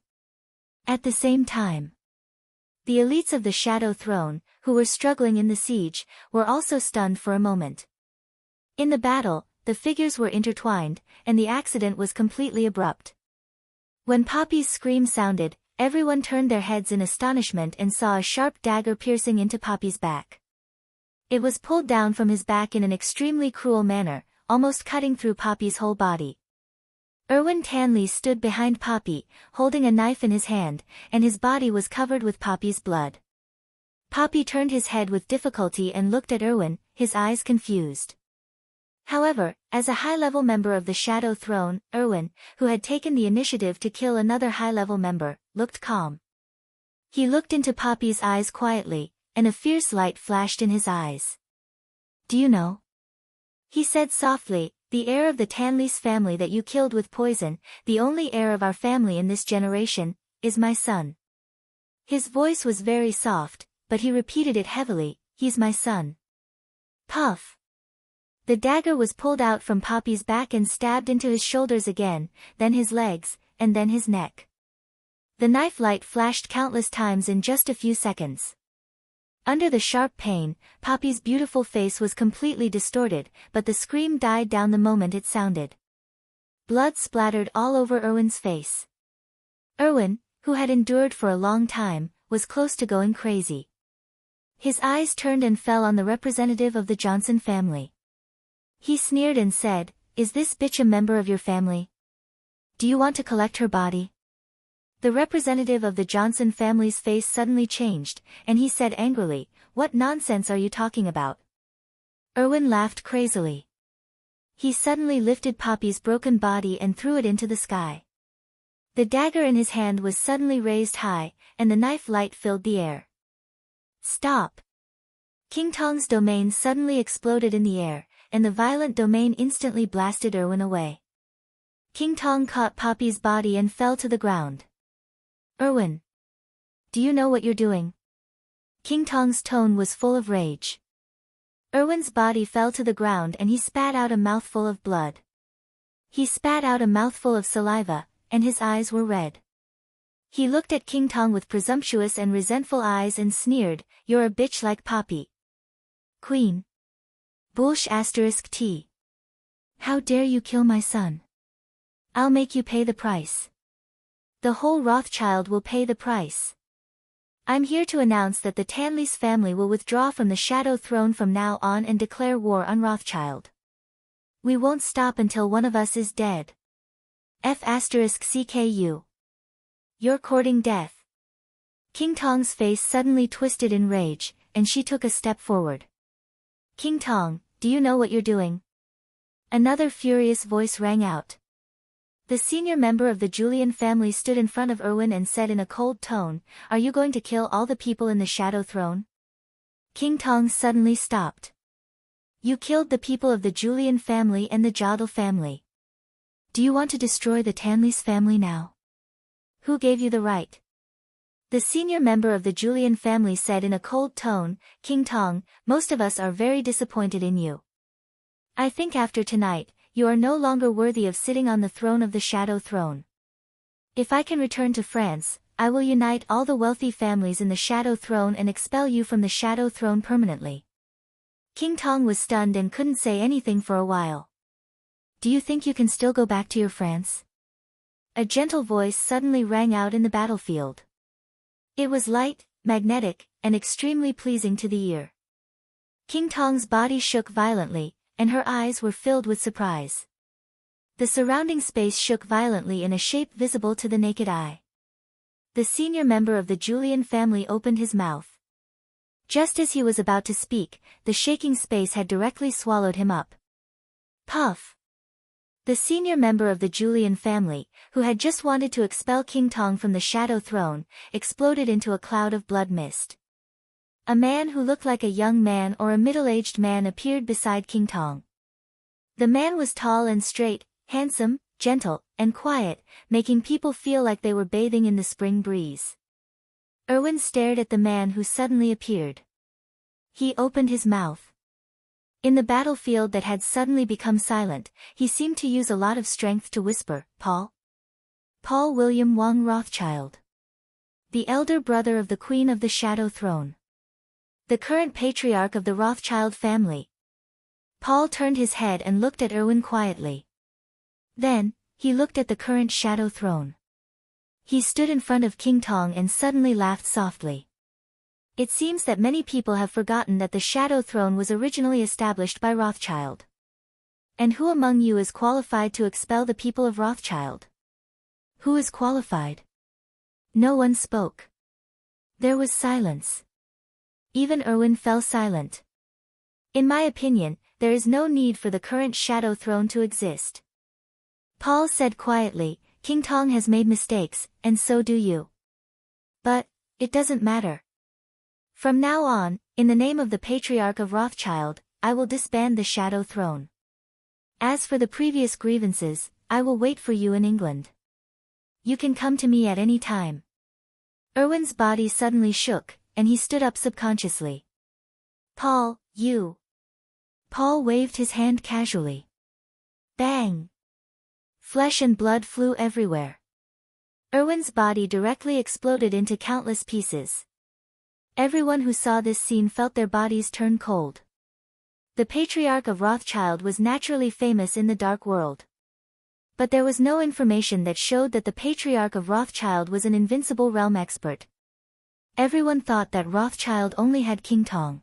S1: At the same time, the elites of the shadow throne, who were struggling in the siege, were also stunned for a moment. In the battle, the figures were intertwined, and the accident was completely abrupt. When Poppy's scream sounded, everyone turned their heads in astonishment and saw a sharp dagger piercing into Poppy's back. It was pulled down from his back in an extremely cruel manner, almost cutting through Poppy's whole body. Erwin Tanley stood behind Poppy, holding a knife in his hand, and his body was covered with Poppy's blood. Poppy turned his head with difficulty and looked at Erwin, his eyes confused. However, as a high-level member of the Shadow Throne, Erwin, who had taken the initiative to kill another high-level member, looked calm. He looked into Poppy's eyes quietly, and a fierce light flashed in his eyes. "Do you know?" he said softly, "the heir of the Tanley's family that you killed with poison, the only heir of our family in this generation, is my son." His voice was very soft, but he repeated it heavily, "He's my son." Puff! The dagger was pulled out from Poppy's back and stabbed into his shoulders again, then his legs, and then his neck. The knife light flashed countless times in just a few seconds. Under the sharp pain, Poppy's beautiful face was completely distorted, but the scream died down the moment it sounded. Blood splattered all over Erwin's face. Erwin, who had endured for a long time, was close to going crazy. His eyes turned and fell on the representative of the Johnson family. He sneered and said, "Is this bitch a member of your family? Do you want to collect her body?" The representative of the Johnson family's face suddenly changed, and he said angrily, "What nonsense are you talking about?" Erwin laughed crazily. He suddenly lifted Poppy's broken body and threw it into the sky. The dagger in his hand was suddenly raised high, and the knife light filled the air. "Stop!" King Tong's domain suddenly exploded in the air, and the violent domain instantly blasted Erwin away. King Tong caught Poppy's body and fell to the ground. "Erwin! Do you know what you're doing?" King Tong's tone was full of rage. Erwin's body fell to the ground and he spat out a mouthful of blood. He spat out a mouthful of saliva, and his eyes were red. He looked at King Tong with presumptuous and resentful eyes and sneered, "You're a bitch like Poppy. Queen. Bullsh *T. How dare you kill my son? I'll make you pay the price. The whole Rothschild will pay the price. I'm here to announce that the Tanley's family will withdraw from the Shadow Throne from now on and declare war on Rothschild. We won't stop until one of us is dead. F***CKU. You're courting death." King Tong's face suddenly twisted in rage, and she took a step forward. "King Tong, do you know what you're doing?" Another furious voice rang out. The senior member of the Julian family stood in front of Erwin and said in a cold tone, "Are you going to kill all the people in the Shadow Throne?" King Tong suddenly stopped. "You killed the people of the Julian family and the Jodl family. Do you want to destroy the Tanley's family now? Who gave you the right?" The senior member of the Julian family said in a cold tone, "King Tong, most of us are very disappointed in you. I think after tonight, you are no longer worthy of sitting on the throne of the Shadow Throne. If I can return to France, I will unite all the wealthy families in the Shadow Throne and expel you from the Shadow Throne permanently. King Tong was stunned and couldn't say anything for a while. Do you think you can still go back to your France? A gentle voice suddenly rang out in the battlefield. It was light, magnetic, and extremely pleasing to the ear. King Tong's body shook violently, and her eyes were filled with surprise. The surrounding space shook violently in a shape visible to the naked eye. The senior member of the Julian family opened his mouth. Just as he was about to speak, the shaking space had directly swallowed him up. Puff! The senior member of the Julian family, who had just wanted to expel King Tong from the Shadow Throne, exploded into a cloud of blood mist. A man who looked like a young man or a middle-aged man appeared beside King Tong. The man was tall and straight, handsome, gentle, and quiet, making people feel like they were bathing in the spring breeze. Erwin stared at the man who suddenly appeared. He opened his mouth. In the battlefield that had suddenly become silent, he seemed to use a lot of strength to whisper, Paul? Paul William Wong Rothschild. The elder brother of the Queen of the Shadow Throne. The current patriarch of the Rothschild family. Paul turned his head and looked at Erwin quietly. Then, he looked at the current Shadow Throne. He stood in front of King Tong and suddenly laughed softly. It seems that many people have forgotten that the Shadow Throne was originally established by Rothschild. And who among you is qualified to expel the people of Rothschild? Who is qualified? No one spoke. There was silence. Even Erwin fell silent. In my opinion, there is no need for the current Shadow Throne to exist. Paul said quietly, King Tong has made mistakes, and so do you. But, it doesn't matter. From now on, in the name of the Patriarch of Rothschild, I will disband the Shadow Throne. As for the previous grievances, I will wait for you in England. You can come to me at any time. Erwin's body suddenly shook, and he stood up subconsciously. Paul, you. Paul waved his hand casually. Bang! Flesh and blood flew everywhere. Erwin's body directly exploded into countless pieces. Everyone who saw this scene felt their bodies turn cold. The Patriarch of Rothschild was naturally famous in the dark world. But there was no information that showed that the Patriarch of Rothschild was an invincible realm expert. Everyone thought that Rothschild only had King Tong.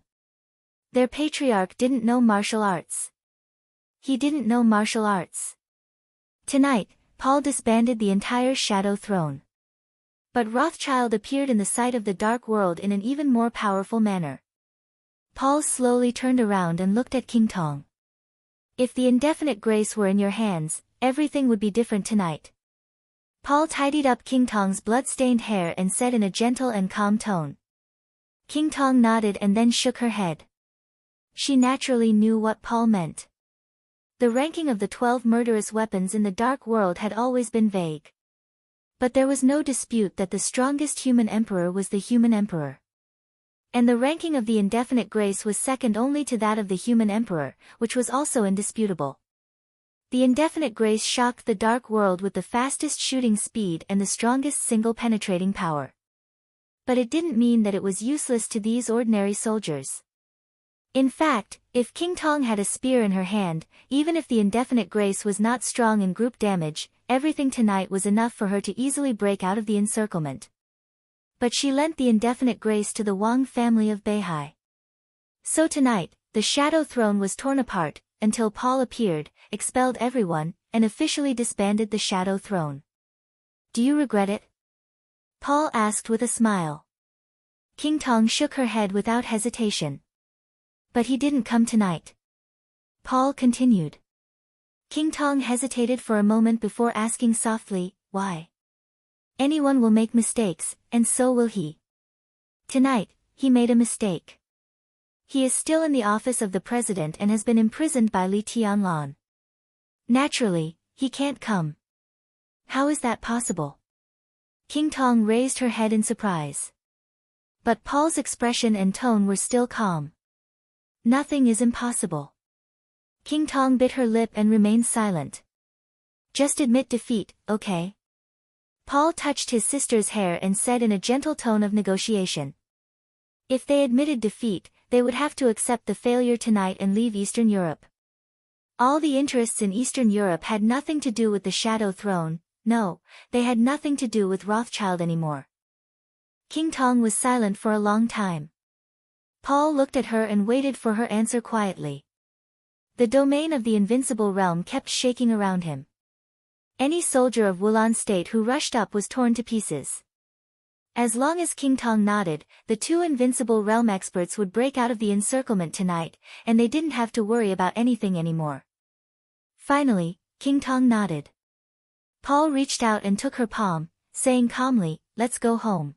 S1: Their Patriarch didn't know martial arts. He didn't know martial arts. Tonight, Paul disbanded the entire Shadow Throne. But Rothschild appeared in the sight of the dark world in an even more powerful manner. Paul slowly turned around and looked at King Tong. If the indefinite grace were in your hands, everything would be different tonight. Paul tidied up King Tong's blood-stained hair and said in a gentle and calm tone. King Tong nodded and then shook her head. She naturally knew what Paul meant. The ranking of the 12 murderous weapons in the dark world had always been vague. But there was no dispute that the strongest human emperor was the human emperor. And the ranking of the indefinite grace was second only to that of the human emperor, which was also indisputable. The indefinite grace shocked the dark world with the fastest shooting speed and the strongest single penetrating power. But it didn't mean that it was useless to these ordinary soldiers. In fact, if King Tong had a spear in her hand, even if the indefinite grace was not strong in group damage, everything tonight was enough for her to easily break out of the encirclement. But she lent the indefinite grace to the Wang family of Beihai. So tonight, the Shadow Throne was torn apart, until Paul appeared, expelled everyone, and officially disbanded the Shadow Throne. Do you regret it? Paul asked with a smile. King Tong shook her head without hesitation. But he didn't come tonight. Paul continued. King Tong hesitated for a moment before asking softly, why? Anyone will make mistakes, and so will he. Tonight, he made a mistake. He is still in the office of the president and has been imprisoned by Li Tianlan. Naturally, he can't come. How is that possible? King Tong raised her head in surprise. But Paul's expression and tone were still calm. Nothing is impossible. King Tong bit her lip and remained silent. Just admit defeat, okay? Paul touched his sister's hair and said in a gentle tone of negotiation. If they admitted defeat, they would have to accept the failure tonight and leave Eastern Europe. All the interests in Eastern Europe had nothing to do with the Shadow Throne. No, they had nothing to do with Rothschild anymore. King Tong was silent for a long time. Paul looked at her and waited for her answer quietly. The domain of the invincible realm kept shaking around him. Any soldier of Wulan state who rushed up was torn to pieces. As long as King Tong nodded, the two invincible realm experts would break out of the encirclement tonight, and they didn't have to worry about anything anymore. Finally, King Tong nodded. Paul reached out and took her palm, saying calmly, "Let's go home."